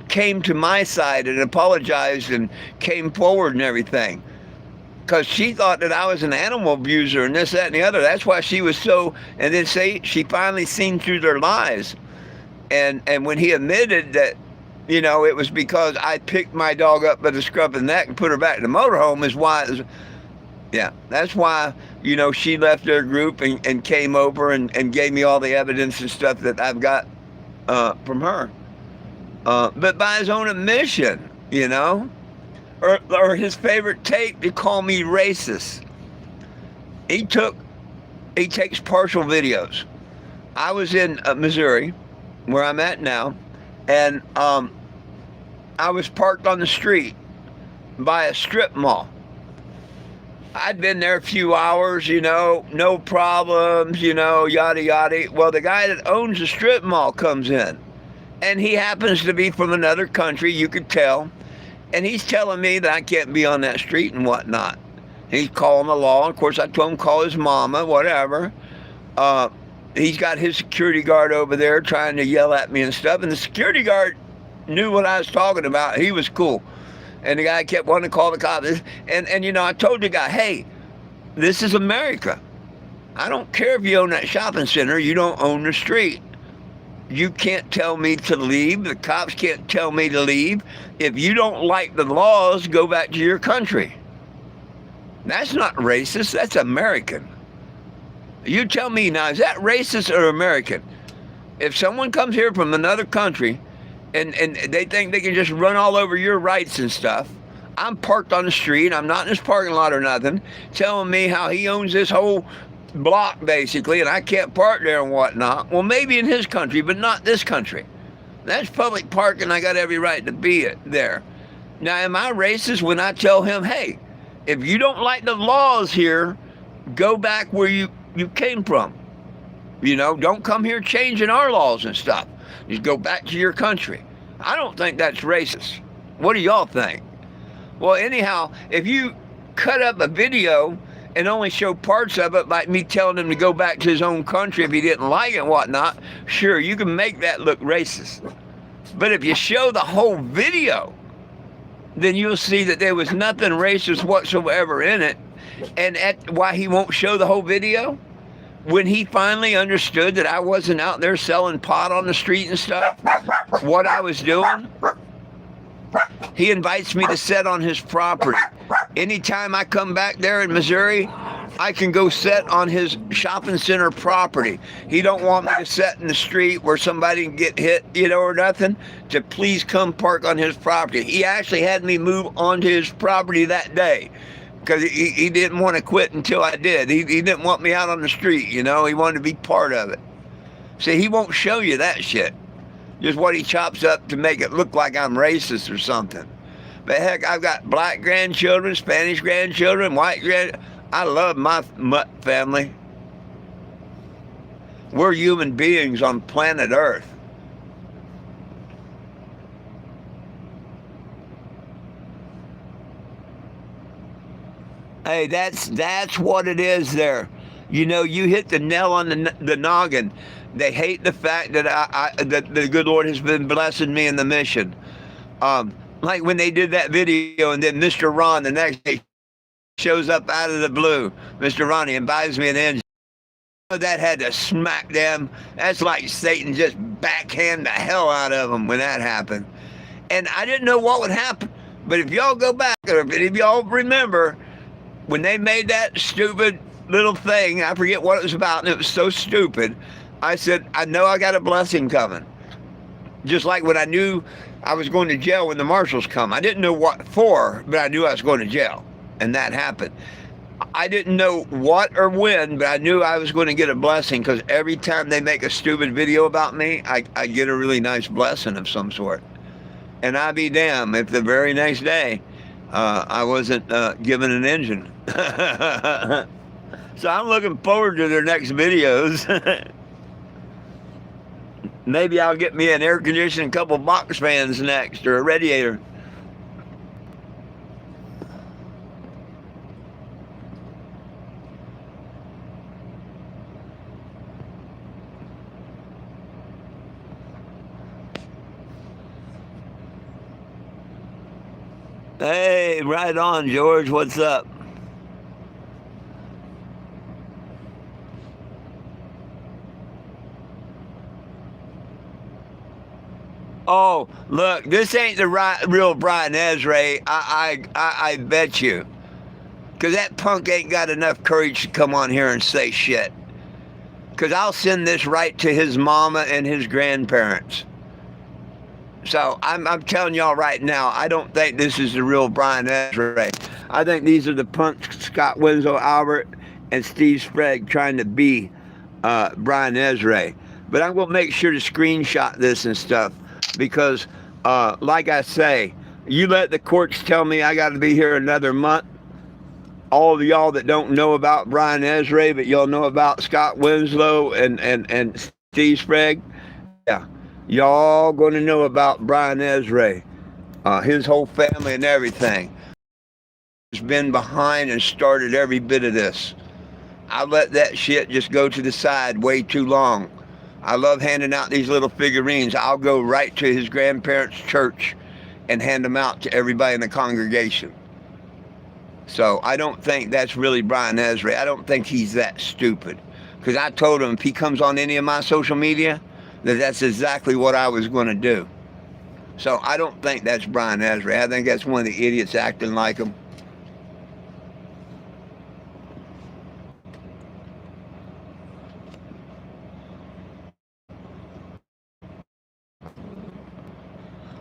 came to my side and apologized and came forward and everything. Because she thought that I was an animal abuser and this, that, and the other. That's why she was so, and then she finally seen through their lies. And when he admitted that, you know, it was because I picked my dog up by the scruff of the neck and put her back in the motorhome is why, yeah, that's why, you know, she left their group and came over and gave me all the evidence and stuff that I've got from her. But by his own admission, you know. Or his favorite tape to call me racist. He takes partial videos. I was in Missouri, where I'm at now, and I was parked on the street by a strip mall. I'd been there a few hours, you know, no problems, you know, yada yada. Well, the guy that owns the strip mall comes in, and he happens to be from another country, you could tell. And he's telling me that I can't be on that street and whatnot. He's calling the law. Of course, I told him to call his mama, whatever. He's got his security guard over there trying to yell at me and stuff. And the security guard knew what I was talking about. He was cool. And the guy kept wanting to call the cops. And you know, I told the guy, hey, this is America. I don't care if you own that shopping center. You don't own the street. You can't tell me to leave. The cops can't tell me to leave. If you don't like the laws, go back to your country. That's not racist. That's American. You tell me now, is that racist or American? If someone comes here from another country and they think they can just run all over your rights and stuff, I'm parked on the street. I'm not in this parking lot or nothing, telling me how he owns this whole block basically and I can't park there and whatnot. Well, maybe in his country, but not this country. That's public parking. I got every right to be there. Now, am I racist when I tell him, hey, if you don't like the laws here, go back where you came from? You know, don't come here changing our laws and stuff. Just go back to your country. I don't think that's racist. What do y'all think? Well, anyhow, if you cut up a video and only show parts of it, like me telling him to go back to his own country if he didn't like it and whatnot, sure, you can make that look racist. But if you show the whole video, then you'll see that there was nothing racist whatsoever in it. And why he won't show the whole video? When he finally understood that I wasn't out there selling pot on the street and stuff, what I was doing, he invites me to set on his property. Anytime I come back there in Missouri, I can go set on his shopping center property. He don't want me to set in the street where somebody can get hit, you know, or nothing, to please come park on his property. He actually had me move onto his property that day because he didn't want to quit until I did. He didn't want me out on the street, you know. He wanted to be part of it. See, he won't show you that shit. Just what he chops up to make it look like I'm racist or something. But heck, I've got black grandchildren, Spanish grandchildren, white I love my mutt family. We're human beings on planet Earth. Hey, that's what it is there. You know, you hit the nail on the noggin. They hate the fact that that the good Lord has been blessing me in the mission. Like when they did that video and then Mr. Ron the next day shows up out of the blue. Mr. Ronnie and buys me an engine. That had to smack them. That's like Satan just backhand the hell out of them when that happened. And I didn't know what would happen. But if y'all go back, or if y'all remember, when they made that stupid little thing, I forget what it was about, and it was so stupid, I said, I know I got a blessing coming. Just like when I knew I was going to jail when the marshals come. I didn't know what for, but I knew I was going to jail. And that happened. I didn't know what or when, but I knew I was going to get a blessing because every time they make a stupid video about me, I get a really nice blessing of some sort. And I'd be damned if the very next day I wasn't given an engine. So I'm looking forward to their next videos. Maybe I'll get me an air conditioning, couple box fans next, or a radiator. Hey, right on, George. What's up? Oh, look, this ain't the real Brian Ezra. I bet you. Because that punk ain't got enough courage to come on here and say shit. Because I'll send this right to his mama and his grandparents. So I'm telling y'all right now, I don't think this is the real Brian Ezra. I think these are the punks, Scott Winslow, Albert, and Steve Sprague trying to be Brian Ezra. But I'm going to make sure to screenshot this and stuff because, like I say, you let the courts tell me I got to be here another month. All of y'all that don't know about Brian Ezra, but y'all know about Scott Winslow and Steve Sprague, yeah. Y'all going to know about Brian Ezra, his whole family and everything. He's been behind and started every bit of this. I let that shit just go to the side way too long. I love handing out these little figurines. I'll go right to his grandparents' church and hand them out to everybody in the congregation. So I don't think that's really Brian Ezra. I don't think he's that stupid. Because I told him if he comes on any of my social media, that's exactly what I was going to do. So I don't think that's Brian Ezra. I think that's one of the idiots acting like him.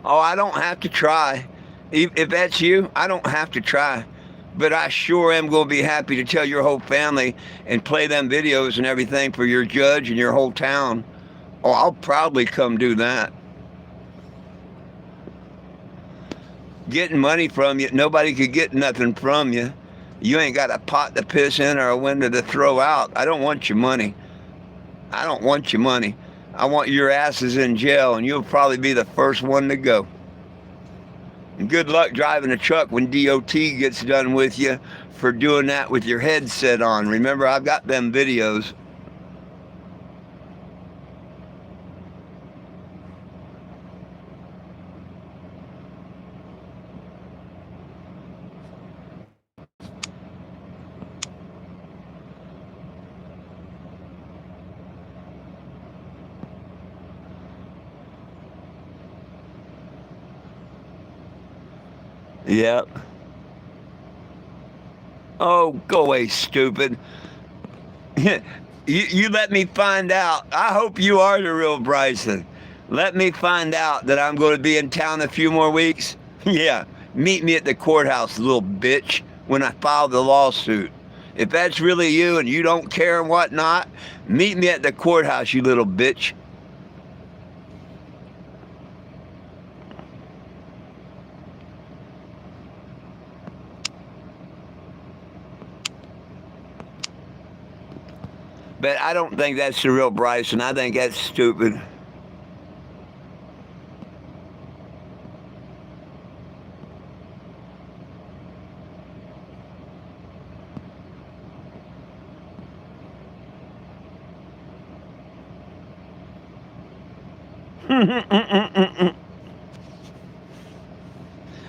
Oh, I don't have to try. If that's you, I don't have to try. But I sure am going to be happy to tell your whole family and play them videos and everything for your judge and your whole town. Oh, I'll probably come do that. Getting money from you, nobody could get nothing from you. You ain't got a pot to piss in or a window to throw out. I don't want your money. I don't want your money. I want your asses in jail, and you'll probably be the first one to go. And good luck driving a truck when DOT gets done with you for doing that with your headset on. Remember, I've got them videos. Yep. Oh, go away, stupid. You let me find out. I hope you are the real Bryson. Let me find out that I'm going to be in town a few more weeks. Yeah, meet me at the courthouse, little bitch, when I file the lawsuit. If that's really you and you don't care and whatnot, meet me at the courthouse, you little bitch. But I don't think that's the real Bryson. I think that's stupid.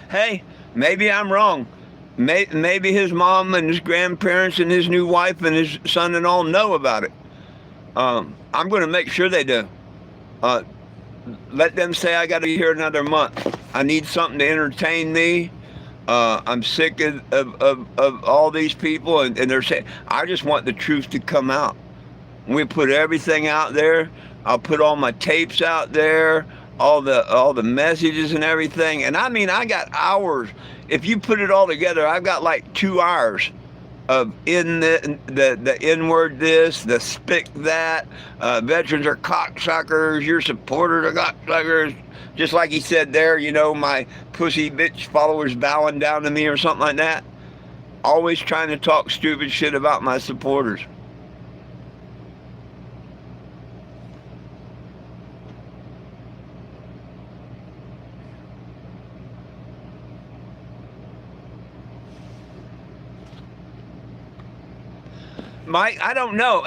Hey, maybe I'm wrong. Maybe his mom and his grandparents and his new wife and his son and all know about it. I'm going to make sure they do. Uh, Let them say I got to be here another month. I need something to entertain me. I'm sick of all these people, and they're saying, I just want the truth to come out. We put everything out there. I'll put all my tapes out there, all the messages and everything. And I mean, I got hours. If you put it all together, I've got like 2 hours of in the N-word this, the spick that, veterans are cocksuckers, your supporters are cocksuckers. Just like he said there, my pussy bitch followers bowing down to me or something like that. Always trying to talk stupid shit about my supporters. Mike, I don't know.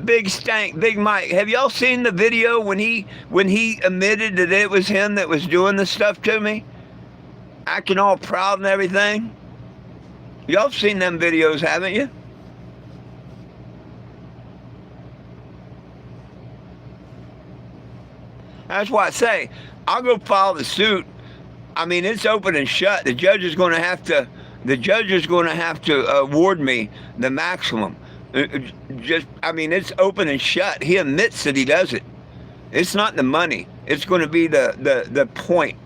Big Stank, Big Mike, have y'all seen the video when he admitted that it was him that was doing the stuff to me? Acting all proud and everything? Y'all seen them videos, haven't you? That's why I say, I'll go file the suit. I mean, it's open and shut. The judge is going to have to award me the maximum. It's open and shut. He admits that he does it. It's not the money. It's going to be the point.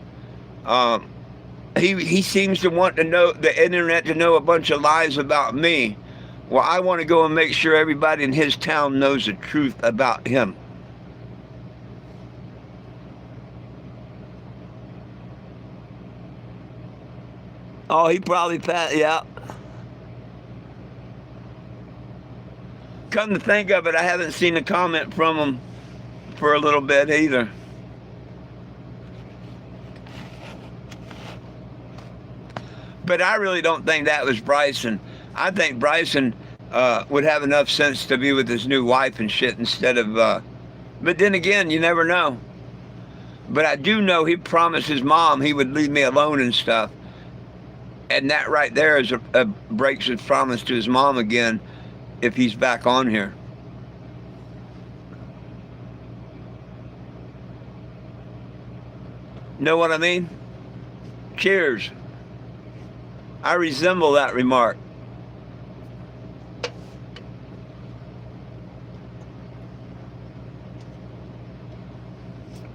He seems to want to know the internet to know a bunch of lies about me. Well, I want to go and make sure everybody in his town knows the truth about him. Oh, he probably passed, yeah. Come to think of it, I haven't seen a comment from him for a little bit either. But I really don't think that was Bryson. I think Bryson would have enough sense to be with his new wife and shit instead of... But then again, you never know. But I do know he promised his mom he would leave me alone and stuff. And that right there is breaks his promise to his mom again if he's back on here. Know what I mean? Cheers. I resemble that remark.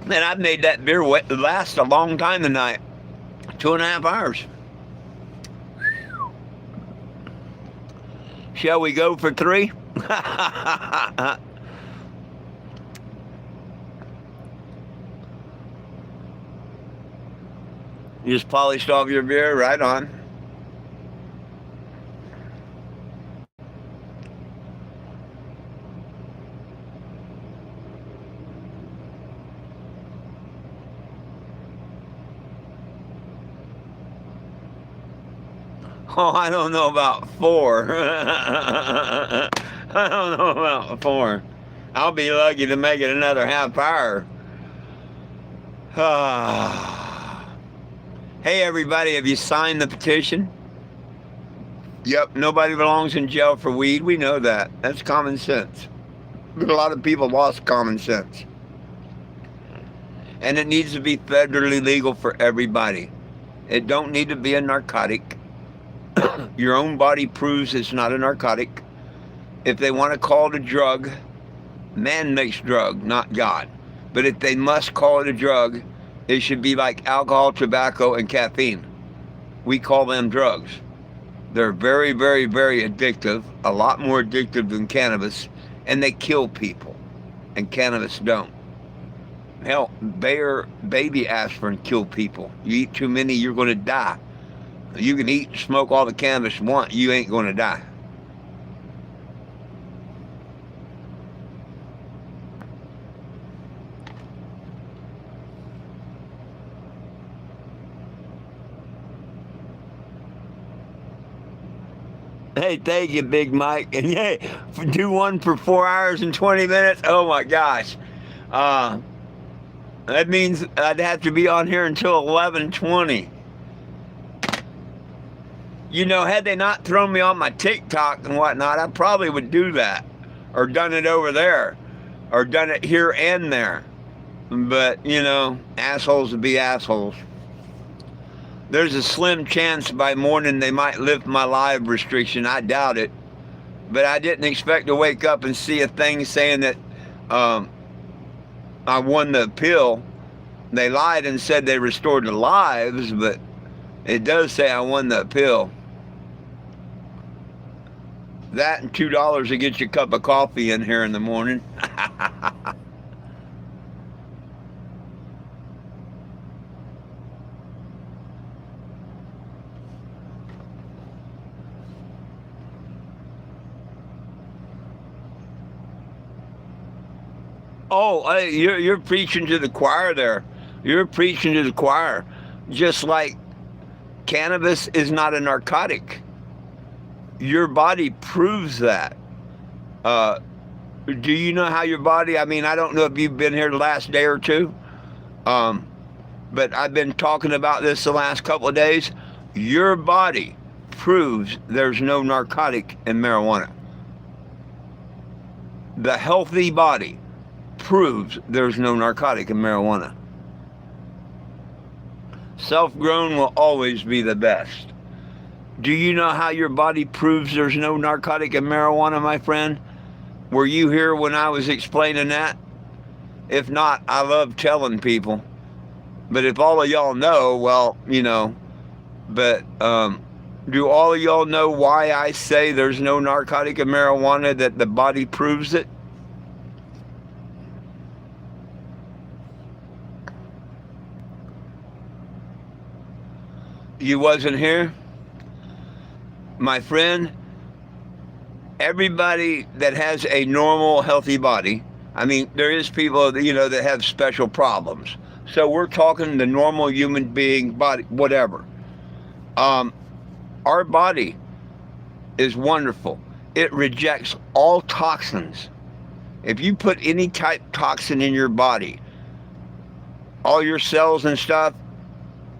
Man, I've made that beer last a long time tonight. 2.5 hours. Shall we go for 3? You just polished off your beer? Right on. Oh, I don't know about 4. I don't know about 4. I'll be lucky to make it another half hour. Hey, everybody, have you signed the petition? Yep, nobody belongs in jail for weed. We know that. That's common sense. But a lot of people lost common sense. And it needs to be federally legal for everybody. It don't need to be a narcotic. Your own body proves it's not a narcotic. If they want to call it a drug, man makes drug, not God. But if they must call it a drug, it should be like alcohol, tobacco, and caffeine. We call them drugs. They're very, very, very addictive, a lot more addictive than cannabis, and they kill people, and cannabis don't. Hell, baby aspirin kill people. You eat too many, you're going to die. You can eat and smoke all the cannabis you want, you ain't going to die. Hey, thank you, Big Mike. And hey, do one for 4 hours and 20 minutes. Oh my gosh. That means I'd have to be on here until 11:20. You know, had they not thrown me on my TikTok and whatnot, I probably would do that. Or done it over there. Or done it here and there. But, you know, assholes would be assholes. There's a slim chance by morning they might lift my live restriction. I doubt it. But I didn't expect to wake up and see a thing saying that I won the appeal. They lied and said they restored the lives, but it does say I won the appeal. That and $2 to get you a cup of coffee in here in the morning. Oh, hey, you're preaching to the choir there. You're preaching to the choir. Just like cannabis is not a narcotic. Your body proves that. Uh, do you know how your body? I mean, I don't know if you've been here the last day or two, um, but I've been talking about this the last couple of days. Your body proves there's no narcotic in marijuana. The healthy body proves there's no narcotic in marijuana. Self-grown will always be the best. Do you know how your body proves there's no narcotic in marijuana, my friend? Were you here when I was explaining that? If not, I love telling people. But if all of y'all know, well, you know. But do all of y'all know why I say there's no narcotic in marijuana, that the body proves it? You wasn't here? My friend, everybody that has a normal, healthy body, I mean, there is people, you know, that have special problems. So we're talking the normal human being body, whatever. Our body is wonderful. It rejects all toxins. If you put any type toxin in your body, all your cells and stuff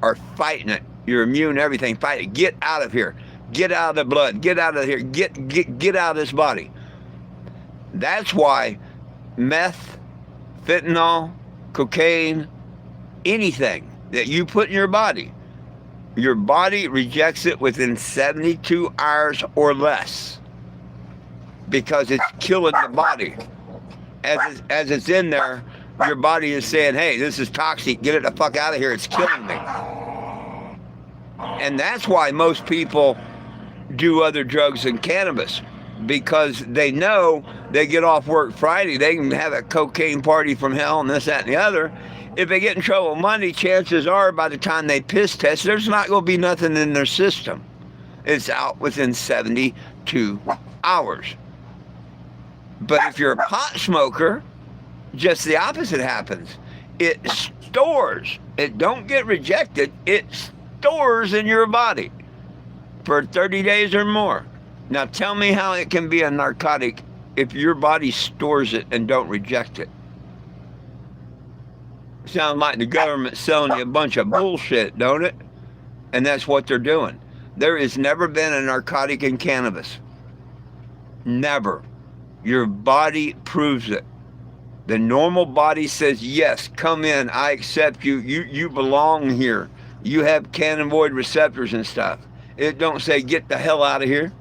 are fighting it. Your immune, everything, fight it. Get out of here. Get out of the blood. Get out of here. Get out of this body. That's why meth, fentanyl, cocaine, anything that you put in your body rejects it within 72 hours or less, because it's killing the body. As it's in there, your body is saying, hey, this is toxic. Get it the fuck out of here. It's killing me. And that's why most people do other drugs than cannabis, because they know they get off work Friday, they can have a cocaine party from hell and this, that, and the other. If they get in trouble with money, chances are by the time they piss test, there's not going to be nothing in their system. It's out within 72 hours. But if you're a pot smoker, just the opposite happens. It stores. It don't get rejected. It stores in your body for 30 days or more. Now tell me how it can be a narcotic if your body stores it and don't reject it. Sounds like the government's selling you a bunch of bullshit, don't it? And that's what they're doing. There has never been a narcotic in cannabis. Never. Your body proves it. The normal body says, yes, come in, I accept you, you belong here. You have cannabinoid receptors and stuff. It don't say, get the hell out of here.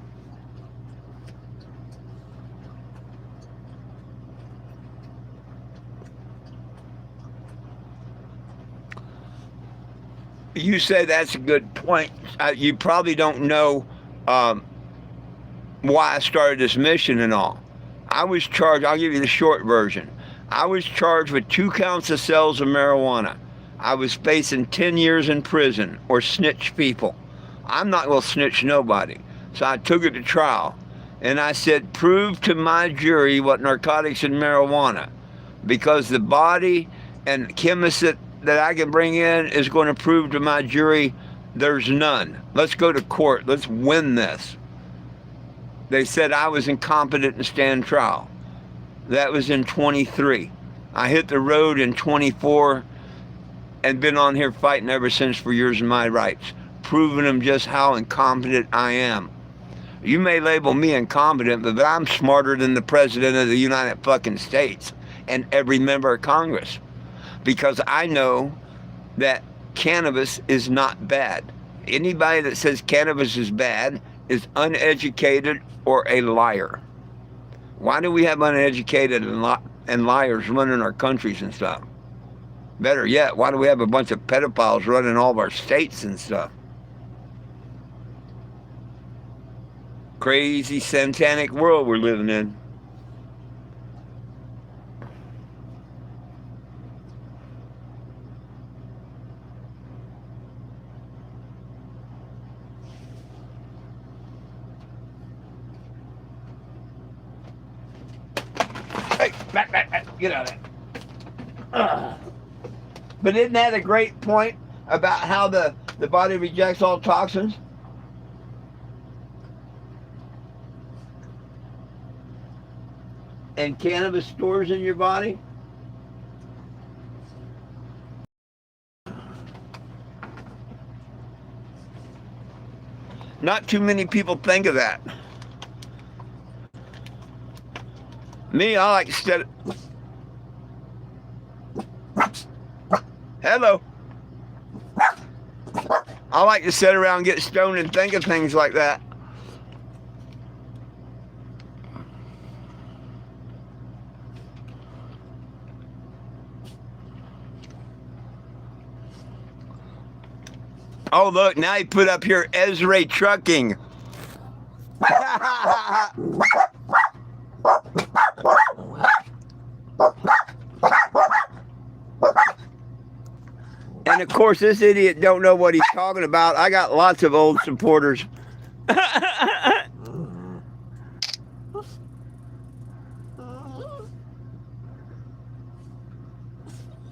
You say that's a good point. You probably don't know why I started this mission and all. I was charged, I'll give you the short version. I was charged with 2 counts of sales of marijuana. I was facing 10 years in prison, or snitch people. I'm not going to snitch nobody. So I took it to trial. And I said, prove to my jury what narcotics and marijuana. Because the body and chemists that I can bring in is going to prove to my jury there's none. Let's go to court. Let's win this. They said I was incompetent to stand trial. That was in 23. I hit the road in 24 and been on here fighting ever since for years of my rights, proving them just how incompetent I am. You may label me incompetent, but I'm smarter than the President of the United fucking States and every member of Congress, because I know that cannabis is not bad. Anybody that says cannabis is bad is uneducated or a liar. Why do we have uneducated and liars running our countries and stuff? Better yet, why do we have a bunch of pedophiles running all of our states and stuff? Crazy satanic world we're living in. Hey, back, get out of there. But isn't that a great point about how the body rejects all toxins? And cannabis stores in your body? Not too many people think of that. Me, I like to sit. Hello. I like to sit around, get stoned, and think of things like that. Oh, look, now he put up here Ezra Trucking. And of course, this idiot don't know what he's talking about. I got lots of old supporters.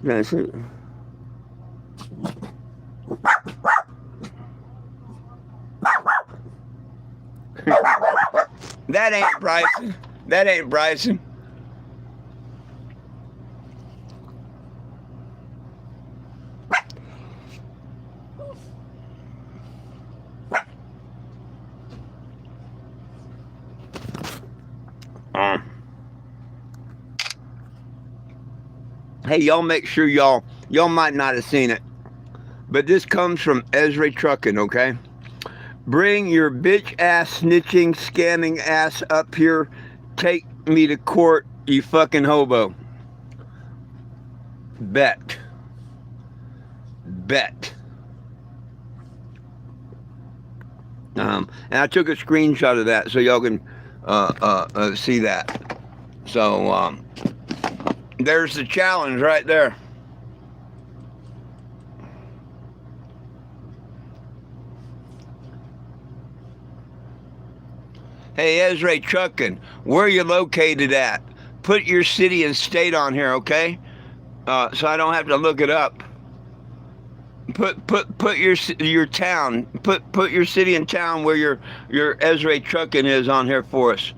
That's it. That ain't Bryson. That ain't Bryson. Hey, y'all make sure y'all might not have seen it, but this comes from Ezra Trucking, okay? Bring your bitch ass snitching scamming ass up here. Take me to court, you fucking hobo. Bet. And I took a screenshot of that so y'all can see that. So there's the challenge right there. Hey, Ezra Trucking, where are you located at? Put your city and state on here, okay? So I don't have to look it up. Put your town. Put your city and town where your Ezra Trucking is on here for us.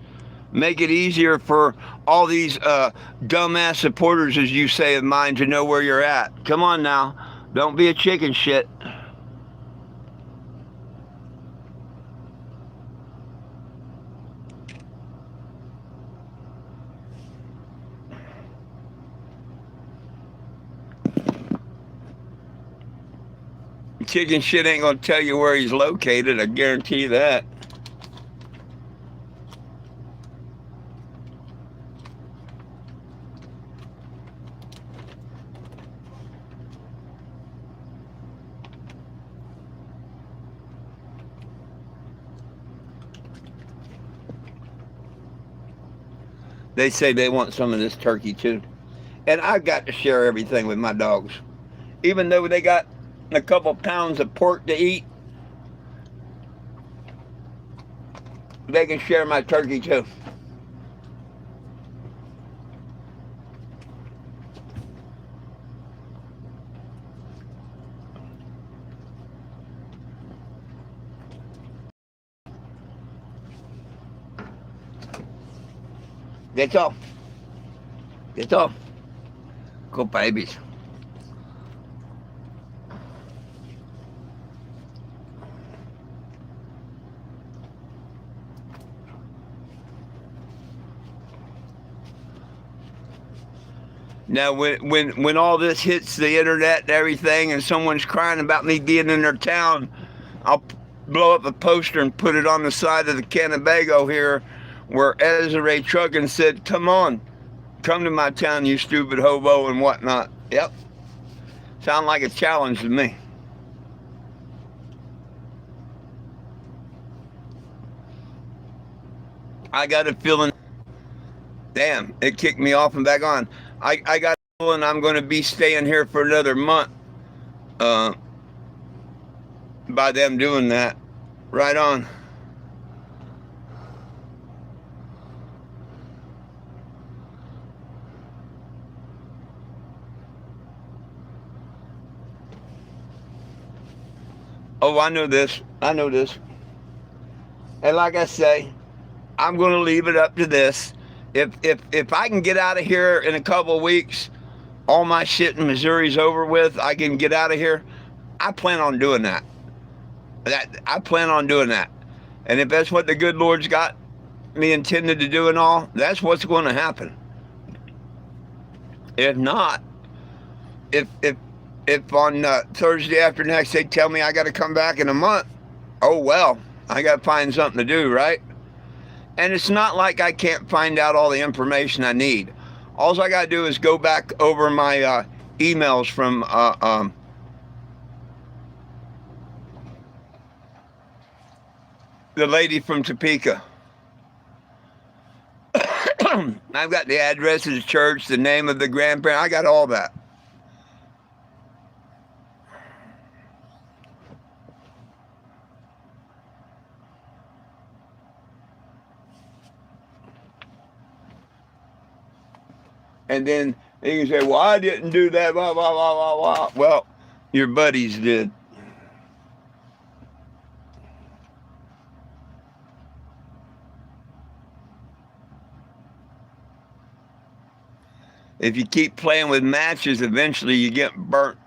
Make it easier for all these dumbass supporters, as you say, of mine to know where you're at. Come on now, don't be a chicken shit. Chicken shit ain't gonna tell you where he's located, I guarantee you that. They say they want some of this turkey too. And I've got to share everything with my dogs. Even though they got a couple pounds of pork to eat, they can share my turkey too. That's all. That's all. Go babies. Now, when all this hits the internet and everything, and someone's crying about me being in their town, I'll blow up a poster and put it on the side of the Cannabago here, where Ezra Trucking said, "Come on, come to my town, you stupid hobo," and whatnot. Yep. Sound like a challenge to me. I got a feeling, damn, it kicked me off and back on. I got a feeling I'm going to be staying here for another month uh, by them doing that. Right on. Oh, I know this. I know this. And like I say, I'm going to leave it up to this. If I can get out of here in a couple of weeks, all my shit in Missouri's over with, I can get out of here. I plan on doing that. I plan on doing that. And if that's what the good Lord's got me intended to do and all, that's what's going to happen. If not, if on Thursday after next they tell me I got to come back in a month, oh well, I got to find something to do, right? And it's not like I can't find out all the information I need. All I got to do is go back over my emails from the lady from Topeka. I've got the address of the church, the name of the grandparent. I got all that. And then you can say, well, I didn't do that, blah, blah, blah, blah, blah. Well, your buddies did. If you keep playing with matches, eventually you get burnt.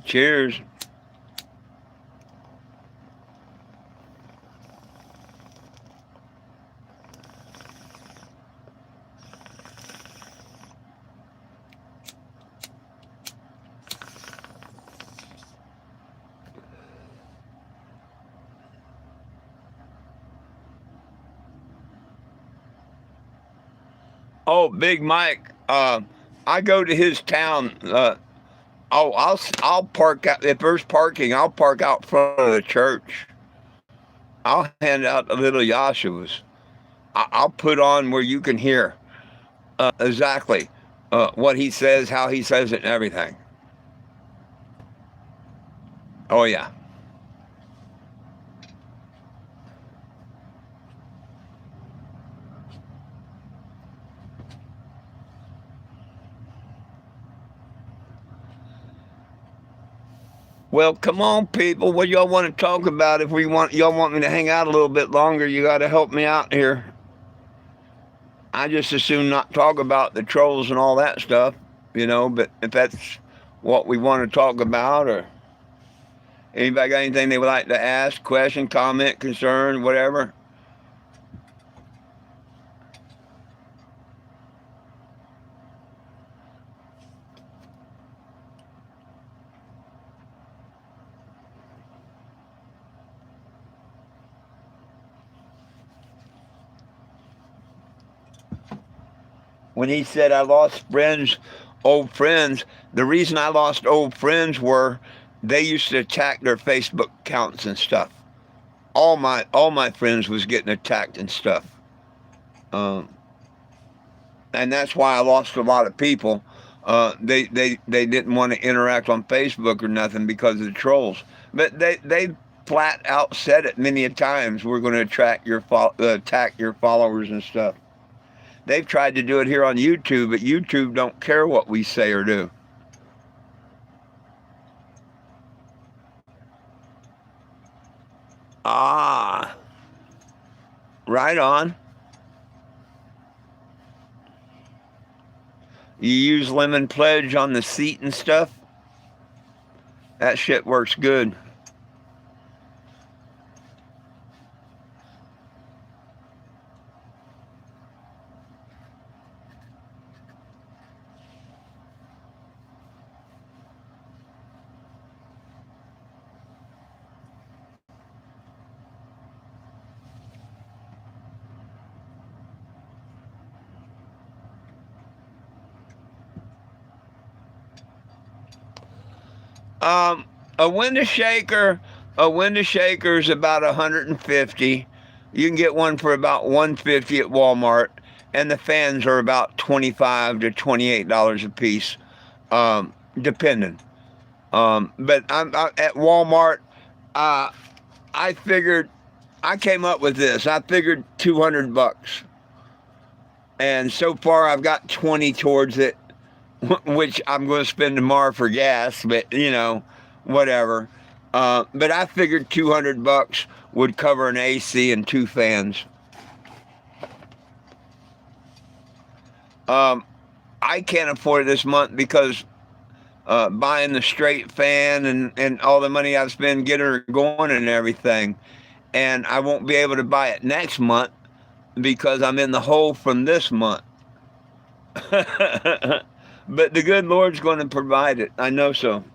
Cheers. Oh, Big Mike. I go to his town. I'll park out if there's parking. I'll park out front of the church. I'll hand out the little Yahshuas. I'll put on where you can hear exactly what he says, how he says it, and everything. Oh yeah. Well, come on, people. What y'all want to talk about? If y'all want me to hang out a little bit longer, you got to help me out here. I just as soon not talk about the trolls and all that stuff, But if that's what we want to talk about, or anybody got anything they would like to ask, question, comment, concern, whatever. When he said I lost friends, old friends, the reason I lost old friends were they used to attack their Facebook accounts and stuff. All my friends was getting attacked and stuff. Um, and that's why I lost a lot of people. They didn't want to interact on Facebook or nothing because of the trolls. But they flat out said it many a times. We're going to attack your followers and stuff. They've tried to do it here on YouTube, but YouTube don't care what we say or do. Ah, right on. You use lemon pledge on the seat and stuff. That shit works good. A window shaker, is about 150. You can get one for about 150 at Walmart, and the fans are about $25 to $28 a piece, depending. But at Walmart. Uh, I figured I came up with this. I figured $200, and so far I've got 20 towards it, which I'm going to spend tomorrow for gas. But whatever. But I figured $200 would cover an AC and 2 fans. I can't afford it this month because buying the straight fan and all the money I've spent getting her going and everything. And I won't be able to buy it next month because I'm in the hole from this month. But the good Lord's going to provide it. I know so.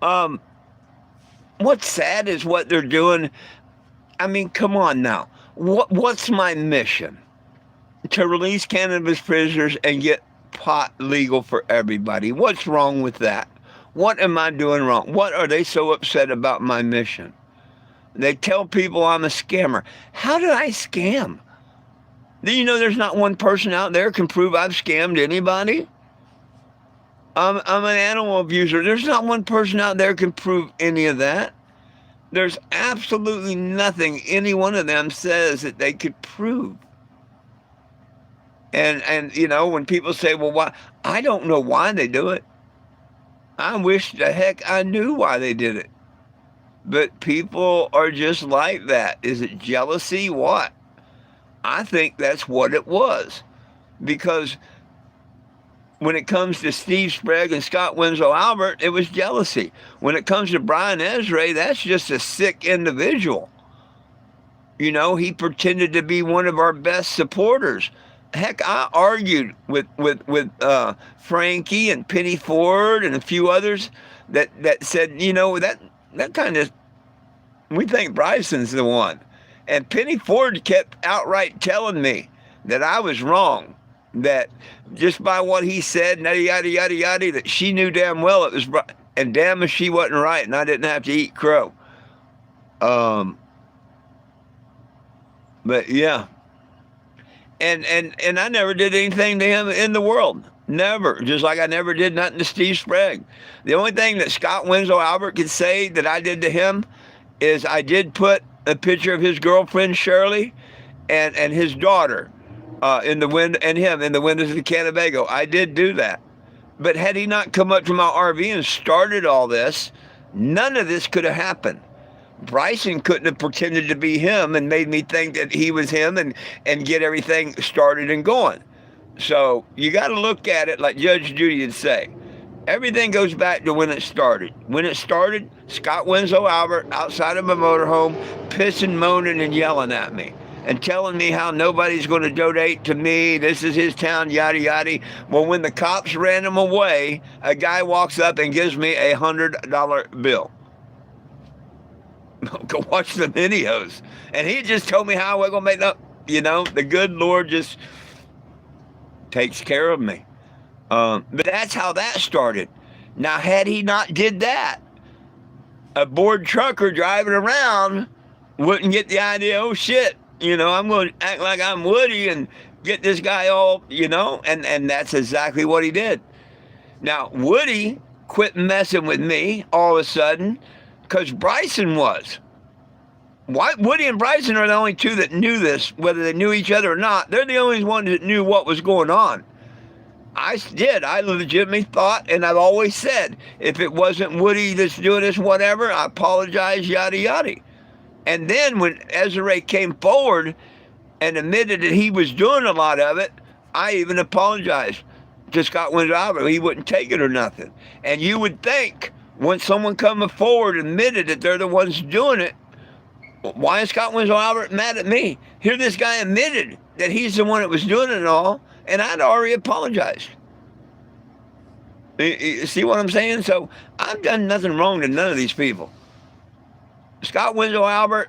Um, what's sad is what they're doing. I mean, come on now. What's my mission? To release cannabis prisoners and get pot legal for everybody. What's wrong with that? What am I doing wrong? What are they so upset about my mission? They tell people I'm a scammer. How did I scam? Do you know there's not one person out there can prove I've scammed anybody? I'm an animal abuser. There's not one person out there can prove any of that. There's absolutely nothing any one of them says that they could prove. And when people say, well, why? I don't know why they do it. I wish the heck I knew why they did it. But people are just like that. Is it jealousy? What? I think that's what it was. Because when it comes to Steve Sprague and Scott Winslow Albert, it was jealousy. When it comes to Brian Ezra, that's just a sick individual. He pretended to be one of our best supporters. Heck, I argued with Frankie and Penny Ford and a few others that said, that kind of, we think Bryson's the one. And Penny Ford kept outright telling me that I was wrong, that just by what he said, yada, yada, yada, yada, that she knew damn well it was, and damn if she wasn't right, and I didn't have to eat crow. But yeah. And I never did anything to him in the world. Never. Just like I never did nothing to Steve Sprague. The only thing that Scott Winslow Albert could say that I did to him is I did put a picture of his girlfriend Shirley and his daughter in the window, and him in the windows of the Cannebago. I did do that. But had he not come up to my RV and started all this, none of this could have happened. Bryson couldn't have pretended to be him and made me think that he was him and get everything started and going. So you got to look at it like Judge Judy would say. Everything goes back to when it started. When it started, Scott Winslow Albert outside of my motorhome, pissing, moaning, and yelling at me and telling me how nobody's going to donate to me. This is his town, yada, yada. Well, when the cops ran him away, a guy walks up and gives me a $100 bill. Go watch the videos. And he just told me how we're going to make up. The good Lord just takes care of me. But that's how that started. Now, had he not did that, a bored trucker driving around wouldn't get the idea, oh, shit, I'm going to act like I'm Woody and get this guy all, and that's exactly what he did. Now, Woody quit messing with me all of a sudden because Bryson was. Woody and Bryson are the only two that knew this, whether they knew each other or not. They're the only ones that knew what was going on. I did. I legitimately thought, and I've always said, if it wasn't Woody that's doing this, whatever, I apologize, yada, yada. And then when Ezra came forward and admitted that he was doing a lot of it, I even apologized to Scott Winslow Albert. He wouldn't take it or nothing. And you would think, when someone coming forward admitted that they're the ones doing it, Why is Scott Winslow Albert mad at me? Here, this guy admitted that he's the one that was doing it all, and I'd already apologized. You see what I'm saying? So I've done nothing wrong to none of these people. Scott Winslow Albert,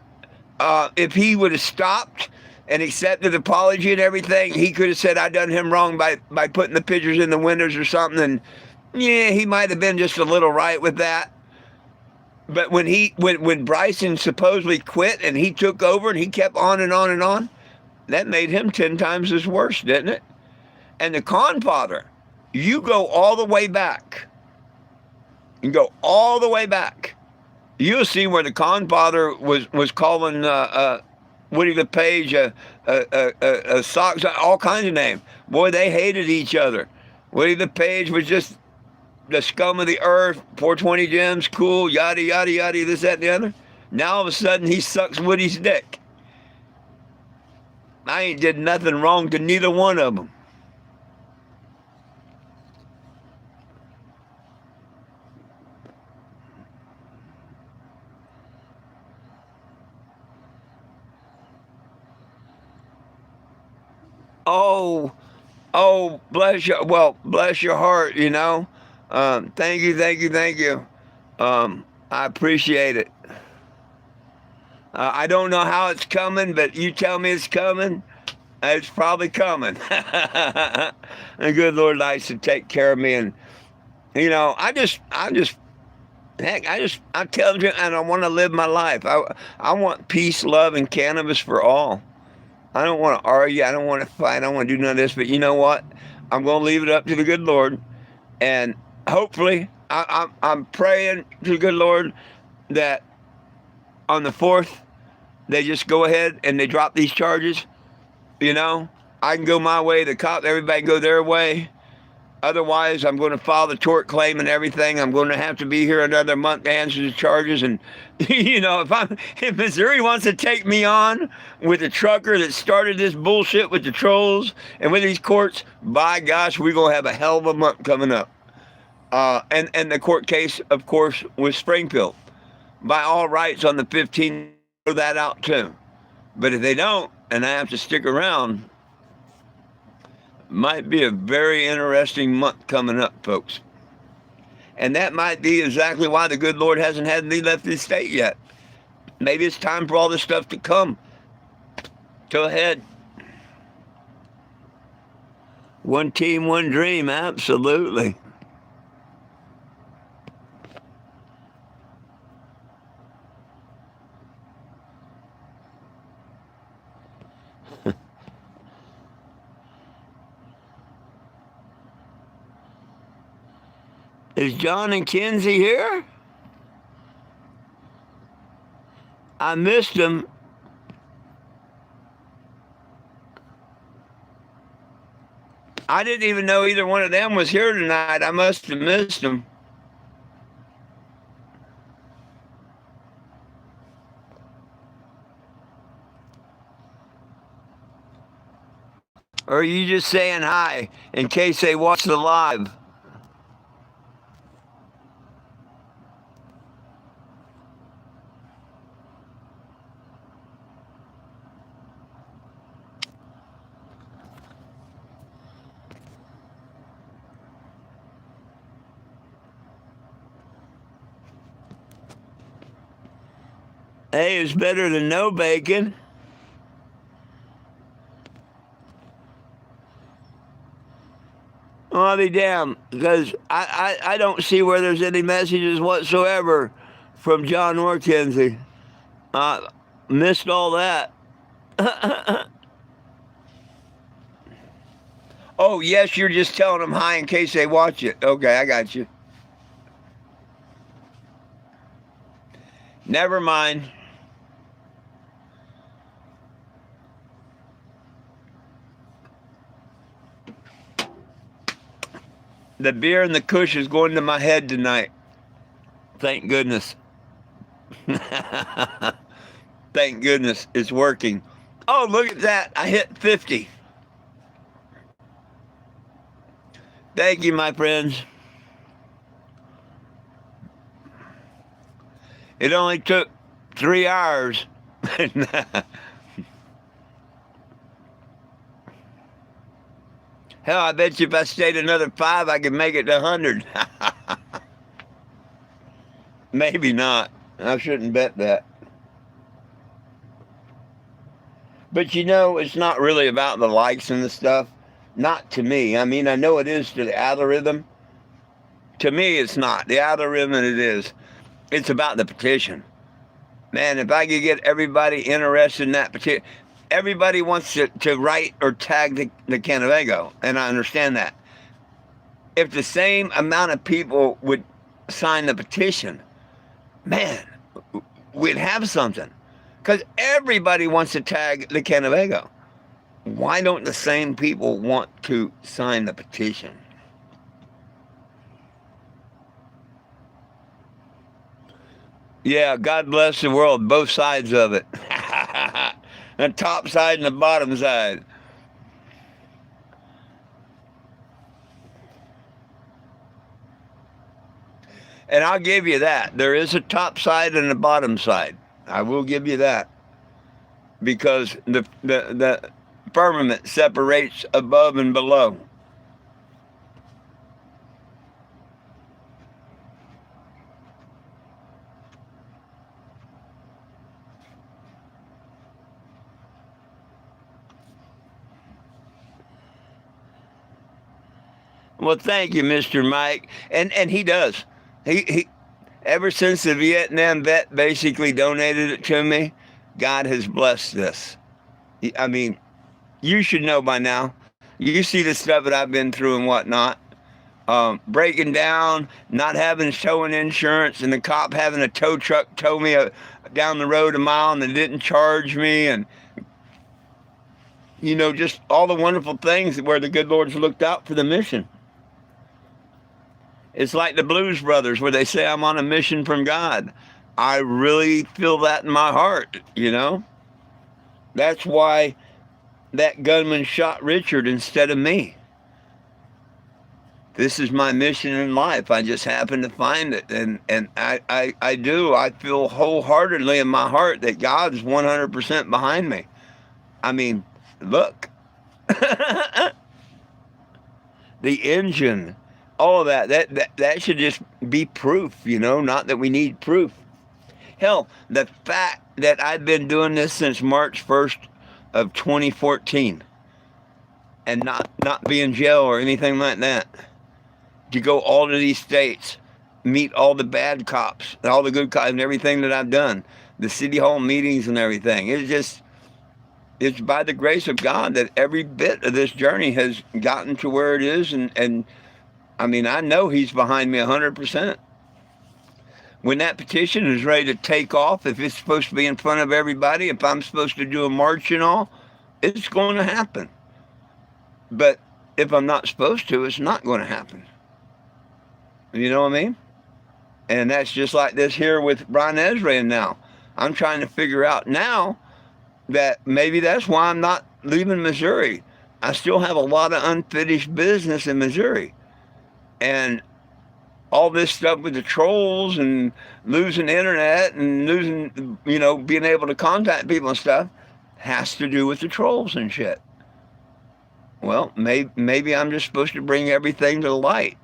if he would have stopped and accepted the apology and everything, he could have said I done him wrong by putting the pictures in the windows or something. And yeah, he might have been just a little right with that. But when Bryson supposedly quit and he took over and he kept on and on and on, that made him 10 times as worse, didn't it? And the con father, you go all the way back. You go all the way back. You'll see where the con father was calling Woody LePage socks, all kinds of names. Boy, they hated each other. Woody LePage was just the scum of the earth, 420 gems, cool, yada, yada, yada, this, that, and the other. Now all of a sudden he sucks Woody's dick. I ain't did nothing wrong to neither one of them. Oh, bless you. Well, bless your heart, you know. Thank you, thank you, thank you. I appreciate it. I don't know how it's coming, but you tell me it's coming. It's probably coming. The good Lord likes to take care of me, and you know, heck, I'm telling you, and I want to live my life. I want peace, love, and cannabis for all. I don't want to argue. I don't want to fight. I don't want to do none of this. But you know what? I'm going to leave it up to the good Lord, and hopefully, I'm praying to the good Lord that on the 4th, they just go ahead and they drop these charges. You know, I can go my way. The cop, everybody go their way. Otherwise, I'm going to file the tort claim and everything. I'm going to have to be here another month to answer the charges. And you know, if Missouri wants to take me on with the trucker that started this bullshit with the trolls and with these courts, by gosh, we're going to have a hell of a month coming up. And the court case, of course, with Springfield. By all rights, on the 15th, throw that out too. But if they don't, and I have to stick around, might be a very interesting month coming up, folks. And that might be exactly why the good Lord hasn't had me left this state yet. Maybe it's time for all this stuff to come to a head. One team, one dream, absolutely. Is John and Kenzie here? I missed them. I didn't even know either one of them was here tonight. I must have missed them. Or are you just saying hi in case they watch the live? Hey, it's better than no bacon. Well, I'll be damned, because I don't see where there's any messages whatsoever from John or Kenzie. Missed all that. Oh, yes, you're just telling them hi in case they watch it. Okay, I got you. Never mind. The beer and the kush is going to my head tonight. Thank goodness. Thank goodness it's working. Oh, look at that. I hit 50. Thank you, my friends. It only took 3 hours. Hell, I bet you if I stayed another 5, I could make it to 100. Maybe not. I shouldn't bet that. But it's not really about the likes and the stuff. Not to me. I mean, I know it is to the algorithm. To me, it's not. The algorithm, it is. It's about the petition. Man, if I could get everybody interested in that petition, everybody wants to write or tag the Cannevago, and I understand that. If the same amount of people would sign the petition, man, we'd have something. Because everybody wants to tag the Cannevago. Why don't the same people want to sign the petition? Yeah, God bless the world, both sides of it. The top side and the bottom side. And I'll give you that. There is a top side and a bottom side. I will give you that. Because the firmament separates above and below. Well, thank you, Mr. Mike. And he does. He ever since the Vietnam vet basically donated it to me, God has blessed this. I mean, you should know by now. You see the stuff that I've been through and whatnot. Breaking down, not having towing insurance, and the cop having a tow truck tow me down the road a mile and they didn't charge me, and just all the wonderful things where the good Lord's looked out for the mission. It's like the Blues Brothers where they say I'm on a mission from God. I really feel that in my heart. That's why that gunman shot Richard instead of me. This is my mission in life. I just happen to find it. And I do. I feel wholeheartedly in my heart that God's 100% behind me. I mean, look. The engine, all of that should just be proof, not that we need proof. Hell, the fact that I've been doing this since March 1st of 2014 and not be in jail or anything like that, to go all to these states, meet all the bad cops, and all the good cops, and everything that I've done, the city hall meetings and everything. It's by the grace of God that every bit of this journey has gotten to where it is, and I mean, I know He's behind me 100%. When that petition is ready to take off, if it's supposed to be in front of everybody, if I'm supposed to do a march and all, it's going to happen. But if I'm not supposed to, it's not going to happen. You know what I mean? And that's just like this here with Brian Ezra now. I'm trying to figure out now that maybe that's why I'm not leaving Missouri. I still have a lot of unfinished business in Missouri. And all this stuff with the trolls and losing internet and losing, being able to contact people and stuff has to do with the trolls and shit. Well, maybe I'm just supposed to bring everything to the light.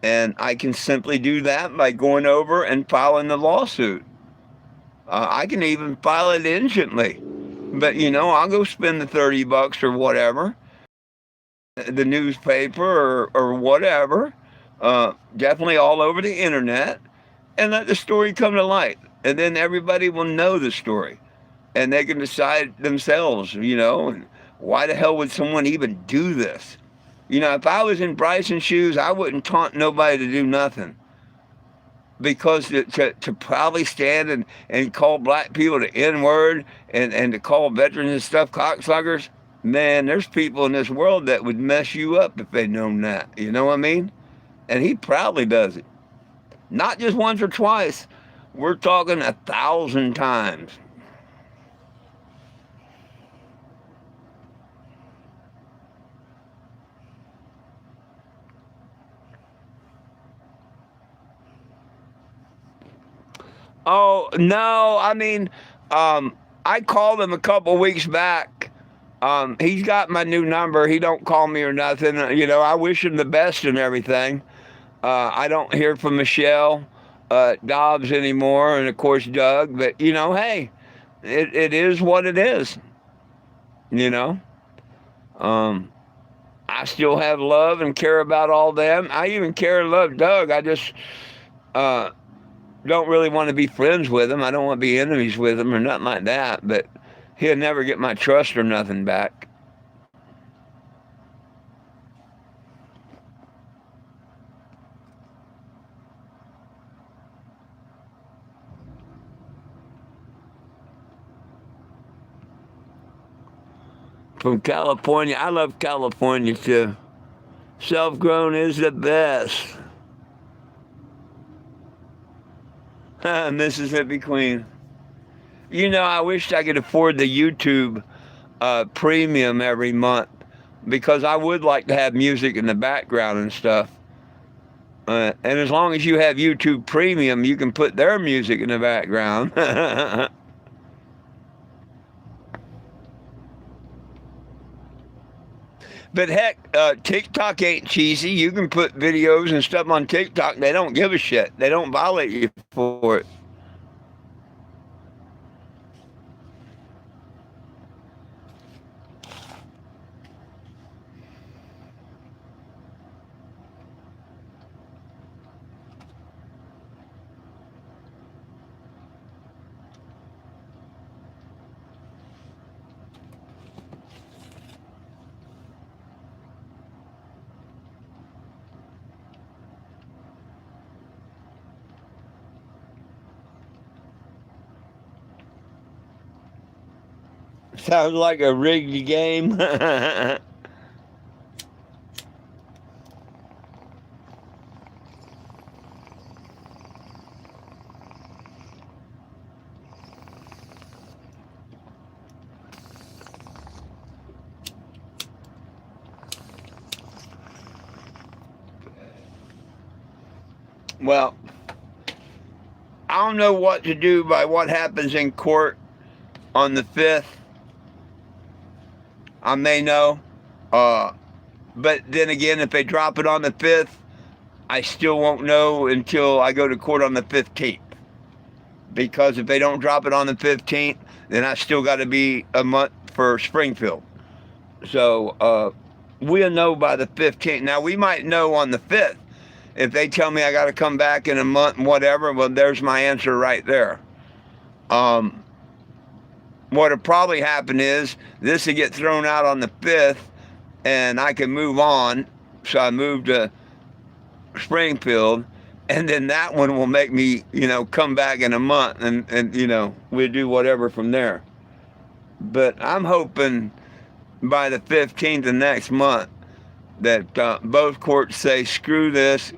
And I can simply do that by going over and filing the lawsuit. I can even file it instantly. But, I'll go spend the $30 or whatever, the newspaper or whatever, definitely all over the internet, and let the story come to light. And then everybody will know the story. And they can decide themselves, why the hell would someone even do this? If I was in Bryson's shoes, I wouldn't taunt nobody to do nothing. Because to probably stand and call black people the N-word and to call veterans and stuff cocksuckers, man, there's people in this world that would mess you up if they'd known that. You know what I mean? And he proudly does it. Not just once or twice. We're talking 1,000 times. Oh, no, I mean, I called him a couple weeks back. He's got my new number. He don't call me or nothing. I wish him the best and everything. I don't hear from Michelle Dobbs anymore, and of course Doug. But hey, it is what it is. You know, I still have love and care about all them. I even care and love Doug. I just don't really want to be friends with him. I don't want to be enemies with him or nothing like that. But he'll never get my trust or nothing back. From California. I love California too. Self-grown is the best. Mississippi Queen. I wished I could afford the YouTube premium every month, because I would like to have music in the background and stuff. And as long as you have YouTube premium, you can put their music in the background. But heck, TikTok ain't cheesy. You can put videos and stuff on TikTok. They don't give a shit. They don't violate you for it. Sounds like a rigged game. Well, I don't know what to do by what happens in court on the 5th. I may know. But then again, if they drop it on the 5th, I still won't know until I go to court on the 15th. Because if they don't drop it on the 15th, then I still got to be a month for Springfield. So we'll know by the 15th. Now, we might know on the 5th. If they tell me I got to come back in a month and whatever, well, there's my answer right there. What'll probably happen is this will get thrown out on the 5th, and I can move on. So I move to Springfield, and then that one will make me, come back in a month, and we'll do whatever from there. But I'm hoping by the 15th of next month that both courts say, screw this,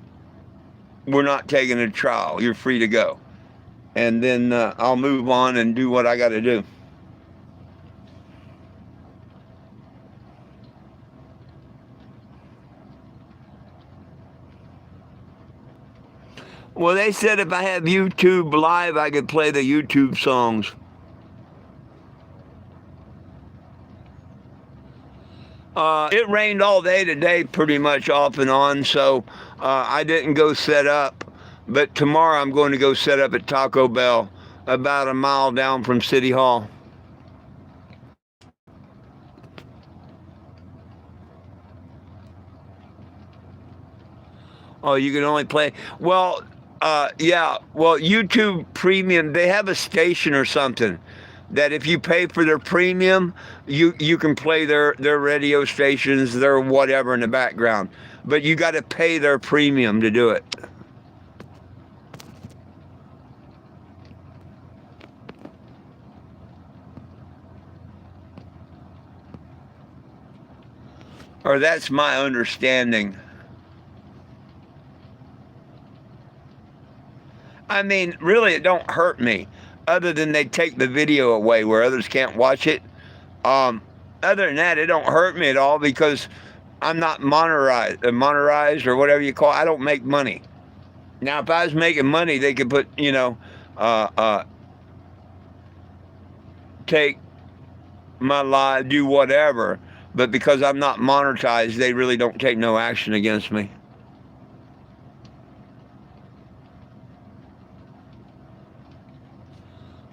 we're not taking a trial, you're free to go. And then I'll move on and do what I got to do. Well, they said if I have YouTube Live, I could play the YouTube songs. It rained all day today, pretty much off and on, so I didn't go set up. But tomorrow I'm going to go set up at Taco Bell, about a mile down from City Hall. Oh, you can only play... Well, yeah, well, YouTube Premium, they have a station or something that if you pay for their premium, you can play their radio stations, their whatever in the background. But you got to pay their premium to do it. Or that's my understanding. I mean, really, it don't hurt me, other than they take the video away where others can't watch it. Other than that, it don't hurt me at all because I'm not monetized or whatever you call it. I don't make money. Now, if I was making money, they could put, $10 take my life, do whatever, but because I'm not monetized, they really don't take no action against me.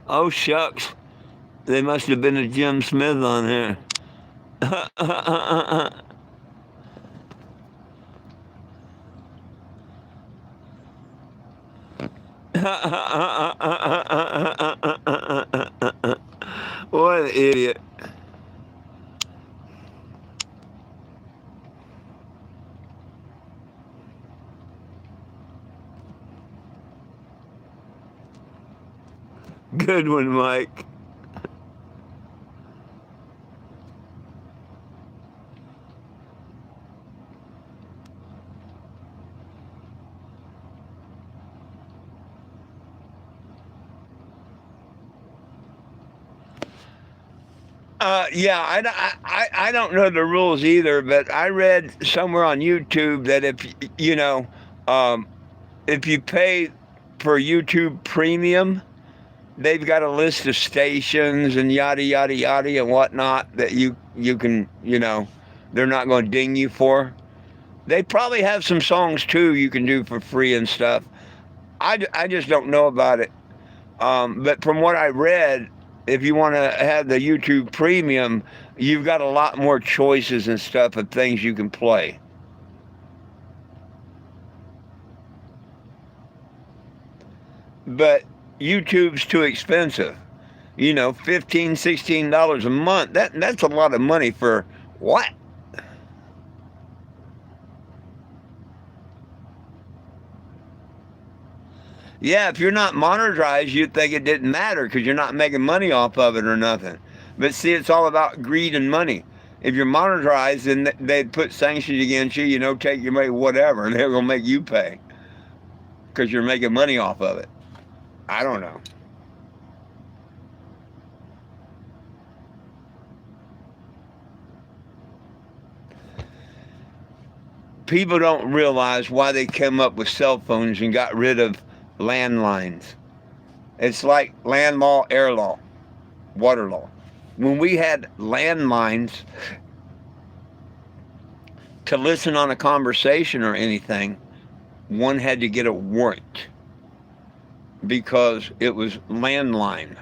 Oh, shucks. They must have been a Jim Smith on here. What an idiot. Good one, Mike. Yeah, I don't know the rules either, but I read somewhere on YouTube that um, if you pay for YouTube Premium, they've got a list of stations and yada yada yada and whatnot that you can they're not going to ding you for. They probably have some songs too you can do for free and stuff. I just don't know about it. But from what I read, if you want to have the YouTube Premium, you've got a lot more choices and stuff of things you can play. But YouTube's too expensive. $15, $16 a month. That's a lot of money for what? Yeah, if you're not monetized, you'd think it didn't matter because you're not making money off of it or nothing. But see, it's all about greed and money. If you're monetized, then they'd put sanctions against you, take your money, whatever, and they're going to make you pay because you're making money off of it. I don't know. People don't realize why they came up with cell phones and got rid of landlines. It's like land law, air law, water law. When we had landlines to listen on a conversation or anything, one had to get a warrant because it was landline,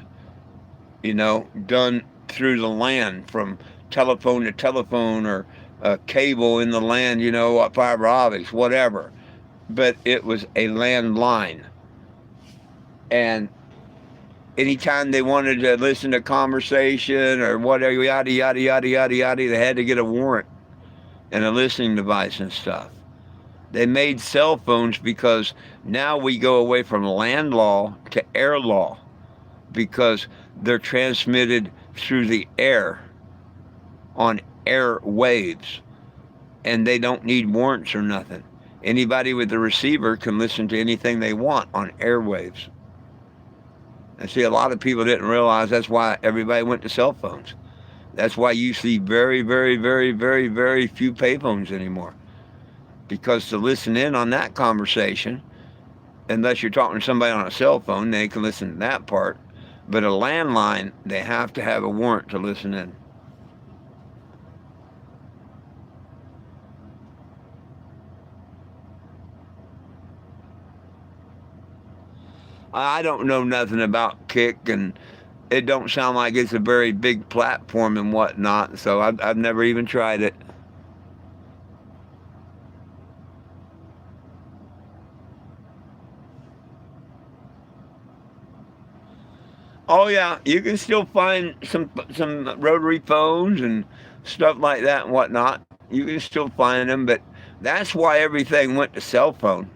done through the land from telephone to telephone or cable in the land, fiber optics, whatever. But it was a landline. And anytime they wanted to listen to conversation or whatever, yada, yada, yada, yada, yada, they had to get a warrant and a listening device and stuff. They made cell phones because now we go away from land law to air law because they're transmitted through the air on air waves, and they don't need warrants or nothing. Anybody with a receiver can listen to anything they want on airwaves. And see, a lot of people didn't realize that's why everybody went to cell phones. That's why you see very, very, very, very, very few payphones anymore. Because to listen in on that conversation, unless you're talking to somebody on a cell phone, they can listen to that part. But a landline, they have to have a warrant to listen in. I don't know nothing about Kick, and it don't sound like it's a very big platform and whatnot, so I've never even tried it. Oh yeah, you can still find some rotary phones and stuff like that and whatnot. You can still find them, but that's why everything went to cell phone.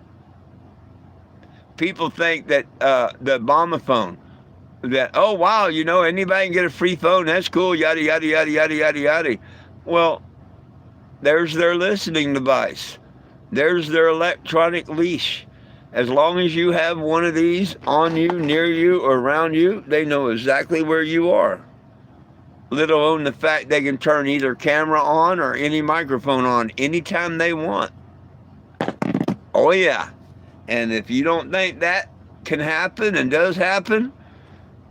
People think that the Obama phone, that, oh wow, anybody can get a free phone, that's cool, yada yada yada yada yada yada. Well, there's their listening device. There's their electronic leash. As long as you have one of these on you, near you, or around you, they know exactly where you are. Let alone the fact they can turn either camera on or any microphone on anytime they want. Oh yeah. And if you don't think that can happen and does happen,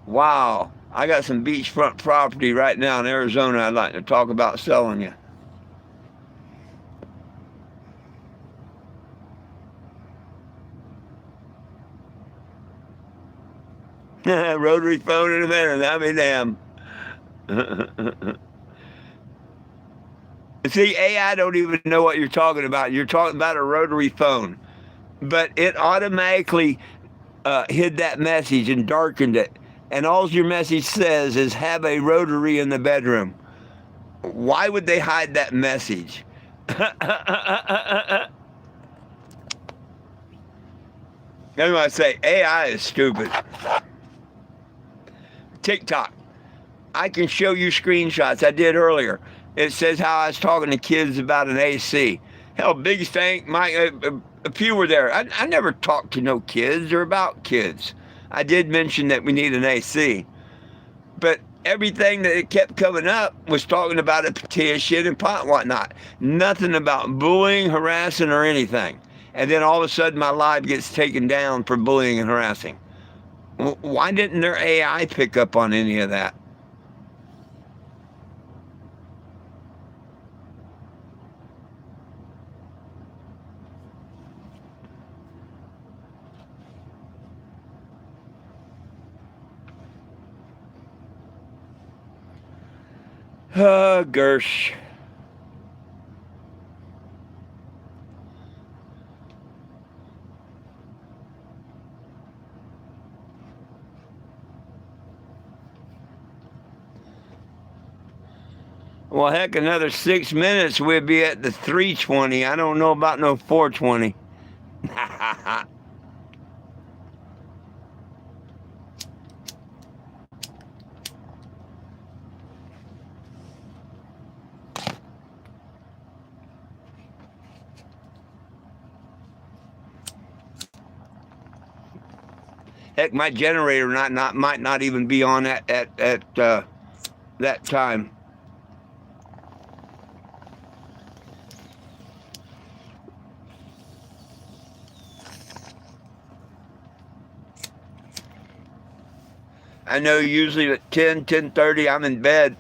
wow, I got some beachfront property right now in Arizona I'd like to talk about selling you. Rotary phone in a minute, I'll be damn. See, AI don't even know what you're talking about. You're talking about a rotary phone. But it automatically hid that message and darkened it. And all your message says is have a rotary in the bedroom. Why would they hide that message? That's what I say. AI is stupid. TikTok. I can show you screenshots I did earlier. It says how I was talking to kids about an AC. Hell, biggest thing, a few were there. I never talked to no kids or about kids. I did mention that we need an AC. But everything that it kept coming up was talking about a petition and whatnot. Nothing about bullying, harassing, or anything. And then all of a sudden my live gets taken down for bullying and harassing. Why didn't their AI pick up on any of that? Gersh. Well, heck, another 6 minutes, we'd be at the 320. I don't know about no 420. Heck, my generator might not even be on at that time. I know usually at 10:30 I'm in bed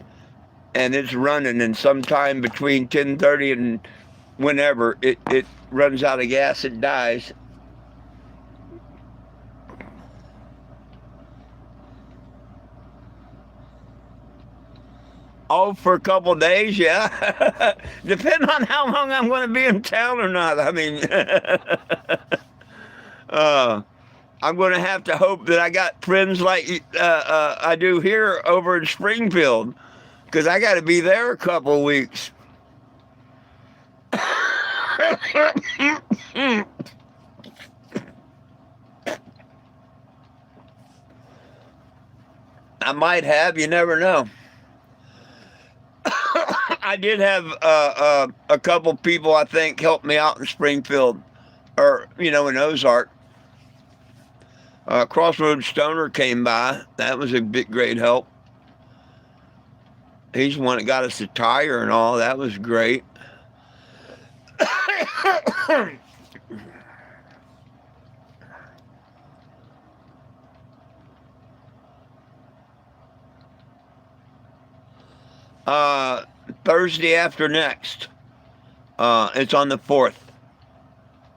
and it's running, and sometime between 10:30 and whenever it runs out of gas, it dies. Oh, for a couple of days, yeah. Depending on how long I'm going to be in town or not. I mean, I'm going to have to hope that I got friends like I do here over in Springfield, because I got to be there a couple of weeks. I might have, you never know. I did have a couple people, I think, help me out in Springfield, or, in Ozark. Crossroads Stoner came by. That was a big, great help. He's the one that got us the tire and all. That was great. Thursday after next. It's on the 4th.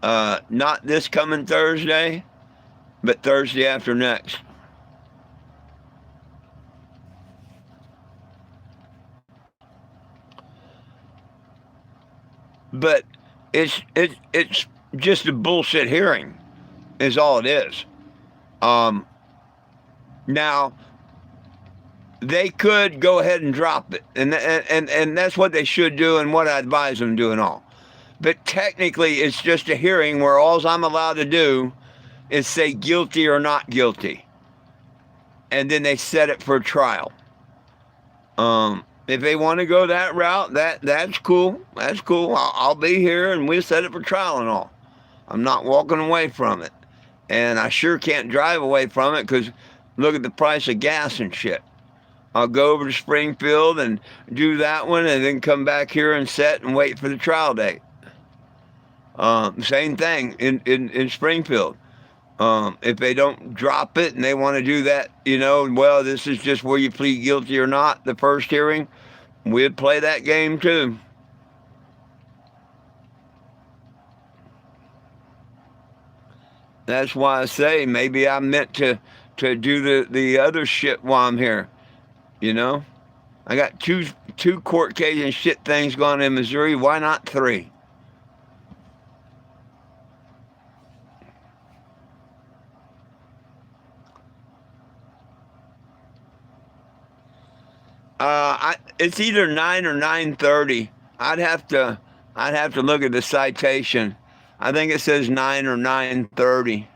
Not this coming Thursday, but Thursday after next. But it's just a bullshit hearing, is all it is. Now they could go ahead and drop it, and that's what they should do, and what I advise them to do and all. But technically, it's just a hearing where all I'm allowed to do is say guilty or not guilty, and then they set it for trial. If they want to go that route, that's cool. That's cool. I'll be here, and we'll set it for trial and all. I'm not walking away from it, and I sure can't drive away from it, because look at the price of gas and shit. I'll go over to Springfield and do that one, and then come back here and set and wait for the trial date. Same thing in Springfield. If they don't drop it and they want to do that, well, this is just where you plead guilty or not, the first hearing, we'd play that game too. That's why I say maybe I meant to do the other shit while I'm here. You know, I got two court cases and shit things going in Missouri. Why not three? It's either 9 or 9:30. I'd have to look at the citation. I think it says 9 or 9:30.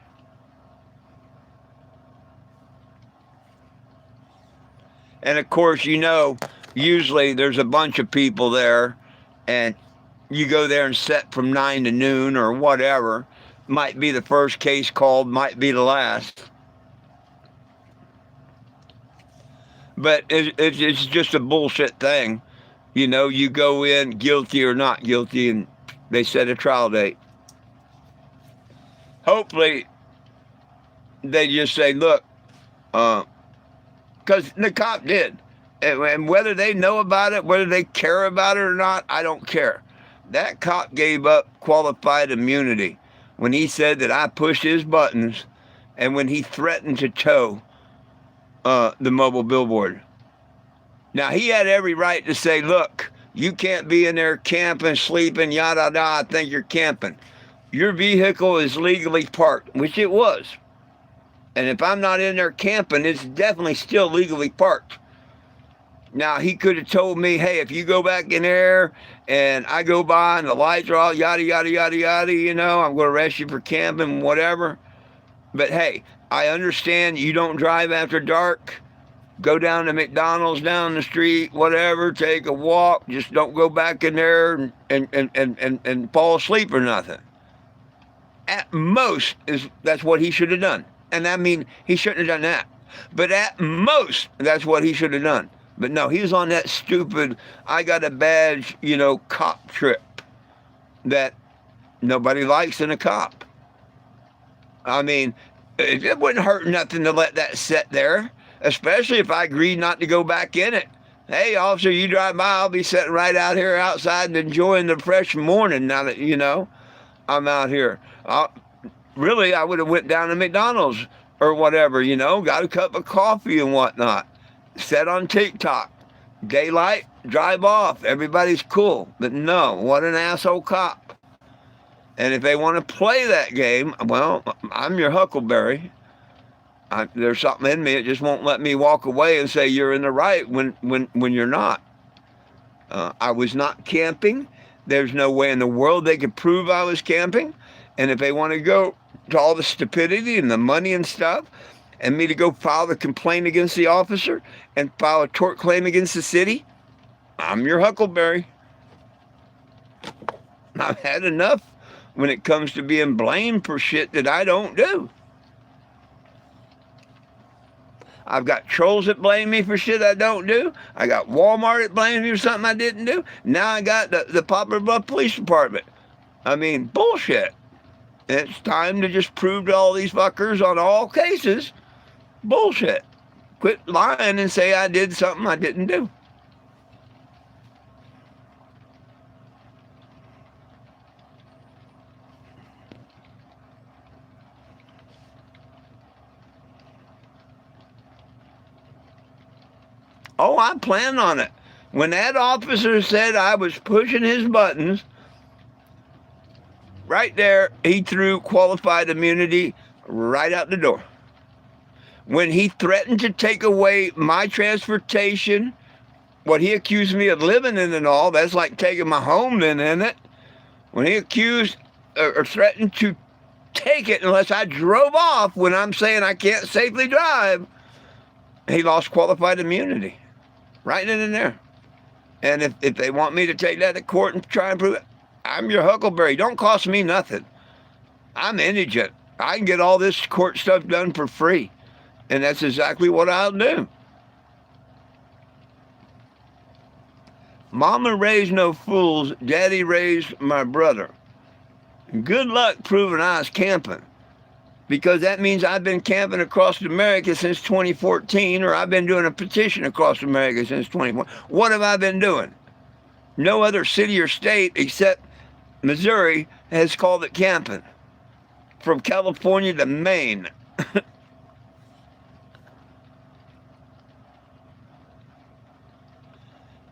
And of course, usually there's a bunch of people there, and you go there and sit from 9 to noon or whatever. Might be the first case called, might be the last. But it's just a bullshit thing. You go in guilty or not guilty, and they set a trial date. Hopefully, they just say, look, because the cop did. And whether they know about it, whether they care about it or not, I don't care. That cop gave up qualified immunity when he said that I pushed his buttons and when he threatened to tow the mobile billboard. Now, he had every right to say, look, you can't be in there camping, sleeping, yada, yada, I think you're camping. Your vehicle is legally parked, which it was. And if I'm not in there camping, it's definitely still legally parked. Now, he could have told me, hey, if you go back in there and I go by and the lights are all yada, yada, yada, yada, I'm going to arrest you for camping, whatever. But hey, I understand you don't drive after dark. Go down to McDonald's down the street, whatever, take a walk. Just don't go back in there and fall asleep or nothing. At most, that's what he should have done. And I mean, he shouldn't have done that. But at most, that's what he should have done. But no, he was on that stupid, I got a badge, cop trip that nobody likes in a cop. I mean, it wouldn't hurt nothing to let that sit there, especially if I agreed not to go back in it. Hey, officer, you drive by, I'll be sitting right out here outside and enjoying the fresh morning now that, I'm out here. Really, I would have went down to McDonald's or whatever, got a cup of coffee and whatnot. Sat on TikTok. Daylight, drive off. Everybody's cool. But no, what an asshole cop. And if they want to play that game, well, I'm your huckleberry. There's something in me that just won't let me walk away and say you're in the right when you're not. I was not camping. There's no way in the world they could prove I was camping. And if they want to go to all the stupidity and the money and stuff, and me to go file the complaint against the officer and file a tort claim against the city, I'm your huckleberry. I've had enough when it comes to being blamed for shit that I don't do. I've got trolls that blame me for shit I don't do. I got Walmart that blames me for something I didn't do. Now I got the Poplar Bluff Police Department. I mean, bullshit. It's time to just prove to all these fuckers on all cases, bullshit. Quit lying and say I did something I didn't do. Oh, I plan on it. When that officer said I was pushing his buttons, right there, he threw qualified immunity right out the door. When he threatened to take away my transportation, what he accused me of living in and all, that's like taking my home then, isn't it? When he accused or threatened to take it unless I drove off when I'm saying I can't safely drive, he lost qualified immunity. Right in there. And if they want me to take that to court and try and prove it, I'm your huckleberry. Don't cost me nothing. I'm indigent. I can get all this court stuff done for free. And that's exactly what I'll do. Mama raised no fools. Daddy raised my brother. Good luck proving I was camping. because that means I've been camping across America since 2014, or I've been doing a petition across America since 2014. What have I been doing? No other city or state except Missouri has called it camping. From California to Maine.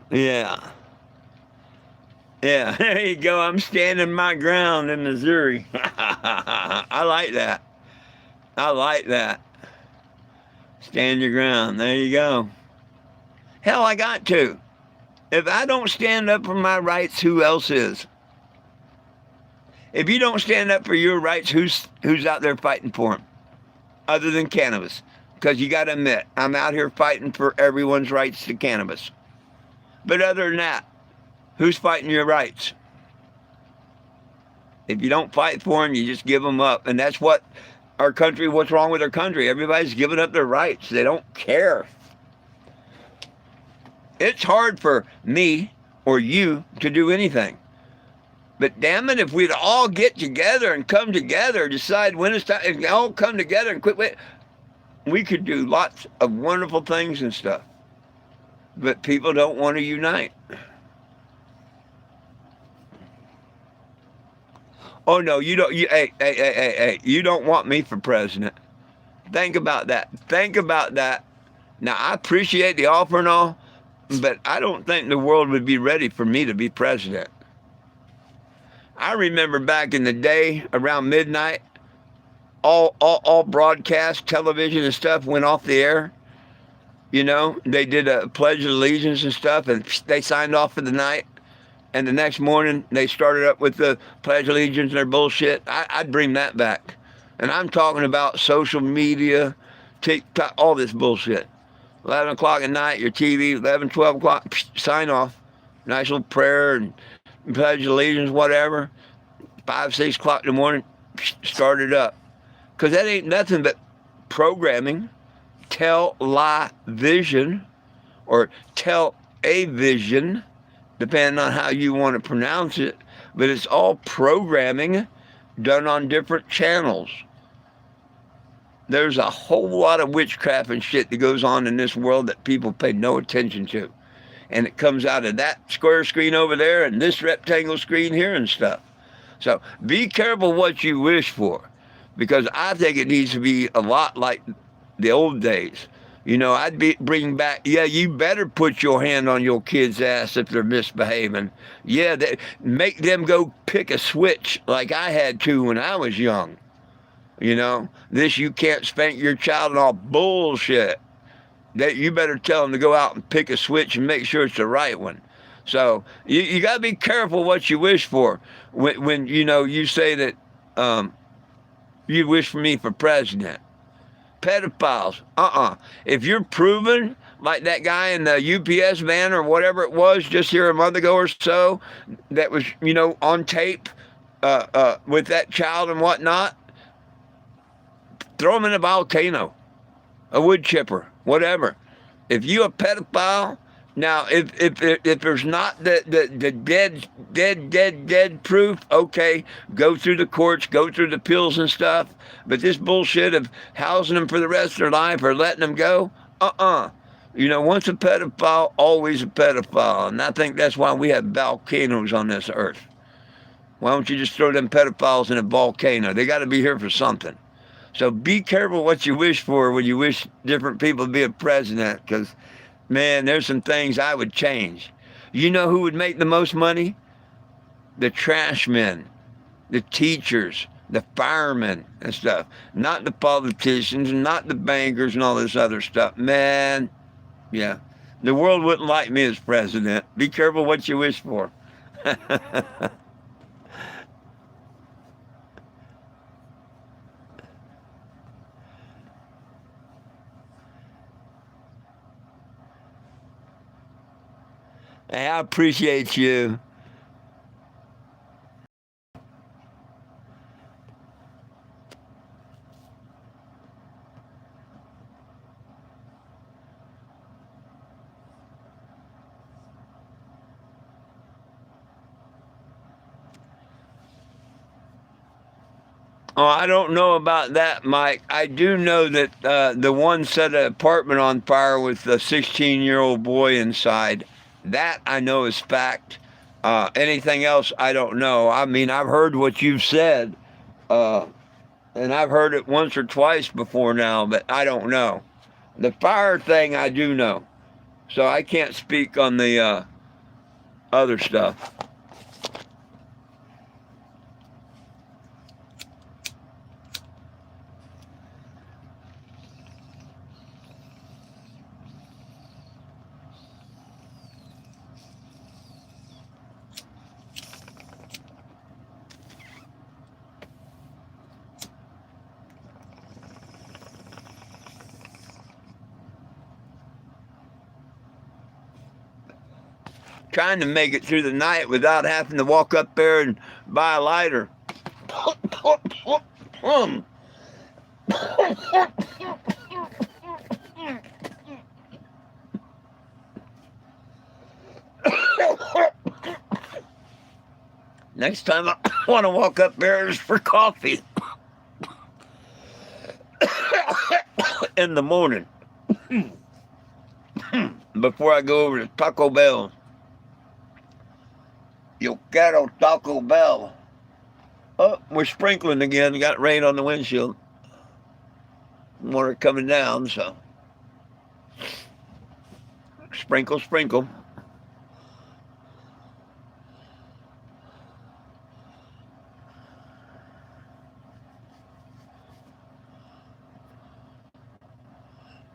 Yeah. Yeah, there you go. I'm standing my ground in Missouri. I like that. I like that. Stand your ground. There you go. Hell, I got to. If I don't stand up for my rights, who else is? If you don't stand up for your rights, who's out there fighting for them? Other than cannabis. Because you got to admit, I'm out here fighting for everyone's rights to cannabis. But other than that, who's fighting your rights? If you don't fight for them, you just give them up. And that's what our country, what's wrong with our country? Everybody's giving up their rights. They don't care. It's hard for me or you to do anything. But damn it, if we'd all get together and come together, decide when it's time, if we all come together and quit, we could do lots of wonderful things and stuff. But people don't want to unite. Oh no, you don't. Hey! You don't want me for president. Think about that. Think about that. Now I appreciate the offer and all, but I don't think the world would be ready for me to be president. I remember back in the day, around midnight, all broadcast television and stuff went off the air. You know, they did a pledge of allegiance and stuff, and they signed off for the night. And the next morning, they started up with the Pledge of Allegiance and their bullshit. I'd bring that back. And I'm talking about social media, TikTok, all this bullshit. 11 o'clock at night, your TV, 11, 12 o'clock, sign off. Nice little prayer and Pledge of Allegiance, whatever. 5, 6 o'clock in the morning, start it up. Because that ain't nothing but programming, tell-lie-vision, or tell-a-vision, depending on how you want to pronounce it, but it's all programming done on different channels. There's a whole lot of witchcraft and shit that goes on in this world that people pay no attention to. And it comes out of that square screen over there and this rectangle screen here and stuff. So be careful what you wish for, because I think it needs to be a lot like the old days. You know, bring back, yeah, you better put your hand on your kid's ass if they're misbehaving. Yeah, make them go pick a switch like I had to when I was young. You know, this you can't spank your child and all bullshit. You better tell them to go out and pick a switch and make sure it's the right one. So you got to be careful what you wish for. When you know, you say that you wish for me for president. Pedophiles. If you're proven, like that guy in the UPS van or whatever it was just here a month ago or so, that was, you know, on tape with that child and whatnot, throw him in a volcano, a wood chipper, whatever. If you a pedophile, now if there's not the dead proof, okay, go through the courts, go through the pills and stuff. But this bullshit of housing them for the rest of their life or letting them go, you know, once a pedophile, always a pedophile. And I think that's why we have volcanoes on this earth. Why don't you just throw them pedophiles in a volcano? They got to be here for something. So be careful what you wish for when you wish different people to be a president, because, man, there's some things I would change. You know who would make the most money? The trash men, the teachers, the firemen and stuff. Not the politicians, not the bankers and all this other stuff. Man, yeah. The world wouldn't like me as president. Be careful what you wish for. Hey, I appreciate you. Oh, I don't know about that, Mike. I do know that the one set an apartment on fire with a 16-year-old boy inside. That I know is fact. Anything else, I don't know. I mean, I've heard what you've said, uh, and I've heard it once or twice before now, but I don't know. The fire thing, I do know. So I can't speak on the other stuff. Trying to make it through the night without having to walk up there and buy a lighter. Next time I want to walk up there is for coffee in the morning before I go over to Taco Bell. Yo quiero Taco Bell. Oh, we're sprinkling again. Got rain on the windshield. Water coming down, so sprinkle, sprinkle.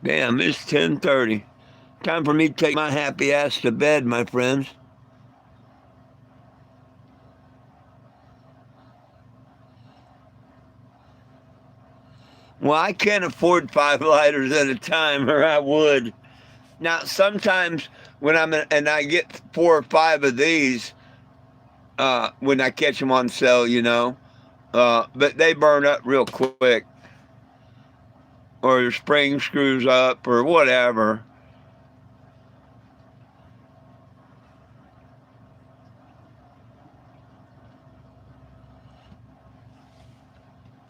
Damn, it's 10:30. Time for me to take my happy ass to bed, my friends. Well, I can't afford 5 lighters at a time, or I would. Now, sometimes when and I get 4 or 5 of these, when I catch them on sale, but they burn up real quick, or the spring screws up, or whatever.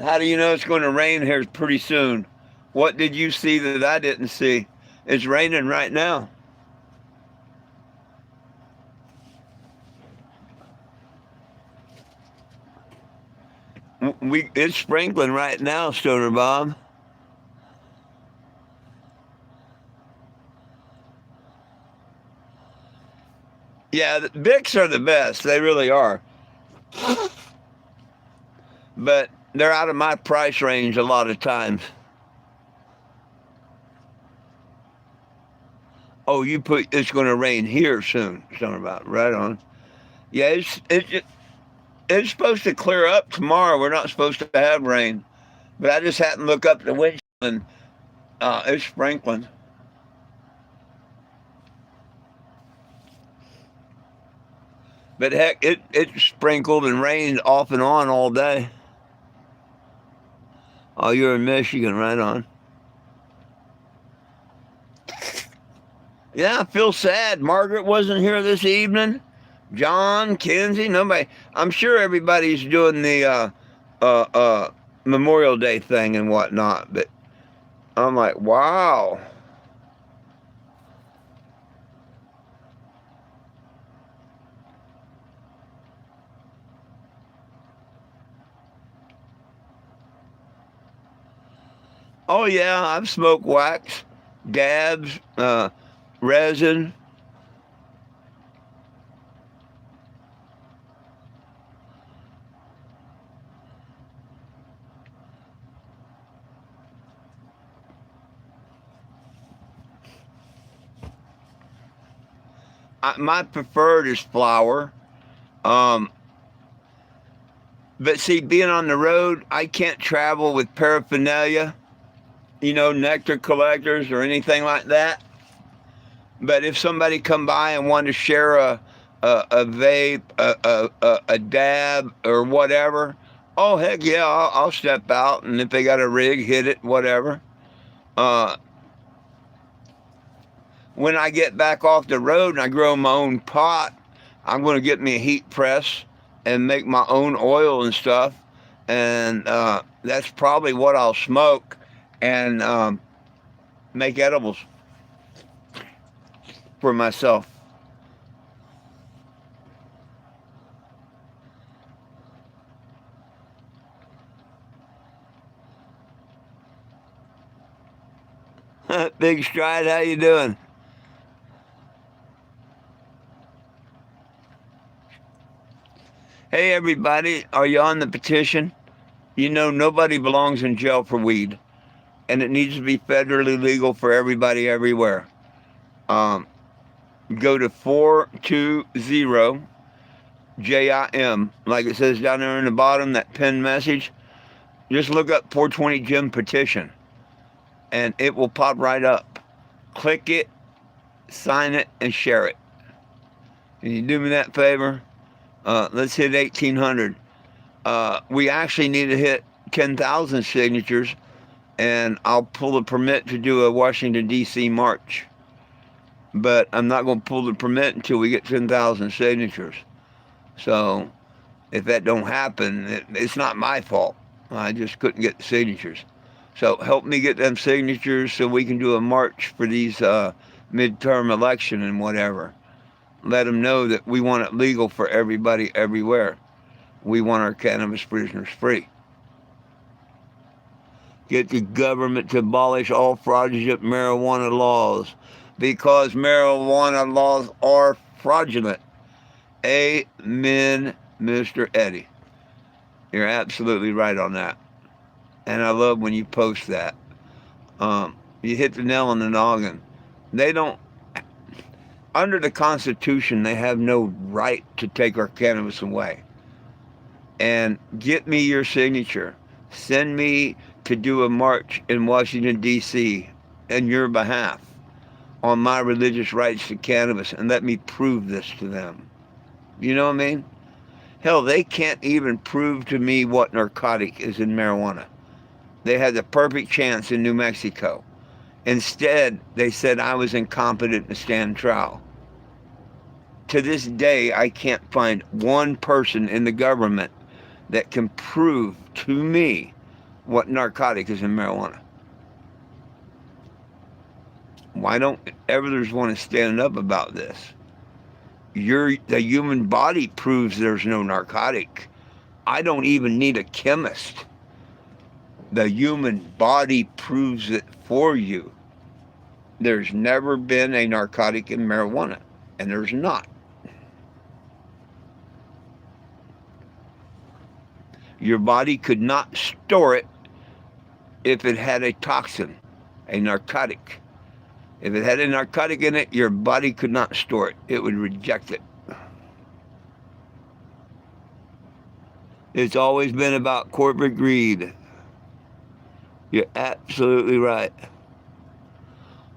How do you know it's going to rain here pretty soon? What did you see that I didn't see? It's raining right now. It's sprinkling right now, Stoner Bob. Yeah, the Bics are the best. They really are. But they're out of my price range a lot of times. Oh, you put it's going to rain here soon. Stoner Bob, right on. Yeah, it's supposed to clear up tomorrow. We're not supposed to have rain, but I just happened to look up the windshield and it's sprinkling. But heck, it sprinkled and rained off and on all day. Oh, you're in Michigan, right on. Yeah, I feel sad. Margaret wasn't here this evening. John, Kenzie, nobody. I'm sure everybody's doing the Memorial Day thing and whatnot. But I'm like, wow. Oh yeah, I've smoked wax, dabs, resin. My preferred is flower. Um, but see, being on the road, I can't travel with paraphernalia, nectar collectors or anything like that. But if somebody come by and want to share a vape, a dab, or whatever, oh heck yeah, I'll step out, and if they got a rig, hit it, whatever. Uh, when I get back off the road and I grow my own pot, I'm going to get me a heat press and make my own oil and stuff. And that's probably what I'll smoke and make edibles for myself. Big Stride, how you doing? Hey everybody, are you on the petition? You know nobody belongs in jail for weed, and it needs to be federally legal for everybody everywhere. Um, Go to 420 JIM, like it says down there in the bottom, that pinned message. Just look up 420 Jim Petition, and it will pop right up. Click it, sign it, and share it. Can you do me that favor? Let's hit 1,800. We actually need to hit 10,000 signatures, and I'll pull the permit to do a Washington, D.C. march. But I'm not going to pull the permit until we get 10,000 signatures. So if that don't happen, it's not my fault. I just couldn't get the signatures. So help me get them signatures so we can do a march for these midterm election and whatever. Let them know that we want it legal for everybody everywhere. We want our cannabis prisoners free. Get the government to abolish all fraudulent marijuana laws, because marijuana laws are fraudulent. Amen, Mr. Eddie. You're absolutely right on that. And I love when you post that. You hit the nail on the noggin. They don't, under the Constitution, they have no right to take our cannabis away. And get me your signature. Send me to do a march in Washington, D.C. in your behalf on my religious rights to cannabis, and let me prove this to them. You know what I mean? Hell, they can't even prove to me what narcotic is in marijuana. They had the perfect chance in New Mexico. Instead, they said I was incompetent to stand trial. To this day, I can't find one person in the government that can prove to me what narcotic is in marijuana. Why don't others want to stand up about this? The human body proves there's no narcotic. I don't even need a chemist. The human body proves it for you. There's never been a narcotic in marijuana, and there's not. Your body could not store it if it had a toxin, a narcotic. If it had a narcotic in it, your body could not store it. It would reject it. It's always been about corporate greed. You're absolutely right.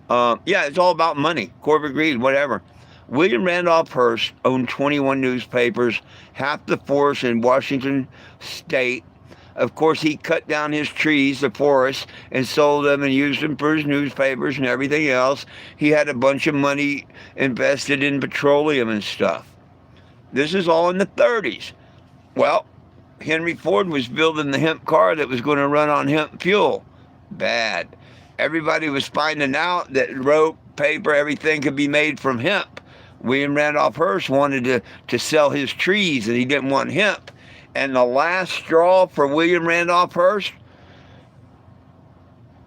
Yeah, it's all about money, corporate greed, whatever. William Randolph Hearst owned 21 newspapers, half the force in Washington state. Of course, he cut down his trees, the forests, and sold them and used them for his newspapers and everything else. He had a bunch of money invested in petroleum and stuff. This is all in the 30s. Well, Henry Ford was building the hemp car that was going to run on hemp fuel. Bad. Everybody was finding out that rope, paper, everything could be made from hemp. William Randolph Hearst wanted to sell his trees, and he didn't want hemp. And the last straw for William Randolph Hearst,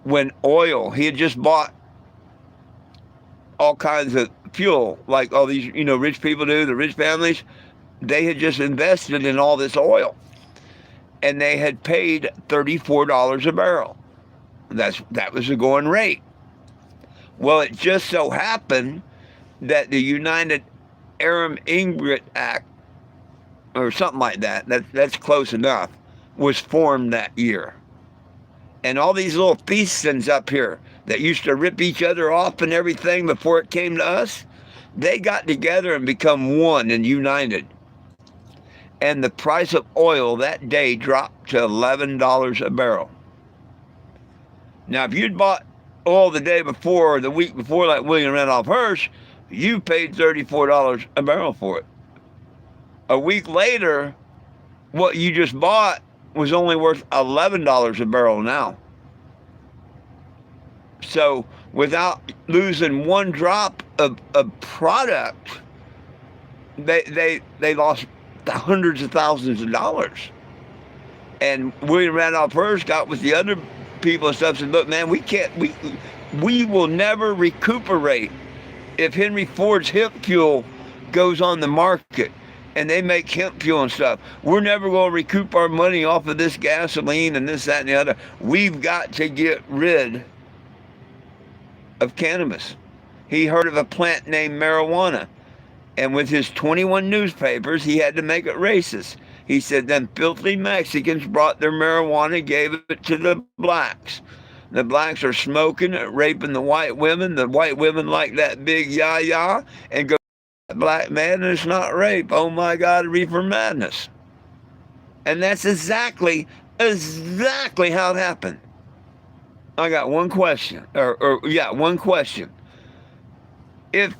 when oil, he had just bought all kinds of fuel, like all these, rich people do, the rich families. They had just invested in all this oil, and they had paid $34 a barrel. That was the going rate. Well, it just so happened that the United Arab Emirates Act, or something like that's close enough, was formed that year. And all these little fiefdoms up here that used to rip each other off and everything before it came to us, they got together and become one and united. And the price of oil that day dropped to $11 a barrel. Now, if you'd bought oil the day before or the week before, like William Randolph Hearst, you paid $34 a barrel for it. A week later, what you just bought was only worth $11 a barrel now. So without losing one drop of product, they lost hundreds of thousands of dollars. And William Randolph Hearst got with the other people and stuff and said, look, man, we will never recuperate if Henry Ford's hemp fuel goes on the market and they make hemp fuel and stuff. We're never going to recoup our money off of this gasoline and this, that, and the other. We've got to get rid of cannabis. He heard of a plant named marijuana. And with his 21 newspapers, he had to make it racist. He said, them filthy Mexicans brought their marijuana, gave it to the blacks. The blacks are smoking it, raping the white women. The white women like that big yah-yah and go, black man, and it's not rape. Oh my God, reefer madness. And that's exactly how it happened. I got one question, one question. If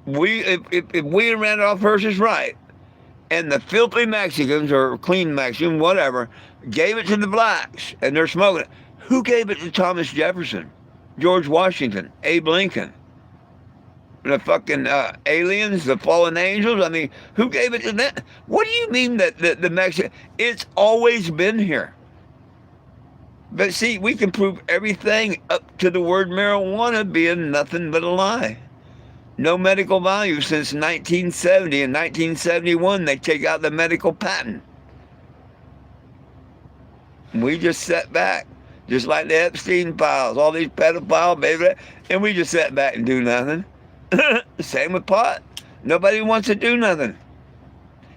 William Randolph Hearst is right, and the filthy Mexicans, or clean Mexicans, whatever, gave it to the blacks, and they're smoking it, who gave it to Thomas Jefferson, George Washington, Abe Lincoln? The fucking aliens, the fallen angels? I mean, who gave it to them? What do you mean that the Mexican? It's always been here. But see, we can prove everything up to the word marijuana being nothing but a lie. No medical value since 1970. In 1971, they take out the medical patent. We just sat back, just like the Epstein files, all these pedophiles, baby, and we just sat back and do nothing. Same with pot. Nobody wants to do nothing.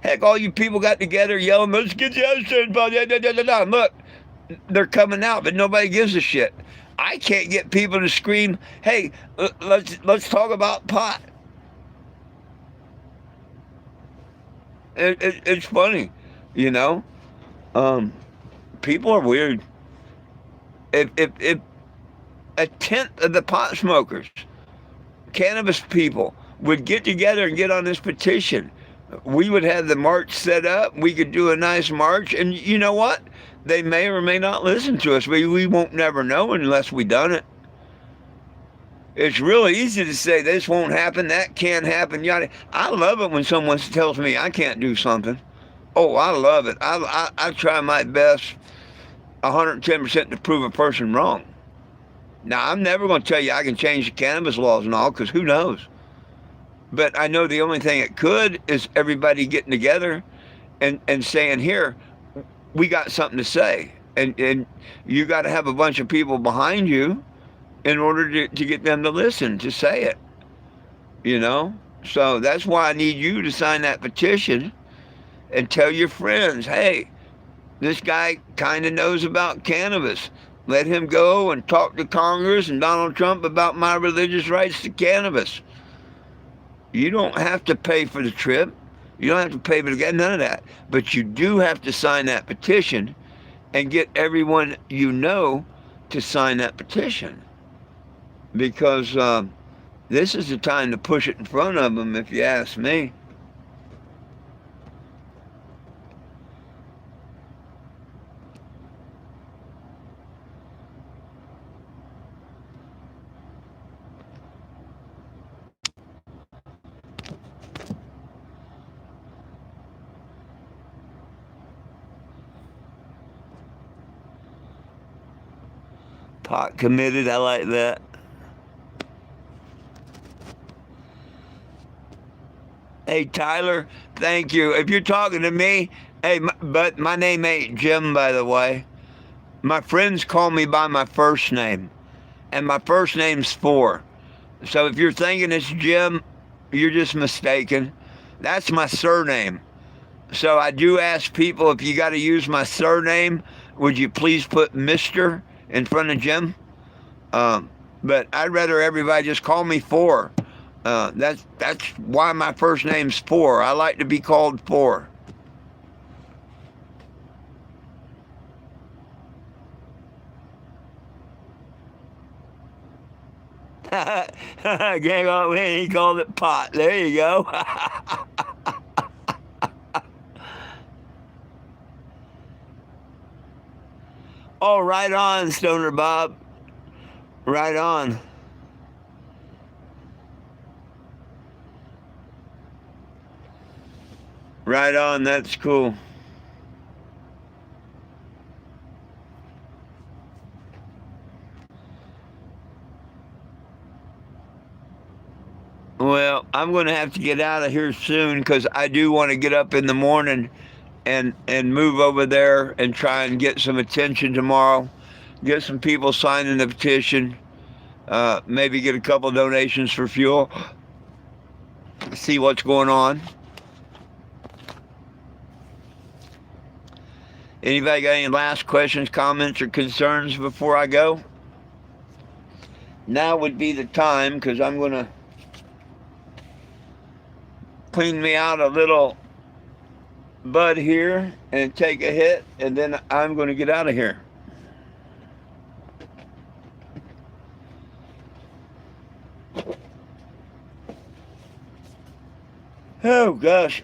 Heck, all you people got together yelling, let's get the Epstein files. Look, they're coming out, but nobody gives a shit. I can't get people to scream, hey, let's talk about pot. It's funny, you know. People are weird. If a tenth of the pot smokers, cannabis people, would get together and get on this petition, we would have the march set up. We could do a nice march, and you know what? They may or may not listen to us. We won't never know unless we done it. It's really easy to say this won't happen, that can't happen, yada. I love it when someone tells me I can't do something. Oh, I love it. I try my best 110% to prove a person wrong. Now, I'm never going to tell you I can change the cannabis laws and all, because who knows? But I know the only thing it could is everybody getting together and saying, here, we got something to say. And you got to have a bunch of people behind you in order to get them to listen, to say it. You know? So that's why I need you to sign that petition and tell your friends, hey, this guy kind of knows about cannabis. Let him go and talk to Congress and Donald Trump about my religious rights to cannabis. You don't have to pay for the trip. You don't have to pay for the gas, none of that. But you do have to sign that petition and get everyone you know to sign that petition. Because this is the time to push it in front of them, if you ask me. Pot committed, I like that. Hey, Tyler, thank you. If you're talking to me, hey, but my name ain't Jim, by the way. My friends call me by my first name, and my first name's Four. So if you're thinking it's Jim, you're just mistaken. That's my surname. So I do ask people, if you got to use my surname, would you please put Mr. in front of Jim? But I'd rather everybody just call me Four. That's why my first name's Four. I like to be called Four. Gang on, he called it pot. There you go. Oh, right on, Stoner Bob. Right on. Right on. That's cool. Well, I'm going to have to get out of here soon because I do want to get up in the morning and move over there and try and get some attention tomorrow. Get some people signing the petition. Maybe get a couple donations for fuel. See what's going on. Anybody got any last questions, comments, or concerns before I go? Now would be the time because I'm going to clean me out a little bud here and take a hit, and then I'm going to get out of here. Oh, gosh.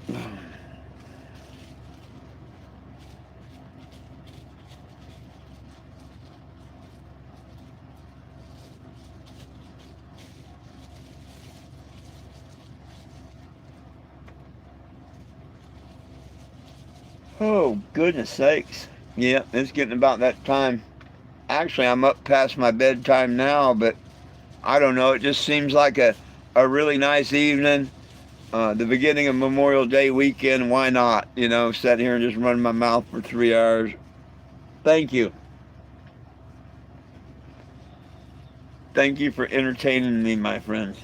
Oh, goodness sakes. Yeah, it's getting about that time. Actually, I'm up past my bedtime now, but I don't know. It just seems like a really nice evening. The beginning of Memorial Day weekend. Why not? Sit here and just run my mouth for 3 hours. Thank you. Thank you for entertaining me, my friends.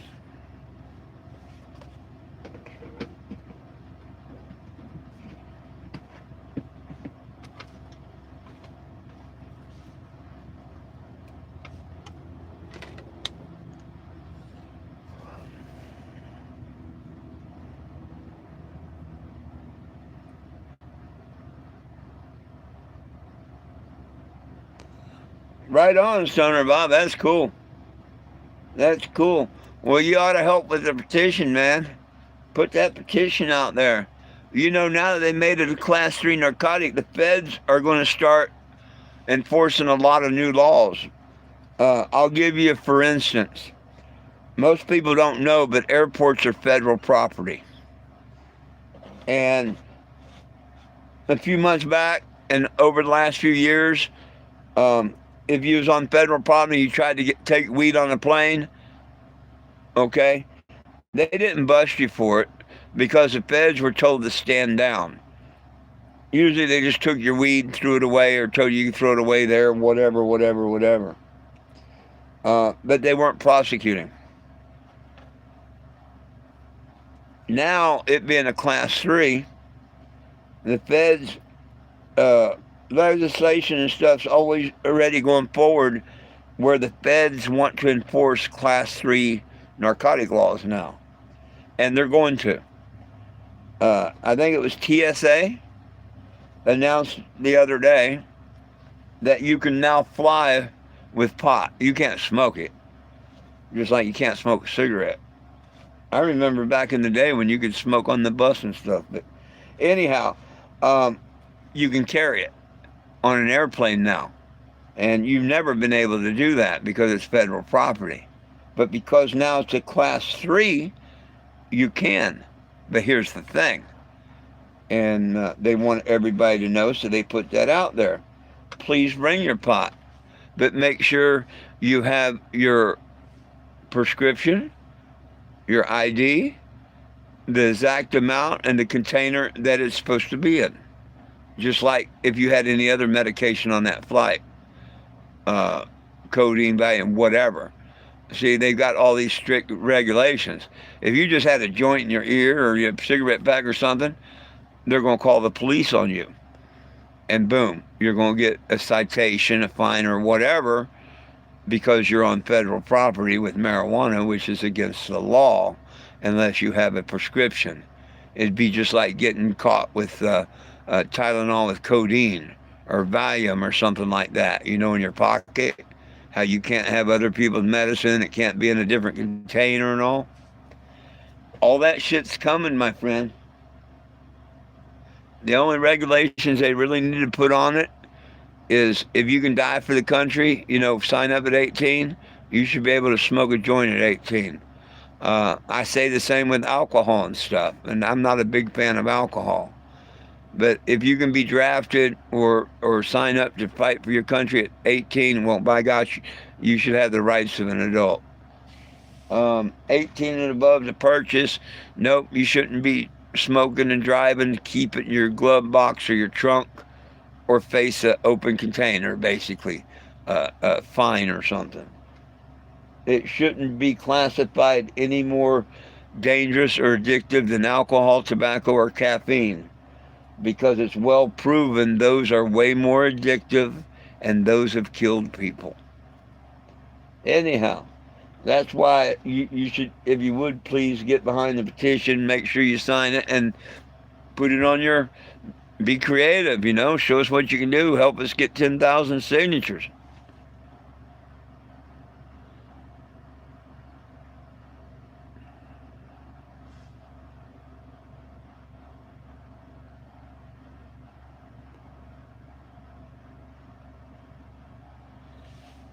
Right on, Stoner Bob. That's cool. That's cool. Well, you ought to help with the petition, man. Put that petition out there. Now that they made it a class 3 narcotic, the feds are going to start enforcing a lot of new laws. I'll give you, for instance, most people don't know, but airports are federal property. And a few months back and over the last few years, if you was on federal property, you tried to take weed on a plane, okay, they didn't bust you for it because the feds were told to stand down. Usually they just took your weed, threw it away, or told you could throw it away there, whatever. But they weren't prosecuting. Now, it being a class 3, the feds, legislation and stuff's always already going forward where the feds want to enforce class 3 narcotic laws now. And they're going to. I think it was TSA announced the other day that you can now fly with pot. You can't smoke it. Just like you can't smoke a cigarette. I remember back in the day when you could smoke on the bus and stuff. But anyhow, you can carry it on an airplane now. And you've never been able to do that because it's federal property. But because now it's a class 3, you can. But here's the thing. And they want everybody to know, so they put that out there. Please bring your pot. But make sure you have your prescription, your ID, the exact amount, and the container that it's supposed to be in. Just like if you had any other medication on that flight. Codeine, Valium, whatever. See, they've got all these strict regulations. If you just had a joint in your ear or your cigarette pack or something, they're going to call the police on you. And boom, you're going to get a citation, a fine, or whatever because you're on federal property with marijuana, which is against the law unless you have a prescription. It'd be just like getting caught with Tylenol with codeine or Valium or something like that, in your pocket. How you can't have other people's medicine, it can't be in a different container and all. All that shit's coming, my friend. The only regulations they really need to put on it is if you can die for the country, sign up at 18, you should be able to smoke a joint at 18. I say the same with alcohol and stuff, and I'm not a big fan of alcohol. But if you can be drafted or sign up to fight for your country at 18, well, by gosh, you should have the rights of an adult. 18 and above to purchase, nope, you shouldn't be smoking and driving. Keep it in your glove box or your trunk, or face an open container, basically, a fine or something. It shouldn't be classified any more dangerous or addictive than alcohol, tobacco, or caffeine, because it's well proven those are way more addictive and those have killed people. Anyhow, that's why you should, if you would please get behind the petition, make sure you sign it and put it on your, be creative, show us what you can do, help us get 10,000 signatures.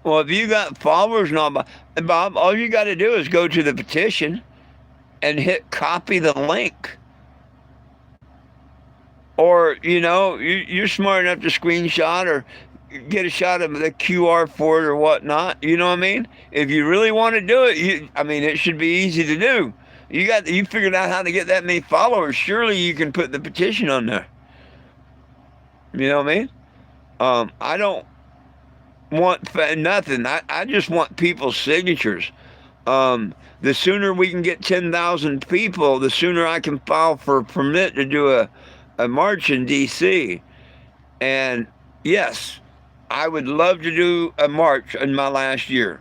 Well, if you got followers and all, Bob, all you got to do is go to the petition and hit copy the link. Or, you're smart enough to screenshot or get a shot of the QR for it or whatnot. You know what I mean? If you really want to do it, it should be easy to do. You figured out how to get that many followers. Surely you can put the petition on there. You know what I mean? I don't want nothing. I just want people's signatures. The sooner we can get 10,000 people, the sooner I can file for a permit to do a march in D.C. And yes, I would love to do a march in my last year.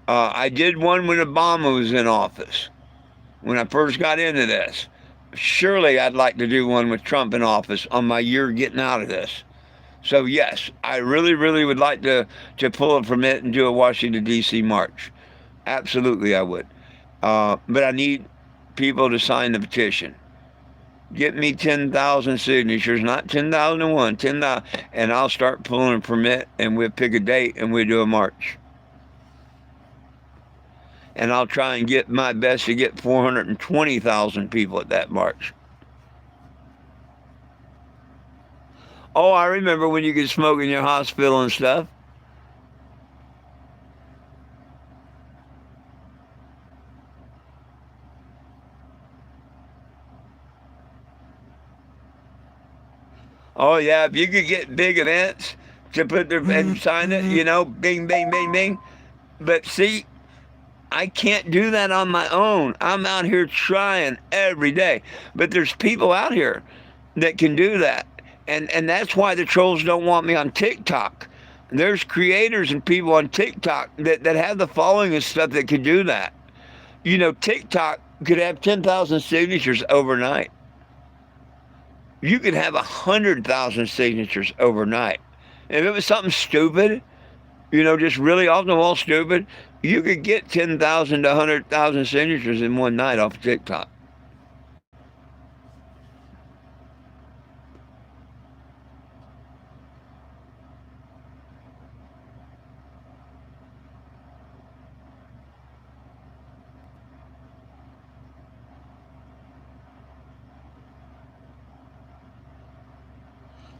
I did one when Obama was in office, when I first got into this. Surely I'd like to do one with Trump in office on my year getting out of this. So yes, I really, really would like to pull a permit and do a Washington, D.C. march. Absolutely, I would. But I need people to sign the petition. Get me 10,000 signatures, not 10,001, 10,000, and I'll start pulling a permit, and we'll pick a date, and we'll do a march. And I'll try and get my best to get 420,000 people at that march. Oh, I remember when you could smoke in your hospital and stuff. Oh yeah, if you could get big events to put their and sign it, bing, bing, bing, bing. But see, I can't do that on my own. I'm out here trying every day. But there's people out here that can do that. And that's why the trolls don't want me on TikTok. There's creators and people on TikTok that have the following and stuff that can do that. TikTok could have 10,000 signatures overnight. You could have 100,000 signatures overnight. If it was something stupid, just really off the wall stupid, you could get 10,000 to 100,000 signatures in one night off of TikTok.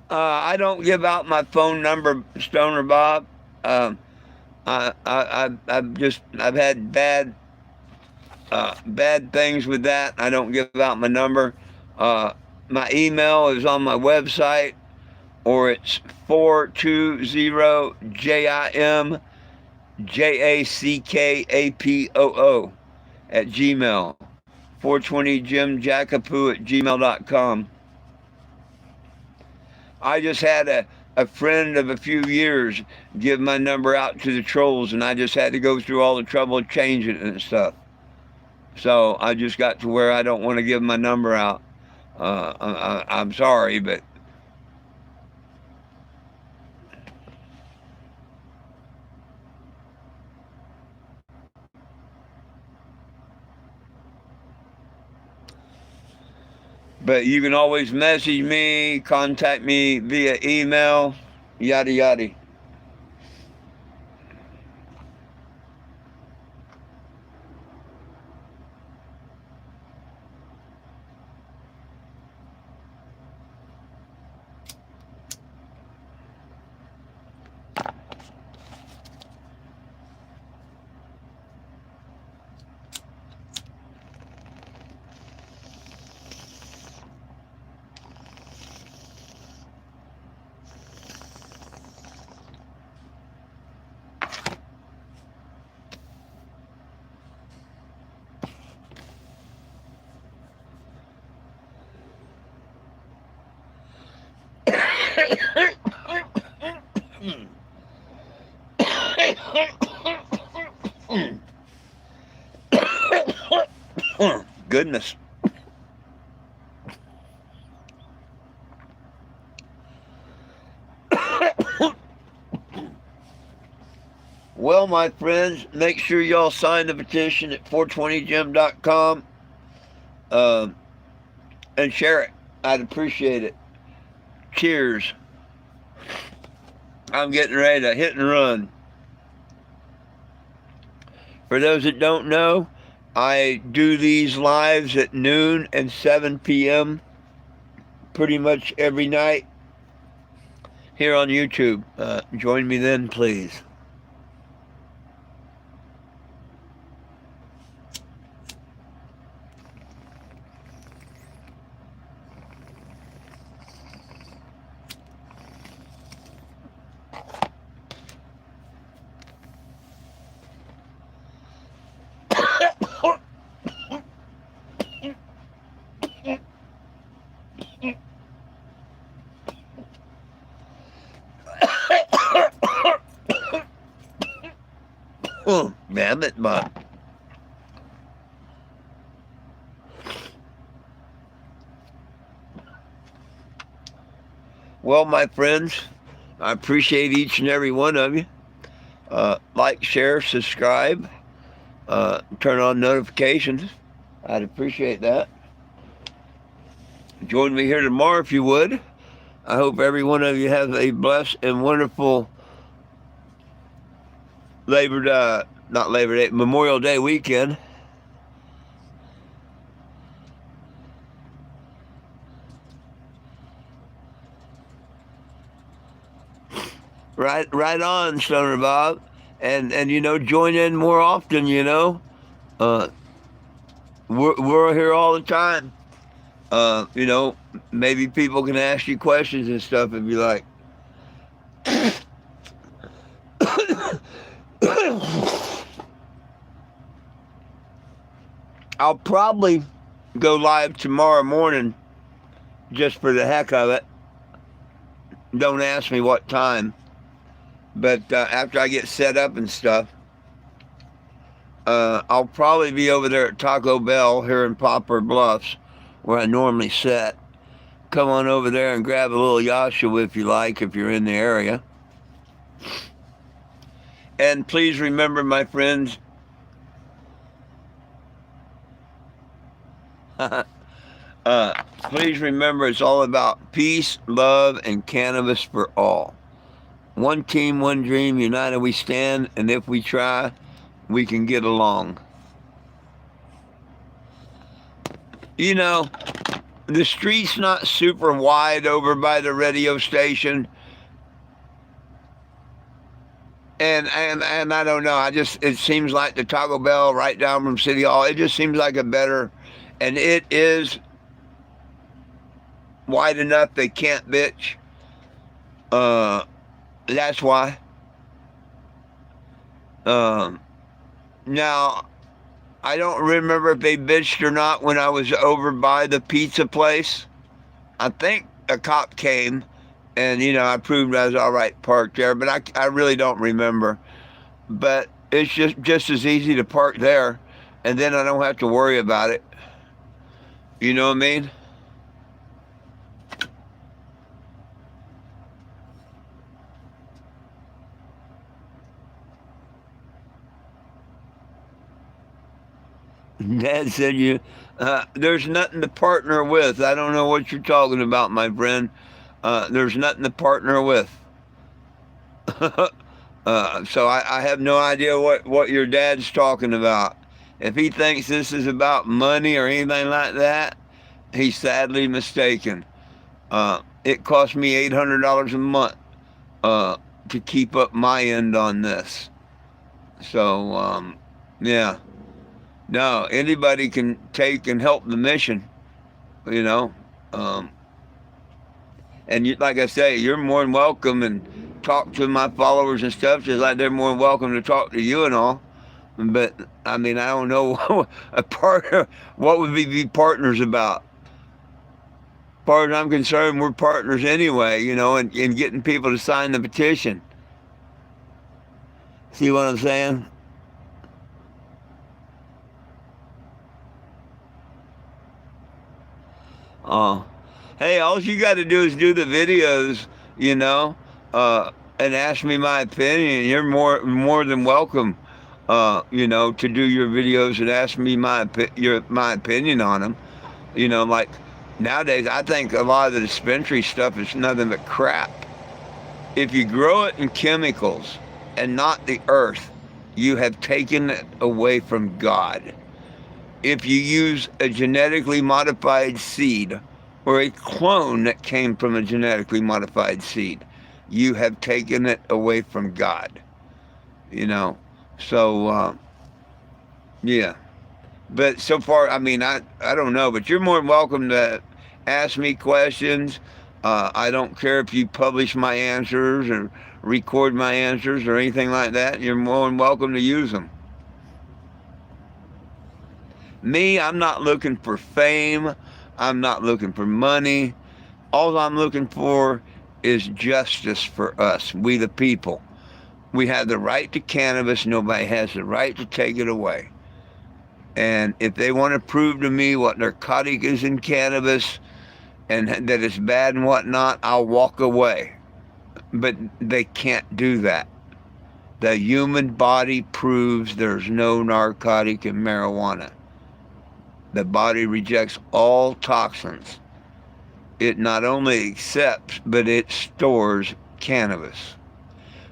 I don't give out my phone number, Stoner Bob. I've had bad things with that. I don't give out my number. My email is on my website, or it's 420JIMJACKAPOO at Gmail. 420JimJackapoo@gmail.com. I just had a friend of a few years give my number out to the trolls, and I just had to go through all the trouble of changing it and stuff. So I just got to where I don't want to give my number out. I'm sorry, but you can always message me, contact me via email. yada yada. Goodness. Well, my friends, make sure y'all sign the petition at 420gym.com and share it. I'd appreciate it. Cheers. I'm getting ready to hit and run. For those that don't know, I do these lives at noon and 7 p.m. pretty much every night here on YouTube. Join me then, please. Oh, damn it, but well, my friends, I appreciate each and every one of you. Like, share, subscribe, turn on notifications. I'd appreciate that. Join me here tomorrow if you would. I hope every one of you has a blessed and wonderful Memorial Day weekend. Right on, Stoner Bob. And join in more often, We're here all the time. Maybe people can ask you questions and stuff if you like. I'll probably go live tomorrow morning just for the heck of it. Don't ask me what time. But after I get set up and stuff, I'll probably be over there at Taco Bell here in Poplar Bluffs, where I normally sit. Come on over there and grab a little Yasha if you like, if you're in the area. And please remember, my friends, please remember it's all about peace, love, and cannabis for all. One team, one dream, united we stand, and if we try, we can get along. The street's not super wide over by the radio station. And I don't know, it seems like the Taco Bell right down from City Hall, it just seems like a better, and it is wide enough they can't bitch. That's why. Now, I don't remember if they bitched or not when I was over by the pizza place. I think a cop came, and I proved I was all right parked there, but I really don't remember. But it's just as easy to park there, and then I don't have to worry about it. You know what I mean? Dad said there's nothing to partner with. I don't know what you're talking about, my friend. There's nothing to partner with. So I have no idea what your dad's talking about. If he thinks this is about money or anything like that, he's sadly mistaken. It cost me $800 a month uh, to keep up my end on this. So, yeah. No, anybody can take and help the mission, you know. Um, and you, like I say, you're more than welcome and talk to my followers and stuff, just like they're more than welcome to talk to you and all. But I mean, I don't know a partner. What would we be partners about? As far as I'm concerned, we're partners anyway, in getting people to sign the petition. See what I'm saying? Oh, hey, all you got to do is do the videos, you know, and ask me my opinion. You're more than welcome, to do your videos and ask me my opinion on them. Like nowadays, I think a lot of the dispensary stuff is nothing but crap. If you grow it in chemicals and not the earth, you have taken it away from God. If you use a genetically modified seed or a clone that came from a genetically modified seed, you have taken it away from God. You know, so yeah. But so far, I mean, I don't know, but you're more than welcome to ask me questions. I don't care if you publish my answers or record my answers or anything like that. You're more than welcome to use them. Me, I'm not looking for fame. I'm not looking for money. All I'm looking for is justice for us, we the people. We have the right to cannabis. Nobody has the right to take it away. And if they want to prove to me what narcotic is in cannabis and that it's bad and whatnot, I'll walk away. But they can't do that. The human body proves there's no narcotic in marijuana. The body rejects all toxins. It not only accepts, but it stores cannabis.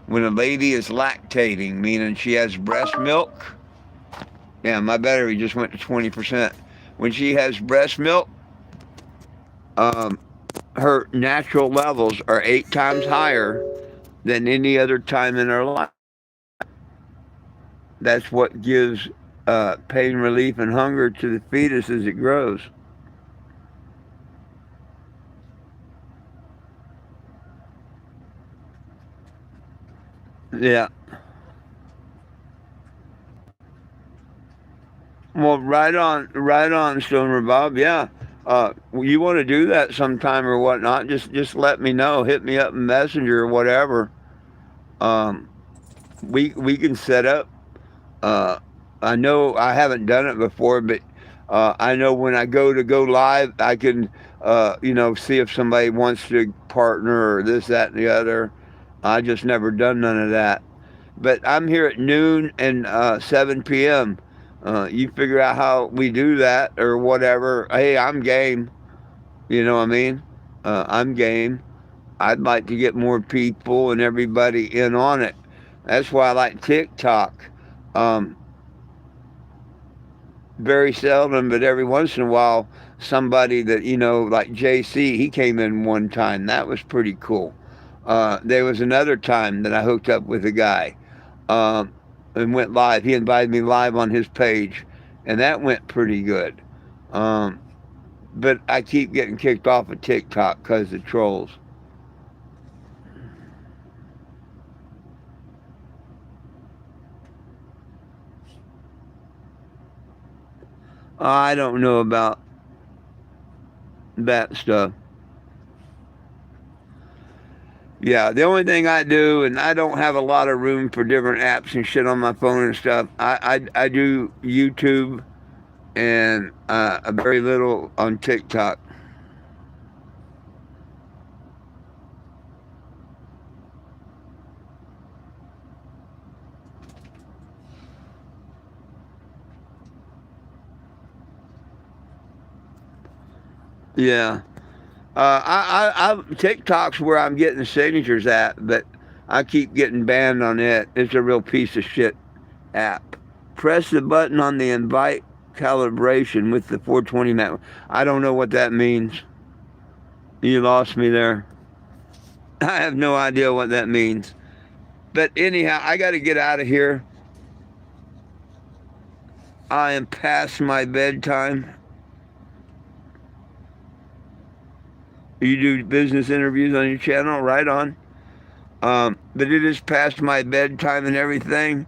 When a lady is lactating, meaning she has breast milk, yeah, my battery just went to 20%. When she has breast milk, um, her natural levels are 8 times higher than any other time in her life. That's what gives pain relief and hunger to the fetus as it grows. Yeah. Well, right on, Stoner Bob. Yeah. You want to do that sometime or whatnot? Just let me know. Hit me up in Messenger or whatever. Um, we can set up. Uh, I know I haven't done it before, but I know when I go live, I can see if somebody wants to partner or this, that, and the other. I just never done none of that. But I'm here at noon and 7 p.m. You figure out how we do that or whatever. Hey, I'm game. You know what I mean? I'm game. I'd like to get more people and everybody in on it. That's why I like TikTok. Um, Very seldom, but every once in a while, somebody that, like JC, he came in one time. That was pretty cool. There was another time that I hooked up with a guy um, and went live. He invited me live on his page, and that went pretty good. Um, but I keep getting kicked off of TikTok because of trolls. I don't know about that stuff. Yeah, the only thing I do, and I don't have a lot of room for different apps and shit on my phone and stuff. I do YouTube and a very little on TikTok. Yeah, TikTok's where I'm getting the signatures at, but I keep getting banned on it. It's a real piece of shit app. Press the button on the invite calibration with the 420 map. I don't know what that means. You lost me there. I have no idea what that means. But anyhow, I got to get out of here. I am past my bedtime. You do business interviews on your channel, right on. But it is past my bedtime and everything.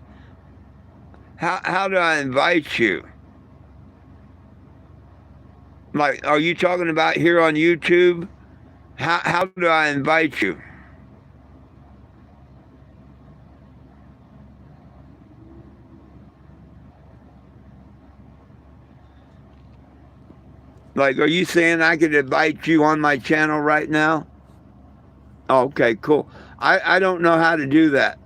How do I invite you? Like, are you talking about here on YouTube? How do I invite you? Like, are you saying I could invite you on my channel right now? Oh, okay, cool. I don't know how to do that.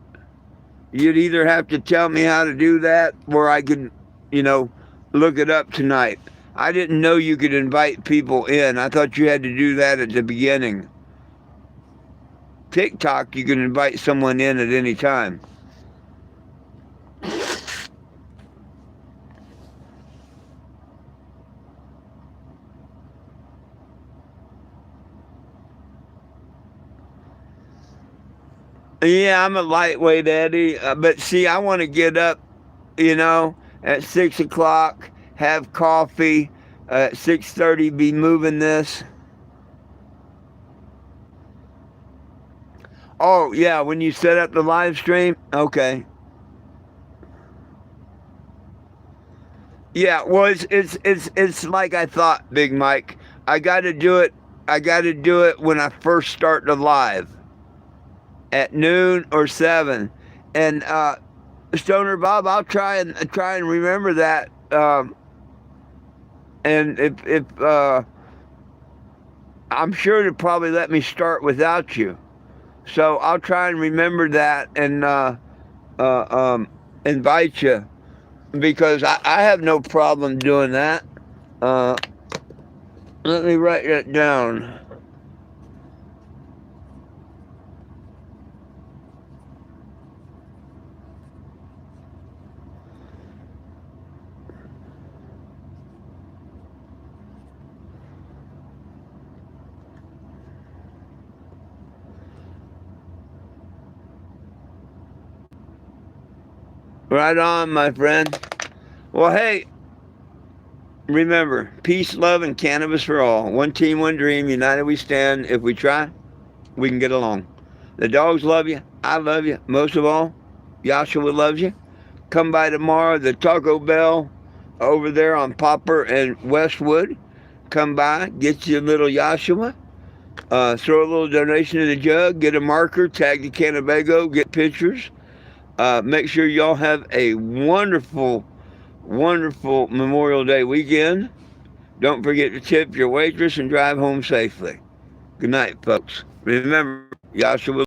You'd either have to tell me how to do that, or I could, look it up tonight. I didn't know you could invite people in. I thought you had to do that at the beginning. TikTok, you can invite someone in at any time. Yeah, I'm a lightweight, Eddie. But see, I want to get up, at 6 o'clock, have coffee, at 6:30 be moving this. Oh, yeah, when you set up the live stream? Okay. Yeah, well, it's like I thought, Big Mike. I got to do it when I first start the live at noon or 7. And Stoner Bob, I'll try and remember that. And if I'm sure to probably let me start without you, so I'll try and remember that and invite you, because I have no problem doing that. Let me write that down. Right on, my friend. Well, hey, remember, peace, love, and cannabis for all. One team, one dream. United we stand. If we try, we can get along. The dogs love you. I love you. Most of all, Joshua loves you. Come by tomorrow, the Taco Bell over there on Popper and Westwood. Come by, get you a little Joshua. Throw a little donation in the jug. Get a marker. Tag the Cannabago. Get pictures. Make sure y'all have a wonderful, wonderful Memorial Day weekend. Don't forget to tip your waitress and drive home safely. Good night, folks. Remember, Joshua